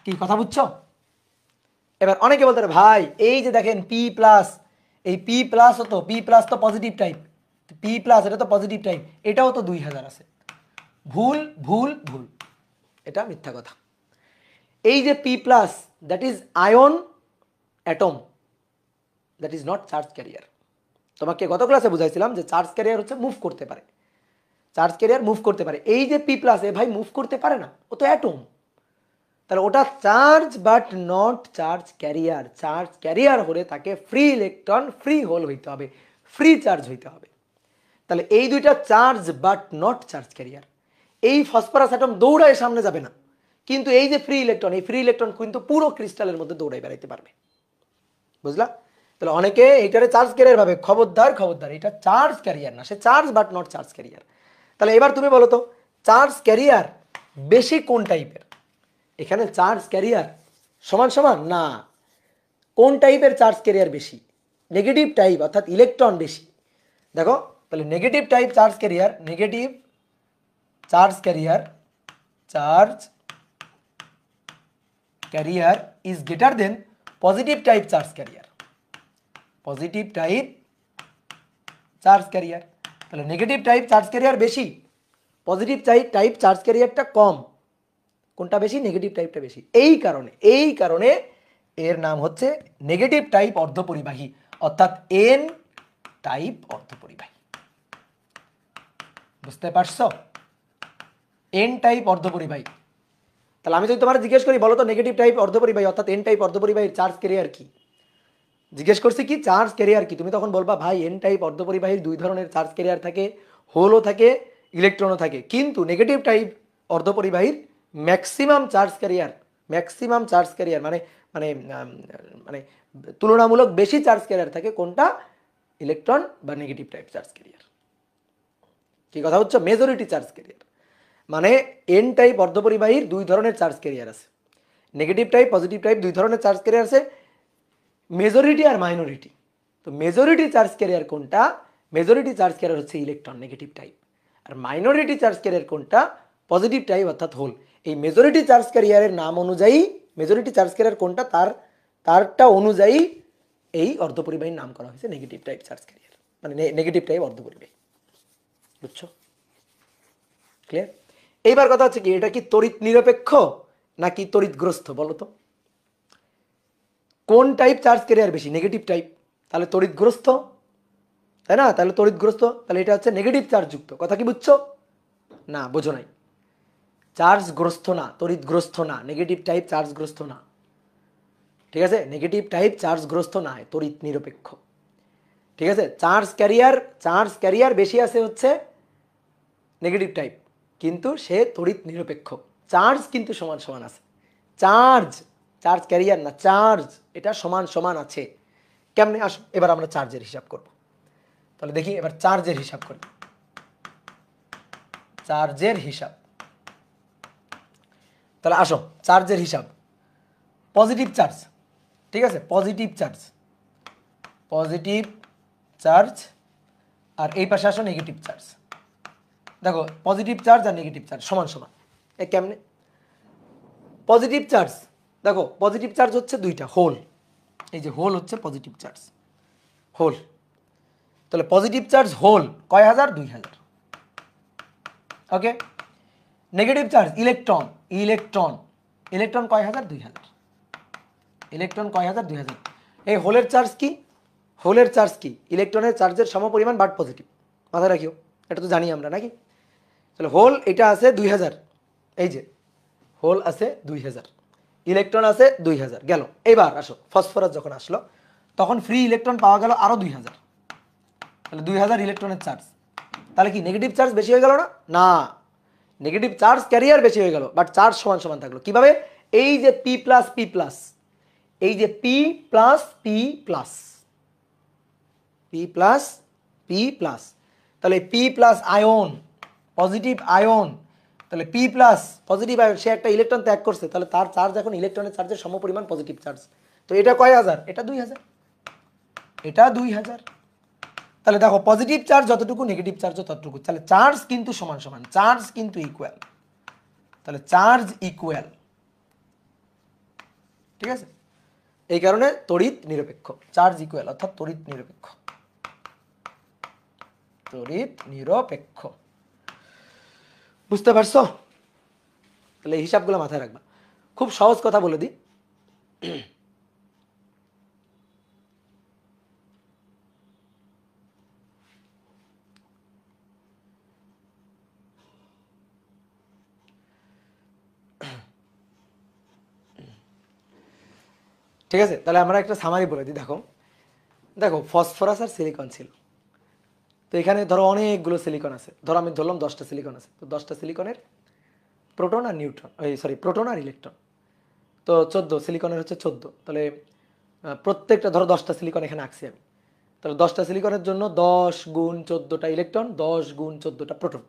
কি কথা বুঝছো? এবার অনেকে বলতে ভাই এই যে দেখেন P+, এই P+ হতো, P+ তো পজিটিভ টাইপ, পি প্লাস এটা তো পজিটিভ টাইপ, এটাও তো 2000 আছে। ভুল ভুল ভুল, এটা মিথ্যা কথা। এই যে P plus that is ion atom, that is not charge career. তোমাকে গত ক্লাসে বুঝাইছিলাম যে চার্জ ক্যারিয়ার হচ্ছে মুভ করতে পারে, চার্জ ক্যারিয়ার মুভ করতে পারে। এই যে পি প্লাস, এ ভাই মুভ করতে পারে না, ও তো অ্যাটম। তাহলে ওটা charge but not charge career. Charge carrier হলে তাকে ফ্রি ইলেকট্রন ফ্রি হোল হইতে হবে, ফ্রি চার্জ হইতে হবে। তাহলে এই দুইটা charge but not charge career. এই ফসফরাস অ্যাটম দৌড়ায় সামনে যাবে না, কিন্তু এই যে ফ্রি ইলেকট্রন, এই ফ্রি ইলেকট্রন কিন্তু পুরো ক্রিস্টালের মধ্যে দৌড়াই বেড়াইতে পারবে। বুঝলা? তাহলে অনেকে এইটারে চার্জ ক্যারিয়ার ভাবে, খবরদার খবরদার, এটা চার্জ ক্যারিয়ার না, সে charge but not charge carrier. তাহলে এবার তুমি বলো তো চার্জ ক্যারিয়ার বেশি কোন টাইপের? এখানে চার্জ ক্যারিয়ার সমান সমান না, কোন টাইপের চার্জ ক্যারিয়ার বেশি? নেগেটিভ টাইপ, অর্থাৎ ইলেকট্রন বেশি। দেখো তাহলে negative type charge carrier, negative charge career, charge carrier is greater then positive type charge carrier, positive type charge carrier. তাহলে নেগেটিভ টাইপ চার্জ ক্যারিয়ার বেশি, পজিটিভ টাইপ চার্জ ক্যারিয়ারটা কম। কোনটা বেশি? নেগেটিভ টাইপটা বেশি। এই কারণে এর নাম হচ্ছে নেগেটিভ টাইপ অর্ধপরিবাহী, অর্থাৎ এন টাইপ অর্ধপরিবাহী। বুঝতে পারছো? এন টাইপ অর্ধপরিবাহী। তাহলে আমি যদি তোমার জিজ্ঞেস করি বলো তো নেগেটিভ টাইপ অর্ধপরিবাহী অর্থাৎ এন টাইপ অর্ধপরিবাহীর চার্জ ক্যারিয়ার কি, জিজ্ঞেস করছি কি চার্জ ক্যারিয়ার কি, তুমি তখন বলবা ভাই এন টাইপ অর্ধপরিবাহীর দুই ধরনের চার্জ ক্যারিয়ার থাকে, হোলও থাকে ইলেকট্রনও থাকে, কিন্তু নেগেটিভ টাইপ অর্ধপরিবাহীর maximum charge carrier, maximum charge carrier মানে মানে মানে তুলনামূলক বেশি চার্জ ক্যারিয়ার থাকে কোনটা? ইলেকট্রন বা নেগেটিভ টাইপ চার্জ ক্যারিয়ার। কি কথা হচ্ছে? মেজরিটি চার্জ ক্যারিয়ার মানে এন টাইপ অর্ধপরিবাহীর দুই ধরনের চার্জ ক্যারিয়ার আছে, নেগেটিভ টাইপ পজিটিভ টাইপ দুই ধরনের চার্জ ক্যারিয়ার আছে, মেজরিটি আর মাইনরিটি। তো মেজরিটি চার্জ ক্যারিয়ার কোনটা? মেজরিটি চার্জ ক্যারিয়ার হচ্ছে ইলেকট্রন নেগেটিভ টাইপ। আর মাইনরিটি চার্জ ক্যারিয়ার কোনটা? পজিটিভ টাইপ অর্থাৎ হোল। এই মেজরিটি চার্জ ক্যারিয়ারের নাম অনুযায়ী, মেজরিটি চার্জ ক্যারিয়ার কোনটা তারটা অনুযায়ী এই অর্ধপরিবাহীর নাম করা হয়েছে নেগেটিভ টাইপ চার্জ ক্যারিয়ার, মানে নেগেটিভ টাইপ অর্ধপরিবাহী। বুঝছো? ক্লিয়ার? এইবার কথা হচ্ছে কি, এটা কি তড়িৎ নিরপেক্ষ নাকি তড়িৎগ্রস্ত বলো তো? কোন টাইপ চার্জ ক্যারিয়ার বেশি? নেগেটিভ টাইপ, তাহলে তড়িৎগ্রস্ত, তাই না? তাহলে তড়িৎগ্রস্ত, তাহলে এটা হচ্ছে নেগেটিভ চার্জ যুক্ত। কথা কি বুঝছো? না বোঝো নাই। চার্জগ্রস্ত না, তড়িৎগ্রস্ত না, নেগেটিভ টাইপ চার্জগ্রস্ত না, ঠিক আছে? নেগেটিভ টাইপ চার্জগ্রস্ত না, তড়িৎ নিরপেক্ষ। ঠিক আছে? চার্জ ক্যারিয়ার বেশি আছে হচ্ছে নেগেটিভ টাইপ, কিন্তু সে তড়িৎ নিরপেক্ষ। চার্জ কিন্তু সমান সমান আছে, চার্জ ক্যারিয়ার না, চার্জ এটা সমান সমান আছে। কেমনে? আসো এবার আমরা চার্জের হিসাব করব। তাহলে দেখি এবার চার্জের হিসাব করি, চার্জের হিসাব। তাহলে আসো চার্জের হিসাব। পজিটিভ চার্জ, ঠিক আছে? পজিটিভ চার্জ আর এই পাশে আসো নেগেটিভ চার্জ। দেখো পজিটিভ চার্জ আর নেগেটিভ চার্জ সমান সমান। এ কেমনে? পজিটিভ চার্জ, দেখো পজিটিভ চার্জ হচ্ছে দুইটা, হোল, এই যে হোল হচ্ছে পজিটিভ চার্জ, হোল। তাহলে পজিটিভ চার্জ হোল কয় হাজার? 2000। ওকে। নেগেটিভ চার্জ ইলেকট্রন কয় হাজার? 2000। ইলেকট্রন কয় হাজার? 2000। এই হোলের চার্জ কি? হোলের চার্জ কি? ইলেকট্রনের চার্জের সমপরিমাণ বাট পজিটিভ। মাথায় রাখিও, এটা তো জানি আমরা নাকি? তাহলে হোল এটা আছে 2000, এই যে হোল আছে 2000, ইলেকট্রন আছে 2000 গেল। এবার আসো ফসফরাস যখন আসলো তখন ফ্রি ইলেকট্রন পাওয়া গেল আরো 2000, তাহলে 2000 ইলেকট্রনের চার্জ। তাহলে কি নেগেটিভ চার্জ বেশি হয়ে গেল না? না, নেগেটিভ চার্জ ক্যারিয়ার বেশি হয়ে গেল, বাট চার্জ সমান সমান থাকলো। কিভাবে? এই যে পি প্লাস, এই যে পি প্লাস, তাহলে P plus ion, positive ion, তাহলে পি প্লাস পজিটিভ আয়ন, সে একটা ইলেকট্রন ত্যাগ করছে, তাহলে তার চার্জ এখন ইলেকট্রনের চার্জের সমপরিমাণ পজিটিভ চার্জ। তো এটা কয় হাজার? এটা 2000, এটা 2000। তাহলে দেখো পজিটিভ চার্জ যতটুকু নেগেটিভ চার্জও ততটুকু, তাহলে চার্জ কিন্তু সমান সমান, চার্জ কিন্তু ইকুয়াল, তাহলে চার্জ ইকুয়াল, ঠিক আছে? এই কারণে তড়িৎ নিরপেক্ষ, চার্জ ইকুয়াল অর্থাৎ তড়িৎ নিরপেক্ষ। তড়িৎ নিরপেক্ষ। বুঝতে পারছো? তাহলে এই হিসাবগুলো মাথায় রাখবা। খুব সহজ কথা বলে দিই, ঠিক আছে? তাহলে আমরা একটা সামারি বলে দিই। দেখো দেখো ফসফরাস আর সিলিকন ছিল, তো এখানে ধরো অনেকগুলো সিলিকন আছে, ধরো আমি ধরলাম 10টা সিলিকন আছে, তো 10টা সিলিকনের প্রোটন আর নিউট্রন, সরি প্রোটন আর ইলেকট্রন, তো 14 সিলিকনের হচ্ছে 14। তাহলে প্রত্যেকটা ধরো 10টা সিলিকন এখানে আঁকছি আমি, তাহলে 10টা সিলিকনের জন্য 10 গুণ 14টা ইলেকট্রন, 10 গুণ 14টা প্রোটন।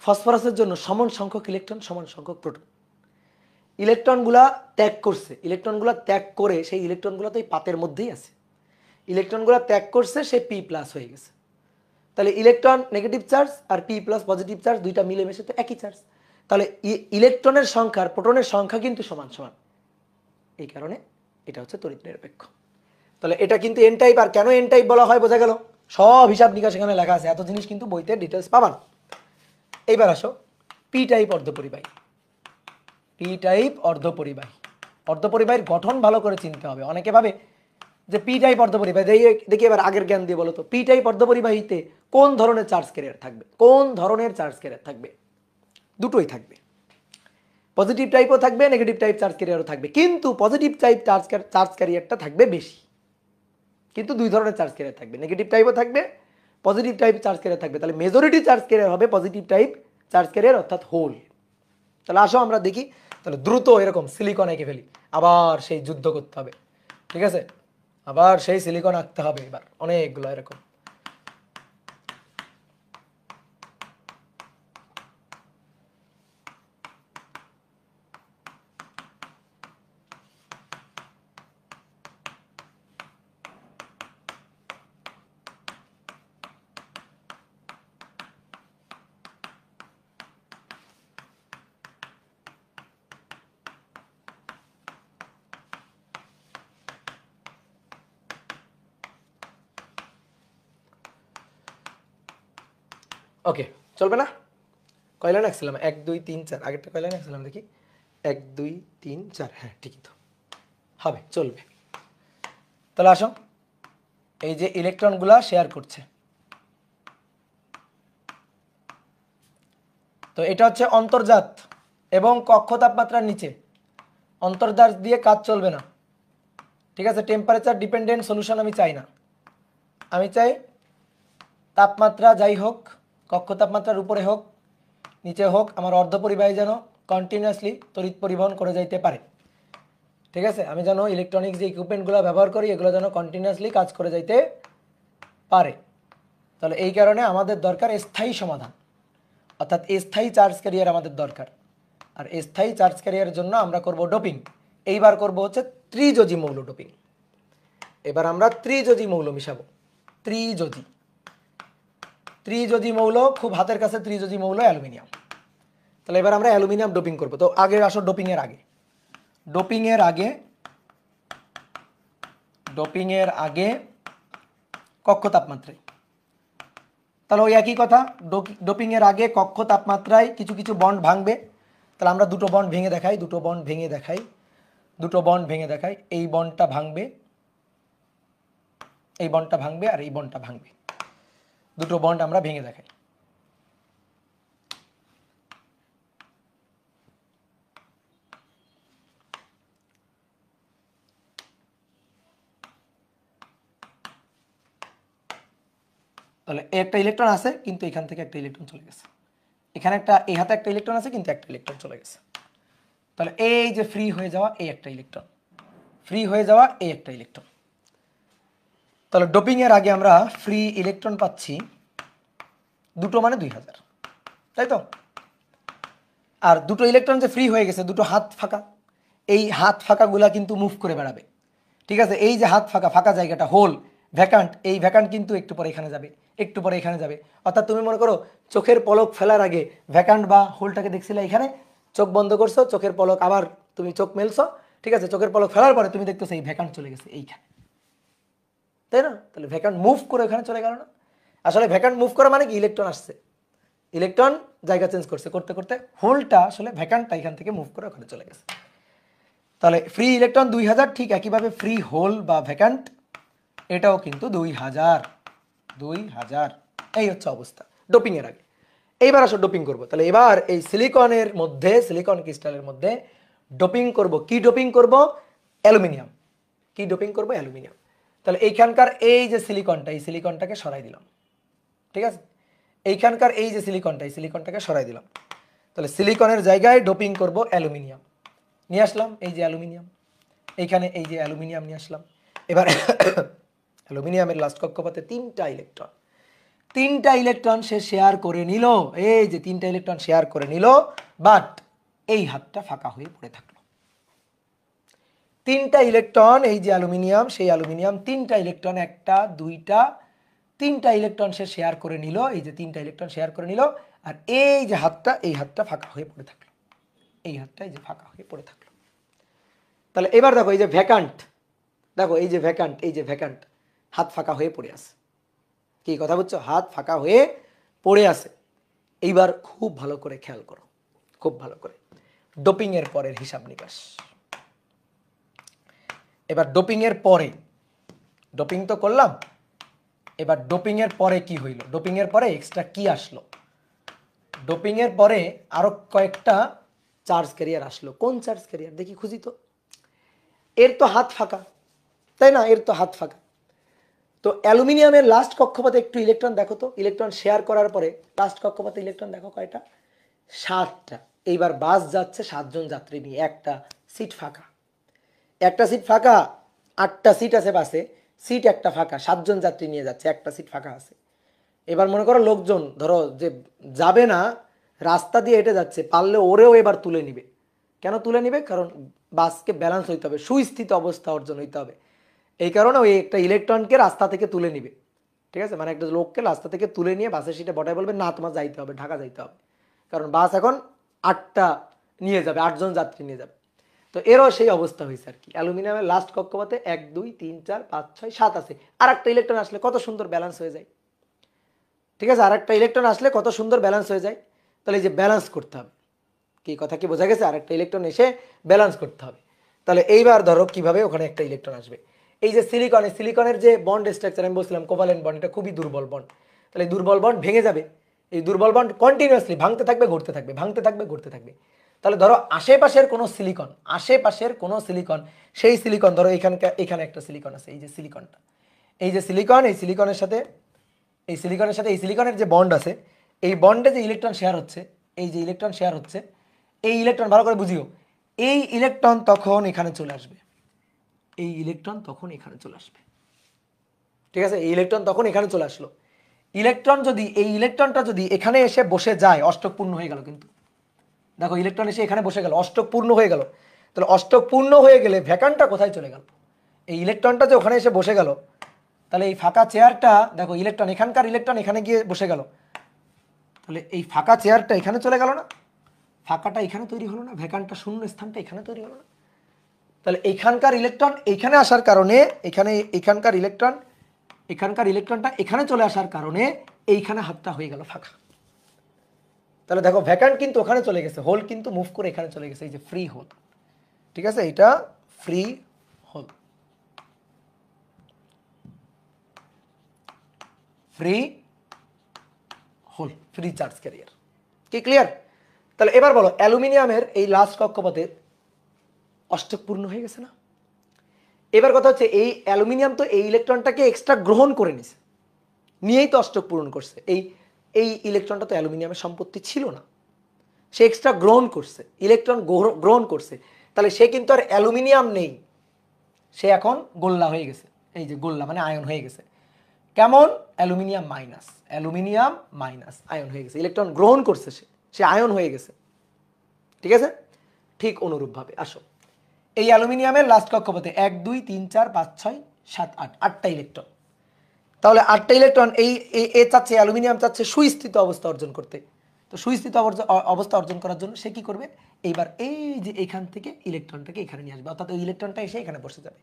ফসফরাসের জন্য সমান সংখ্যক ইলেকট্রন, সমান সংখ্যক প্রোটন। ইলেকট্রনগুলা ত্যাগ করছে, ইলেকট্রনগুলা ত্যাগ করে সেই ইলেকট্রনগুলো তো এই পাতের মধ্যেই আছে, ইলেকট্রনগুলো ত্যাগ করছে, সে পি প্লাস হয়ে গেছে। তাহলে ইলেকট্রন নেগেটিভ চার্জ আর পি প্লাস পজিটিভ চার্জ, দুইটা মিলেমিশে তো একই চার্জ। তাহলে ইলেকট্রনের সংখ্যা আর প্রোটনের সংখ্যা কিন্তু সমান সমান, এই কারণে এটা হচ্ছে তড়িৎ নিরপেক্ষ। তাহলে এটা কিন্তু এন টাইপ। আর কেন এন টাইপ বলা হয় বোঝা গেল, সব হিসাব নিকাশ এখানে লেখা আছে, এত জিনিস কিন্তু বইতে ডিটেলস পাবান। এইবার আসো পি টাইপ অর্ধপরিবাহী। পি টাইপ অর্ধপরিবাহী, অর্ধপরিবাহীর গঠন ভালো করে চিনতে হবে। অনেকে ভাবে যে পি টাইপ অর্ধপরিবাহী, দেখি এবার আগের জ্ঞান দিয়ে বলো তো, পি টাইপ অর্ধপরিবাহীতে কোন ধরনের চার্জ ক্যারিয়ার থাকবে? কোন ধরনের চার্জ ক্যারিয়ার থাকবে? দুটোই থাকবে, পজিটিভ টাইপও থাকবে, নেগেটিভ টাইপ চার্জ ক্যারিয়ারও থাকবে, কিন্তু পজিটিভ টাইপ চার্জ ক্যারিয়ারটা থাকবে বেশি। কিন্তু দুই ধরনের চার্জ ক্যারিয়ার থাকবে, নেগেটিভ টাইপও থাকবে, পজিটিভ টাইপ চার্জ ক্যারিয়ার থাকবে। তাহলে মেজরিটি চার্জ ক্যারিয়ার হবে পজিটিভ টাইপ চার্জ ক্যারিয়ার, অর্থাৎ হোল। তাহলে আসো আমরা দেখি, তাহলে দ্রুত এরকম সিলিকন এঁকে ফেলি, আবার সেই যুদ্ধ করতে হবে, ঠিক আছে? আবার সেই সিলিকন আঁকতে হবে এবার অনেকগুলো এরকম। ওকে, চলবে না? কয় লাইন আঁকছিলাম? 1 2 3 4, আগেরটা কয় লাইন আঁকছিলাম দেখি? 1 2 3 4, হ্যাঁ ঠিকই তো হবে, চলবে। তাহলে আসো, এই যে ইলেকট্রনগুলা শেয়ার করছে, তো এটা হচ্ছে অন্তর্জাত এবং কক্ষ তাপমাত্রার নিচে। অন্তর্জাত দিয়ে কাজ চলবে না, ঠিক আছে? টেম্পারেচার ডিপেন্ডেন্ট সলিউশন আমি চাই না, আমি চাই তাপমাত্রা যাই হোক, কক্ষ তাপমাত্রার উপরে হোক নিচে হোক, আমার অর্ধপরিবাহী যেন কন্টিনিউয়াসলি তড়িৎ পরিবহন করে যাইতে পারে, ঠিক আছে? আমি যেন ইলেকট্রনিক্স যে ইকুইপমেন্টগুলো ব্যবহার করি এগুলো যেন কন্টিনিউয়াসলি কাজ করে যাইতে পারে। তাহলে এই কারণে আমাদের দরকার স্থায়ী সমাধান, অর্থাৎ স্থায়ী চার্জ ক্যারিয়ার আমাদের দরকার। আর স্থায়ী চার্জ ক্যারিয়ারের জন্য আমরা করব ডোপিং। এইবার করব হচ্ছে ত্রিযোজী মৌল ডোপিং। এবার আমরা ত্রিযোজী মৌল মিশাবো। ত্রিযোজী, ত্রিযোজী মৌল খুব হাতের কাছে, ত্রিযোজী মৌল অ্যালুমিনিয়াম। তাহলে এবার আমরা অ্যালুমিনিয়াম ডোপিং করব। তো আগে আসো ডোপিংয়ের আগে, ডোপিংয়ের আগে, ডোপিংয়ের আগে কক্ষ তাপমাত্রায়। তাহলে ওই একই কথা, ডোপিংয়ের আগে কক্ষ তাপমাত্রায় কিছু কিছু বন্ড ভাঙবে। তাহলে আমরা দুটো বন্ড ভেঙে দেখাই, দুটো বন্ড ভেঙে দেখাই, দুটো বন্ড ভেঙে দেখাই। এই বন্ডটা ভাঙবে, এই বন্ডটা ভাঙবে, আর এই বন্ডটা ভাঙবে। দুটো বন্ড আমরা ভেঙে দেখাই। তাহলে একটা ইলেকট্রন আছে, কিন্তু এখান থেকে একটা ইলেকট্রন চলে গেছে। এখানে একটা, এই হাতে একটা ইলেকট্রন আছে, কিন্তু একটা ইলেকট্রন চলে গেছে। তাহলে এই যে ফ্রি হয়ে যাওয়া এই একটা ইলেকট্রন, ফ্রি হয়ে যাওয়া এই একটা ইলেকট্রন। তাহলে ডোপিংয়ের আগে আমরা ফ্রি ইলেকট্রন পাচ্ছি দুটো, মানে 2000, তাই তো? আর দুটো ইলেকট্রন যে ফ্রি হয়ে গেছে, দুটো হাত ফাঁকা, এই হাত ফাঁকাগুলা কিন্তু মুভ করে বেড়াবে, ঠিক আছে? এই যে হাত ফাঁকা, ফাঁকা জায়গাটা হোল, ভ্যাকান্ট, এই ভ্যাকান্ট কিন্তু একটু পরে এখানে যাবে, একটু পরে এখানে যাবে। অর্থাৎ তুমি মনে করো চোখের পলক ফেলার আগে ভ্যাকান্ট বা হোলটাকে দেখছিলে এখানে, চোখ বন্ধ করছো, চোখের পলক আবার তুমি চোখ মেলছো, ঠিক আছে? চোখের পলক ফেলার পরে তুমি দেখতেছো এই ভ্যাকান্ট চলে গেছে এইখানে, তাই না? তাহলে ভ্যাকান্ট মুভ করে ওখানে চলে গেল না? আসলে ভ্যাকান্ট মুভ করা মানে কি ইলেকট্রন আসছে, ইলেকট্রন জায়গা চেঞ্জ করছে, করতে করতে হোলটা আসলে ভ্যাকান্টটা এখান থেকে মুভ করে ওখানে চলে গেছে। তাহলে ফ্রি ইলেকট্রন 2000, ঠিক একইভাবে ফ্রি হোল বা ভ্যাকান্ট এটাও কিন্তু 2000। এই হচ্ছে অবস্থা ডোপিং এর আগে। এইবার আসো ডোপিং করব। তাহলে এবার এই সিলিকনের মধ্যে, সিলিকন ক্রিস্টালের মধ্যে ডোপিং করব। কি ডোপিং করব? অ্যালুমিনিয়াম। কি ডোপিং করব? অ্যালুমিনিয়াম। তাহলে এইখানকার এই যে সিলিকনটা, এই সিলিকনটাকে সরাই দিলাম, ঠিক আছে? এইখানকার এই যে সিলিকনটা, এই সিলিকনটাকে সরাই দিলাম। তাহলে সিলিকনের জায়গায় ডোপিং করব অ্যালুমিনিয়াম, নিয়ে আসলাম এই যে অ্যালুমিনিয়াম, এইখানে এই যে অ্যালুমিনিয়াম নিয়ে আসলাম। এবার অ্যালুমিনিয়ামের লাস্ট কক্ষপথে 3টা ইলেকট্রন, 3টা ইলেকট্রন সে শেয়ার করে নিল, এই যে 3টা ইলেকট্রন শেয়ার করে নিল, বাট এই হাতটা ফাঁকা হয়ে পড়ে থাকলো। 3টা ইলেকট্রন, এই যে অ্যালুমিনিয়াম, সেই অ্যালুমিনিয়াম 3টা ইলেকট্রন, 1টা 2টা 3টা ইলেকট্রন সে শেয়ার করে নিল, এই যে 3টা ইলেকট্রন শেয়ার করে নিল, আর এই যে হাতটা, এই হাতটা ফাঁকা হয়ে পড়ে থাকলো, এই হাতটা এই যে ফাঁকা হয়ে পড়ে থাকলো। তাহলে এবার দেখো এই যে ভ্যাকান্ট, দেখো এই যে ভ্যাকান্ট, এই যে ভ্যাকান্ট, হাত ফাঁকা হয়ে পড়ে আছে। কি কথা বুঝছো? হাত ফাঁকা হয়ে পড়ে আছে। এইবার খুব ভালো করে খেয়াল করো, খুব ভালো করে ডোপিং এর পরের হিসাব নিকাশ। এবার ডোপিং এর পরে, ডোপিং তো করলাম, এবার ডোপিং এর পরে কি হইল? ডোপিং এর পরে এক্সট্রা কি আসলো? ডোপিং এর পরে আরো কয়েকটা চার্জ ক্যারিয়ার আসলো। কোন চার্জ ক্যারিয়ার দেখি, খুঁজি তো। এর তো হাত ফাঁকা, তাই না? এর তো হাত ফাঁকা। তো অ্যালুমিনিয়ামের লাস্ট কক্ষপথে একটু ইলেকট্রন দেখো তো, ইলেকট্রন শেয়ার করার পরে লাস্ট কক্ষপথে ইলেকট্রন দেখো কয়টা? 7টা। এইবার বাস যাচ্ছে 7জন যাত্রী নিয়ে, একটা সিট ফাঁকা, একটা সিট ফাঁকা, 8টা সিট আছে বাসে, সিট একটা ফাঁকা, 7জন যাত্রী নিয়ে যাচ্ছে, একটা সিট ফাঁকা আছে। এবার মনে করো লোকজন ধরো যে যাবে না, রাস্তা দিয়ে হেঁটে যাচ্ছে, পারলে ওরেও এবার তুলে নিবে। কেন তুলে নিবে? কারণ বাসকে ব্যালেন্স হইতে হবে, সুস্থিত অবস্থা অর্জন হইতে হবে। এই কারণে ওই একটা ইলেকট্রনকে রাস্তা থেকে তুলে নিবে, ঠিক আছে? মানে একটা লোককে রাস্তা থেকে তুলে নিয়ে বাসের সিটে বটায় বলবে না তোমার যাইতে হবে, ঢাকা যাইতে হবে, কারণ বাস এখন 8টা নিয়ে যাবে, 8জন যাত্রী নিয়ে যাবে। তো এরও সেই অবস্থা হয়েছে আর কি। অ্যালুমিনিয়ামের লাস্ট কক্ষপথে 1 2 3 4 5 6 7 আছে, আর একটা ইলেকট্রন আসলে কত সুন্দর ব্যালেন্স হয়ে যায়, ঠিক আছে? আর একটা ইলেকট্রন আসলে কত সুন্দর ব্যালেন্স হয়ে যায়। তাহলে এই যে ব্যালেন্স করতে হবে, কি কথা কি বোঝা গেছে? আর একটা ইলেকট্রন এসে ব্যালেন্স করতে হবে। তাহলে এইবার ধরো কিভাবে ওখানে একটা ইলেকট্রন আসবে। এই যে সিলিকন, এই সিলিকনের যে বন্ড স্ট্রাকচার আমি বলছিলাম কোভালেন্ট বন্ড, এটা খুবই দুর্বল বন্ড। তাহলে এই দুর্বল বন্ড ভেঙে যাবে, এই দুর্বল বন্ড কন্টিনিউয়াসলি ভাঙতে থাকবে, ঘুরতে থাকবে, ভাঙতে থাকবে, ঘুরতে থাকবে। তাহলে ধরো আশেপাশের কোনো সিলিকন, আশেপাশের কোনো সিলিকন, সেই সিলিকন ধরো এখানকার, এখানে একটা সিলিকন আছে, এই যে সিলিকনটা, এই যে সিলিকন, এই সিলিকনের সাথে, এই সিলিকনের সাথে এই সিলিকনের যে বন্ড আছে, এই বন্ডে যে ইলেকট্রন শেয়ার হচ্ছে, এই যে ইলেকট্রন শেয়ার হচ্ছে, এই ইলেকট্রন ভালো করে বুঝিও, এই ইলেকট্রন তখন এখানে চলে আসবে, এই ইলেকট্রন তখন এখানে চলে আসবে, ঠিক আছে? এই ইলেকট্রন তখন এখানে চলে আসলো। ইলেকট্রন যদি, এই ইলেকট্রনটা যদি এখানে এসে বসে যায়, অষ্টক পূর্ণ হয়ে গেল। কিন্তু দেখো ইলেকট্রন এসে এখানে বসে গেল, অষ্টক পূর্ণ হয়ে গেল। তাহলে অষ্টক পূর্ণ হয়ে গেলে ভ্যাকান্টটা কোথায় চলে গেল? এই ইলেকট্রনটা যে ওখানে এসে বসে গেল, তাহলে এই ফাঁকা চেয়ারটা দেখো, ইলেকট্রন এখানকার ইলেকট্রন এখানে গিয়ে বসে গেল, তাহলে এই ফাঁকা চেয়ারটা এখানে চলে গেল না? ফাঁকাটা এখানে তৈরি হলো না? ভ্যাকান্টটা শূন্য স্থানটা এখানে তৈরি হলো না? তাহলে এইখানকার ইলেকট্রন এইখানে আসার কারণে, এখানে এখানকার ইলেকট্রনটা এখানে চলে আসার কারণে এইখানে হাতটা হয়ে গেল ফাঁকা। তাহলে দেখো ভ্যাকান্ট কিন্তু ওখানে চলে গেছে, হোল কিন্তু মুভ করে এখানে চলে গেছে, এই যে ফ্রি হোল, ঠিক আছে? এটা free hole, free hole, free charge carrier. কি ক্লিয়ার? তাহলে এবার বলো অ্যালুমিনিয়ামের এই লাস্ট কক্ষপথে অষ্টক পূর্ণ হয়ে গেছে না? এবার কথা হচ্ছে এই অ্যালুমিনিয়াম তো এই ইলেকট্রনটাকে এক্সট্রা গ্রহণ করে নিছে, নিয়েই তো অষ্টক পূরণ করছে। এই এই ইলেকট্রনটা তো অ্যালুমিনিয়ামের সম্পত্তি ছিল না, সে এক্সট্রা গ্রহণ করছে, ইলেকট্রন গ্রহণ করছে। তাহলে সে কিন্তু আর অ্যালুমিনিয়াম নেই, সে এখন গোল্লা হয়ে গেছে। এই যে গোল্লা মানে আয়ন হয়ে গেছে। কেমন? Aluminium minus, aluminium minus ion হয়ে গেছে, ইলেকট্রন গ্রহণ করছে, সে আয়ন হয়ে গেছে, ঠিক আছে? ঠিক অনুরূপভাবে আসো এই অ্যালুমিনিয়ামের লাস্ট কক্ষপথে 1 2 3 4 5 6 7 8, 8টা ইলেকট্রন। তাহলে 8টা ইলেকট্রন এই এ চাচ্ছে, অ্যালুমিনিয়াম চাচ্ছে সুস্থিত অবস্থা অর্জন করতে। তো সুস্থিত অবস্থা অর্জন করার জন্য সে কি করবে? এইবার এই যে এখান থেকে ইলেকট্রনটাকে এখানে নিয়ে আসবে, অর্থাৎ ওই ইলেকট্রনটা এসে এখানে বসে যাবে।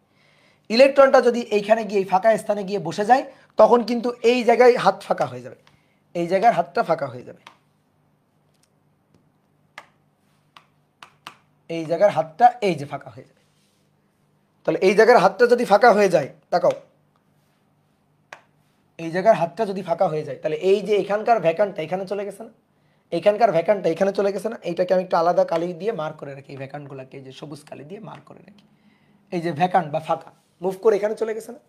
ইলেকট্রনটা যদি এইখানে গিয়ে এই ফাঁকা স্থানে গিয়ে বসে যায় তখন কিন্তু এই জায়গায় হাত ফাঁকা হয়ে যাবে, এই জায়গার হাতটা ফাঁকা হয়ে যাবে, এই জায়গার হাতটা এই যে ফাঁকা হয়ে যাবে। তাহলে এই জায়গার হাতটা যদি ফাঁকা হয়ে যায়, তাকাও, এই জায়গার হাতটা যদি ফাঁকা হয়ে যায় তাহলে এই যে এখানকার ভ্যাকান্টটা এখানে চলে গেছে না, এইখানকার ভ্যাকান্টটা এখানে চলে গেছে না, এইটাকে আমি একটু আলাদা কালি দিয়ে মার্ক করে রাখি, এই ভ্যাকান্টগুলোকে এই যে সবুজ কালি দিয়ে মার্ক করে রাখি, এই যে ভ্যাকান্ট বা ফাঁকা মুভ করে এখানে চলে গেছে না,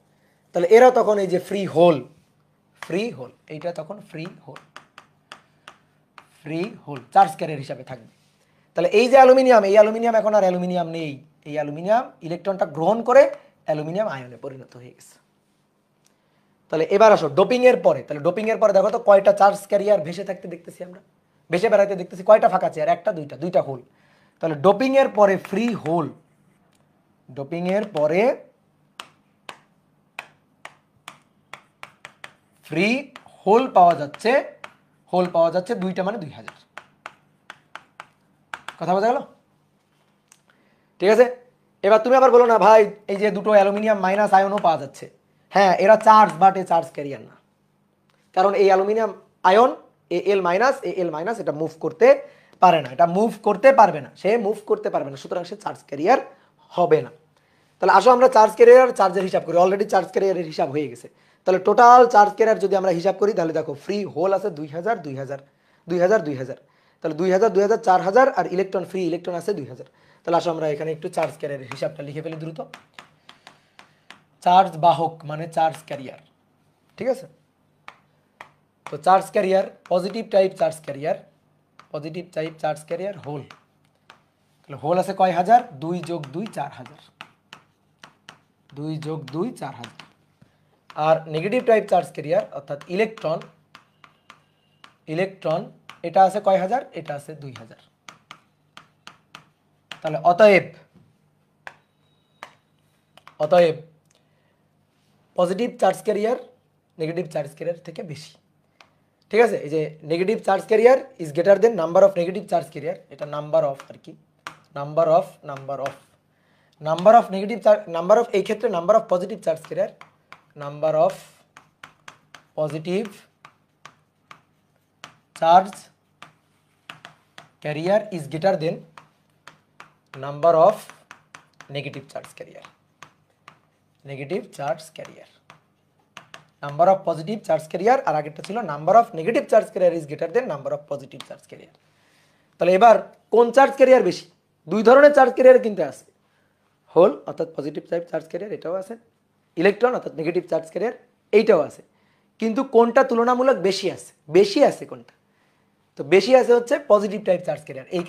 তাহলে এরা তখন এই যে ফ্রি হোল, ফ্রি হোল, এইটা তখন free hole, free hole charge carrier হিসাবে থাকবে। তাহলে এই যে অ্যালুমিনিয়াম, এই অ্যালুমিনিয়াম এখন আর অ্যালুমিনিয়াম নেই, এই অ্যালুমিনিয়াম ইলেকট্রনটা গ্রহণ করে অ্যালুমিনিয়াম আয়নে পরিণত হয়ে গেছে। তাহলে এবার আসো ডোপিং এর পরে, তাহলে ডোপিং এর পরে দেখো তো কয়টা চার্জ ক্যারিয়ার ভেসে থাকতে দেখতেছি আমরা, ভেসে বেড়াতে দেখতেছি, কয়টা ফাঁকা চেয়ার, একটা দুইটা, দুইটা হোল। তাহলে ডোপিং এর পরে ফ্রি হোল, ডোপিং এর পরে ফ্রি হোল পাওয়া যাচ্ছে, হোল পাওয়া যাচ্ছে দুইটা মানে 2000। কথা বোঝা গেল? ঠিক আছে, এবার তুমি আবার বলো না ভাই এই যে দুটো অ্যালুমিনিয়াম মাইনাস আয়নও পাওয়া যাচ্ছে, হ্যাঁ এরা charge but A charge carrier না, কারণ এই অ্যালুমিনিয়াম আয়ন এল মাইনাস এটা মুভ করতে পারে না, এটা মুভ করতে পারবে না, সে মুভ করতে পারবে না, সুতরাং সে চার্জ ক্যারিয়ার হবে না। তাহলে আসো আমরা চার্জ ক্যারিয়ার চার্জের হিসাব করি, অলরেডি চার্জ ক্যারিয়ারের হিসাব হয়ে গেছে। তাহলে টোটাল চার্জ ক্যারিয়ার যদি আমরা হিসাব করি তাহলে দেখো ফ্রি হোল আছে 2000 2000 2000 2000, তাহলে 2000 2000 4000, আর ইলেকট্রন ফ্রি ইলেকট্রন আছে 2000। তাহলে আসো আমরা এখানে একটু চার্জ ক্যারিয়ারের হিসাবটা লিখে ফেলি দ্রুত। চার্জ বাহক মানে চার্জ ক্যারিয়ার, ঠিক আছে। তো charge carrier positive type charge carrier, positive type charge carrier hole, তাহলে হোল আছে কয় হাজার, 2 যোগ 2 4000, 2 যোগ 2 4000। আর নেগেটিভ টাইপ চার্জ ক্যারিয়ার অর্থাৎ ইলেকট্রন, ইলেকট্রন এটা আছে কয় হাজার, এটা আছে 2000। তাহলে অতএব, অতএব positive charge carrier negative charge carrier থেকে বেশি, ঠিক আছে। এই যে negative charge carrier is greater than number of negative charge carrier, এটা নাম্বার অফ আর কি, number of negative charge, number of এই ক্ষেত্রে number of positive charge carrier, number of positive charge carrier is greater than number of negative charge carrier, negative charge carrier, number of positive charge carrier, আর আগেরটা ছিল number of negative charge carrier is greater than number of positive charge carrier. তাহলে এবার কোন charge carrier বেশি, দুই ধরনের charge carrier কিন্তু আছে, হোল অর্থাৎ পজিটিভ টাইপ চার্জ ক্যারিয়ার এটাও আছে, ইলেকট্রন অর্থাৎ নেগেটিভ চার্জ ক্যারিয়ার এইটাও আছে, কিন্তু কোনটা তুলনামূলক বেশি আছে, বেশি আছে কোনটা, তো বেশি আছে হচ্ছে পজিটিভ টাইপ চার্জ ক্যারিয়ার, এই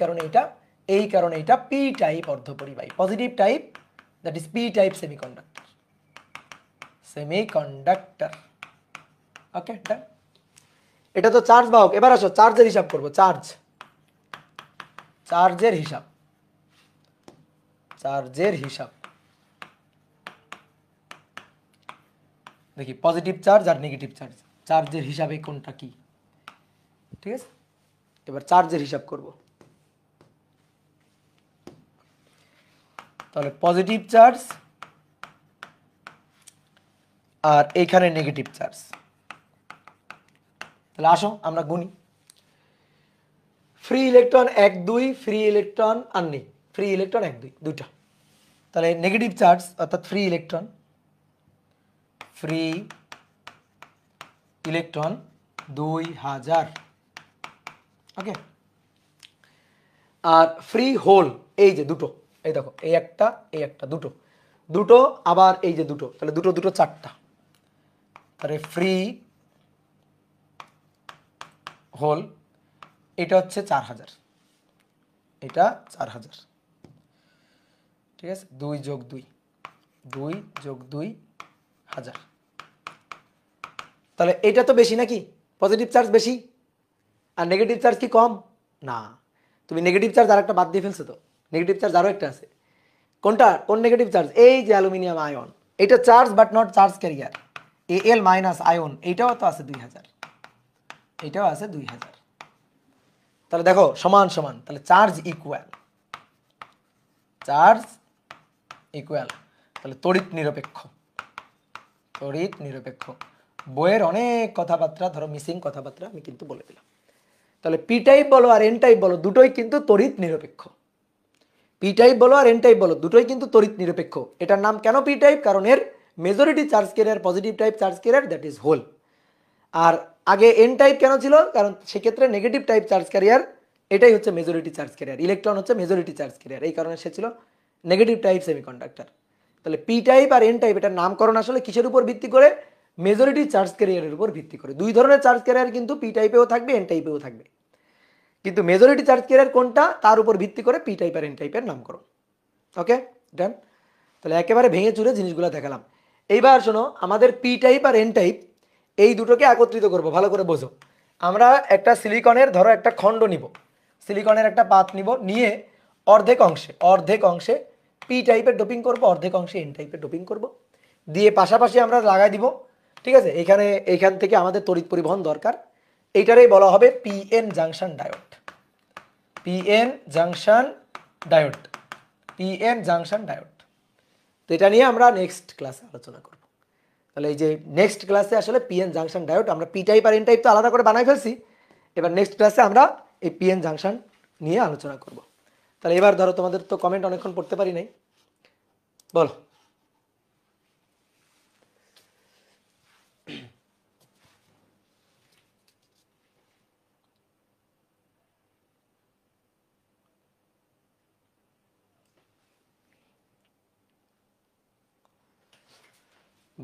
কারণে এটা পি টাইপ অর্ধপরিবাহী, positive type that is P type semiconductor, semiconductor. Okay done, এটা তো চার্জ বাহক। এবার আসো চার্জের হিসাব করব, চার্জের হিসাব, চার্জের হিসাব দেখি পজিটিভ চার্জ আর নেগেটিভ চার্জ, চার্জের হিসাবে কোনটা কি, ঠিক আছে। এবার চার্জের হিসাব করব, তাহলে পজিটিভ চার্জ আর এইখানে নেগেটিভ চার্জ, তাহলে আসো আমরা গুনি, ফ্রি ইলেকট্রন 1 2, ফ্রি ইলেকট্রন আর নেই, ফ্রি ইলেকট্রন 1 2 দুইটা, তাহলে নেগেটিভ চার্জ অর্থাৎ ফ্রি ইলেকট্রন 2000, ওকে। আর ফ্রি হোল এই যে দুটো, এই দেখো এই একটা দুটো, দুটো আবার এই যে দুটো, তাহলে দুটো দুটো চারটা, তাহলে ফ্রি হোল এটা হচ্ছে 4000, এটা 4000, ঠিক আছে। 2 যোগ 2 2000, তাহলে এটা তো বেশি নাকি, পজিটিভ চার্জ বেশি আর নেগেটিভ চার্জ কি কম না, তুমি নেগেটিভ চার্জ আর একটা বাদ দিয়ে ফেলছো, তো নেগেটিভ চার্জ আরো একটা আছে, কোনটা, কোন নেগেটিভ চার্জ, এই যে অ্যালুমিনিয়াম আয়ন, এটা charge but not charge career, L minus ion এইটাও তো আছে 2000, এইটাও আছে 2000, তাহলে দেখো সমান সমান, তাহলে চার্জ ইকুয়াল, তাহলে তড়িৎ নিরপেক্ষ, তড়িৎ নিরপেক্ষ। বইয়ের অনেক কথাবার্তা, ধরো মিসিং কথাবার্তা আমি কিন্তু বলে দিলাম। তাহলে পি টাইপ বলো আর এন টাইপ বলো, দুটোই কিন্তু তড়িৎ নিরপেক্ষ। পি টাইপ বলো আর এন টাইপ বলো, দুটোই কিন্তু তড়িৎ নিরপেক্ষ। এটার নাম কেন পি টাইপ? কারণ এর majority charge carrier positive type charge carrier, that is hole. আর আগে এন টাইপ কেন ছিল? কারণ সেক্ষেত্রে নেগেটিভ টাইপ চার্জ ক্যারিয়ার, এটাই হচ্ছে মেজরিটি চার্জ ক্যারিয়ার, ইলেকট্রন হচ্ছে মেজরিটি চার্জ ক্যারিয়ার, এই কারণে সে ছিল নেগেটিভ টাইপ সেমিকন্ডাক্টর। তাহলে পি টাইপ আর এন টাইপ এটার নামকরণ আসলে কিসের উপর ভিত্তি করে? মেজরিটি চার্জ ক্যারিয়ারের উপর ভিত্তি করে। দুই ধরনের চার্জ ক্যারিয়ার কিন্তু পি টাইপেও থাকবে, এন টাইপেও থাকবে, কিন্তু মেজরিটি চার্জ ক্যারিয়ার কোনটা তার উপর ভিত্তি করে পি টাইপ আর এন টাইপের নামকরণ। ওকে, ডান। তাহলে একেবারে ভেঙে চুরে জিনিসগুলো দেখালাম। এইবার শোনো, আমাদের পি টাইপ আর এন টাইপ এই দুটোকে একত্রিত করব, ভালো করে বোঝো। আমরা একটা সিলিকনের ধরো একটা খণ্ড নিব, সিলিকনের একটা পাত নিব, নিয়ে অর্ধেক অংশে পি টাইপের ডোপিং করব, অর্ধেক অংশে এন টাইপের ডোপিং করব, দিয়ে পাশাপাশি আমরা লাগাই দিব। ঠিক আছে, এইখান থেকে আমাদের তড়িৎ পরিবহন দরকার, এইটারেই বলা হবে PN junction diode, PN junction diode, PN junction diode. তো এটা নিয়ে আমরা নেক্সট ক্লাসে আলোচনা করব। তাহলে এই যে নেক্সট ক্লাসে আসলে পিএন জাংশন ডায়োড, আমরা পি টাইপ আর এন টাইপ তো আলাদা করে বানাই ফেলছি, এবার নেক্সট ক্লাসে আমরা এই পিএন জাংশন নিয়ে আলোচনা করব। তাহলে এবার ধরো তোমাদের তো কমেন্ট অনেকক্ষণ পড়তে পারি নাই, বলো।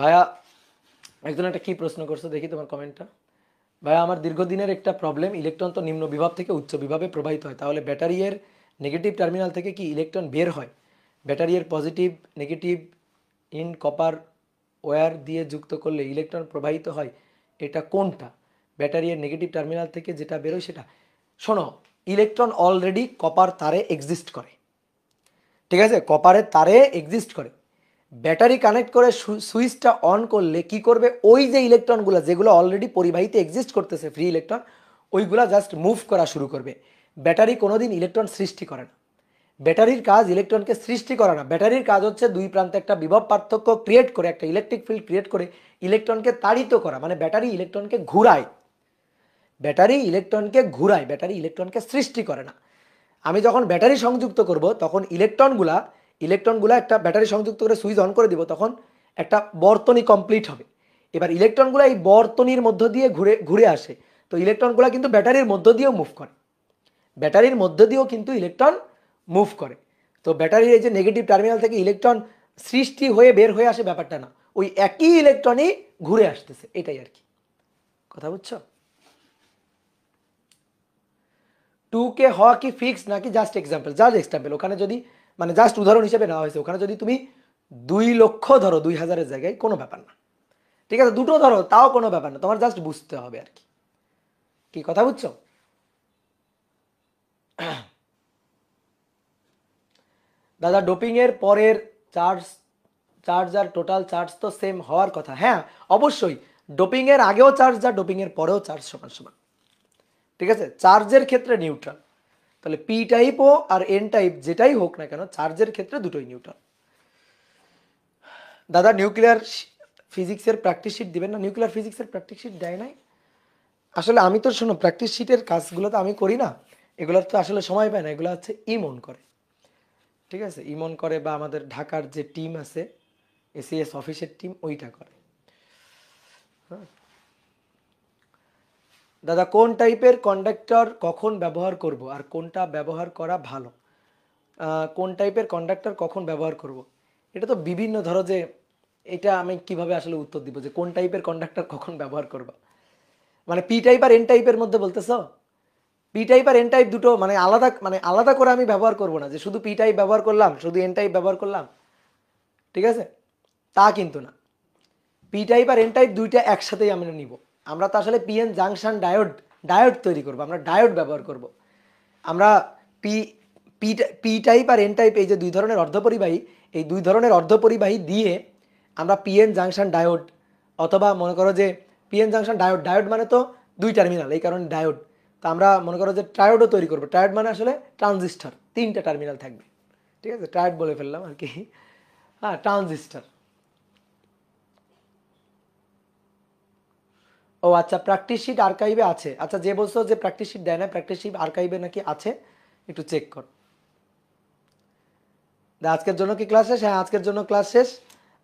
ভাইয়া একজন একটা কি প্রশ্ন করছো দেখি তোমার কমেন্টটা। ভাইয়া, আমার দীর্ঘদিনের একটা প্রবলেম, ইলেকট্রন তো নিম্ন বিভব থেকে উচ্চ বিভবে প্রবাহিত হয়, তাহলে ব্যাটারির নেগেটিভ টার্মিনাল থেকে কি ইলেকট্রন বের হয়? ব্যাটারির positive negative in copper wire দিয়ে যুক্ত করলে ইলেকট্রন প্রবাহিত হয়, এটা কোনটা? ব্যাটারির নেগেটিভ টার্মিনাল থেকে যেটা বেরোয় সেটা? শোনো, ইলেকট্রন অলরেডি কপার তারে এক্সিস্ট করে, ঠিক আছে, কপারের তারে এক্সিস্ট করে। ব্যাটারি কানেক্ট করে সুইচটা অন করলে কি করবে? ওই যে ইলেকট্রনগুলো যেগুলো অলরেডি পরিবাহিতে এক্সিস্ট করতেছে, ফ্রি ইলেকট্রন, ওইগুলা জাস্ট মুভ করা শুরু করবে। ব্যাটারি কোনোদিন ইলেকট্রন সৃষ্টি করে না। ব্যাটারির কাজ ইলেকট্রনকে সৃষ্টি করা না, ব্যাটারির কাজ হচ্ছে দুই প্রান্তে একটা বিভব পার্থক্য ক্রিয়েট করে, একটা ইলেকট্রিক ফিল্ড ক্রিয়েট করে ইলেকট্রনকে তাড়িত করা, মানে ব্যাটারি ইলেকট্রনকে ঘুরায়, ব্যাটারি ইলেকট্রনকে ঘুরায়, ব্যাটারি ইলেকট্রনকে সৃষ্টি করে না। আমি যখন ব্যাটারি সংযুক্ত করব তখন ইলেকট্রনগুলা একটা ব্যাটারি সংযুক্ত করে সুইচ অন করে দিব, তখন একটা বর্তনী কমপ্লিট হবে। এবার ইলেকট্রনগুলো এই বর্তনীর মধ্য দিয়ে ঘুরে ঘুরে আসে, তো ইলেকট্রনগুলো কিন্তু ব্যাটারির মধ্য দিয়েও মুভ করে, ব্যাটারির মধ্য দিয়েও কিন্তু ইলেকট্রন মুভ করে। তো ব্যাটারির এই যে নেগেটিভ টার্মিনাল থেকে ইলেকট্রন সৃষ্টি হয়ে বের হয়ে আসে ব্যাপারটা না, ওই একই ইলেকট্রনই ঘুরে আসতেছে, এটাই আর কি, কথা বুঝছো? 2K হওয়া কি ফিক্সড নাকি জাস্ট এক্সাম্পল? ওখানে যদি মানে জাস্ট উদাহরণ হিসেবে নেওয়া হয়েছে, ওখানে যদি তুমি 2 লক্ষ ধরো 2000-এর জায়গায় কোনো ব্যাপার না, ঠিক আছে, দুটো ধরো তাও কোনো ব্যাপার না, তোমার জাস্ট বুঝতে হবে আর কি, কি কথা বুঝছো? দাদা, ডোপিং এর পরের চার্জ আর টোটাল চার্জ তো সেম হওয়ার কথা। হ্যাঁ, অবশ্যই, ডোপিং এর আগেও চার্জ যা, ডোপিং এর পরেও চার্জ সমান সমান, ঠিক আছে, চার্জের ক্ষেত্রে নিউট্রাল। তাহলে পি টাইপও আর এন টাইপ যেটাই হোক না কেন, চার্জের ক্ষেত্রে দুটোই নিউট্রাল। দাদা, নিউক্লিয়ার ফিজিক্সের প্র্যাকটিস শিট দিবেন না? নিউক্লিয়ার ফিজিক্সের প্র্যাকটিস শিট দেয় নাই আসলে। আমি তো শোনো, প্র্যাকটিস শিটের কাজগুলো তো আমি করি না, এগুলোর তো আসলে সময় পায় না, এগুলো হচ্ছে ইমন করে, ঠিক আছে, ইমন করে, বা আমাদের ঢাকার যে টিম আছে এসিএস অফিসের টিম, ওইটা করে। হ্যাঁ দাদা, কোন টাইপের কন্ডাক্টর কখন ব্যবহার করব আর কোনটা ব্যবহার করা ভালো? কোন টাইপের কন্ডাক্টর কখন ব্যবহার করব, এটা তো বিভিন্ন, ধরো যে এটা আমি কিভাবে আসলে উত্তর দিব যে কোন টাইপের কন্ডাক্টর কখন ব্যবহার করবা? মানে পি টাইপ আর এন টাইপের মধ্যে বলতেছো? পি টাইপ আর এন টাইপ দুটো মানে আলাদা করে আমি ব্যবহার করব না, যে শুধু পি টাইপ ব্যবহার করলাম, শুধু এন টাইপ ব্যবহার করলাম, ঠিক আছে, তা কিন্তু না। পি টাইপ আর এন টাইপ দুইটা একসাথেই আমরা নিব। আমরা তো আসলে পিএন জাংশন ডায়োড তৈরি করব, আমরা ডায়োড ব্যবহার করব। আমরা পি পি পি টাইপ আর এন টাইপ, এই যে দুই ধরনের অর্ধপরিবাহী, এই দুই ধরনের অর্ধপরিবাহী দিয়ে আমরা পিএন জাংশন ডায়োড, অথবা মনে করো যে পিএন জাংশন ডায়োড মানে তো দুই টার্মিনাল, এই কারণে ডায়োড। তো আমরা মনে করো যে ট্রায়োডও তৈরি করবো। ট্রায়োড মানে আসলে ট্রানজিস্টর, 3টা টার্মিনাল থাকবে, ঠিক আছে, ট্রায়োড বলে ফেললাম আর কি। হ্যাঁ, ট্রানজিস্টর। ও আচ্ছা, প্র্যাকটিস শিট আর্কাইভে আছে। আচ্ছা, যে বলছো যে প্র্যাকটিস শিট দেয় না, প্র্যাকটিস শিট আর্কাইভে নাকি আছে, একটু চেক কর। আজকের জন্য কি ক্লাস শেষ? হ্যাঁ, আজকের জন্য ক্লাস শেষ।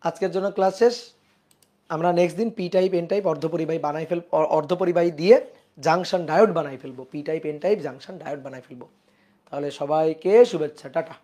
আজকের জন্য ক্লাস শেষ। আমরা নেক্সট দিন পি টাইপ এন টাইপ অর্ধপরিবাহী বানাই অর্ধপরিবাহী দিয়ে জাংশন ডায়োড বানাই ফেলবো। P type N type junction diode বানাই ফেলবো। তাহলে সবাইকে শুভেচ্ছা, টাটা।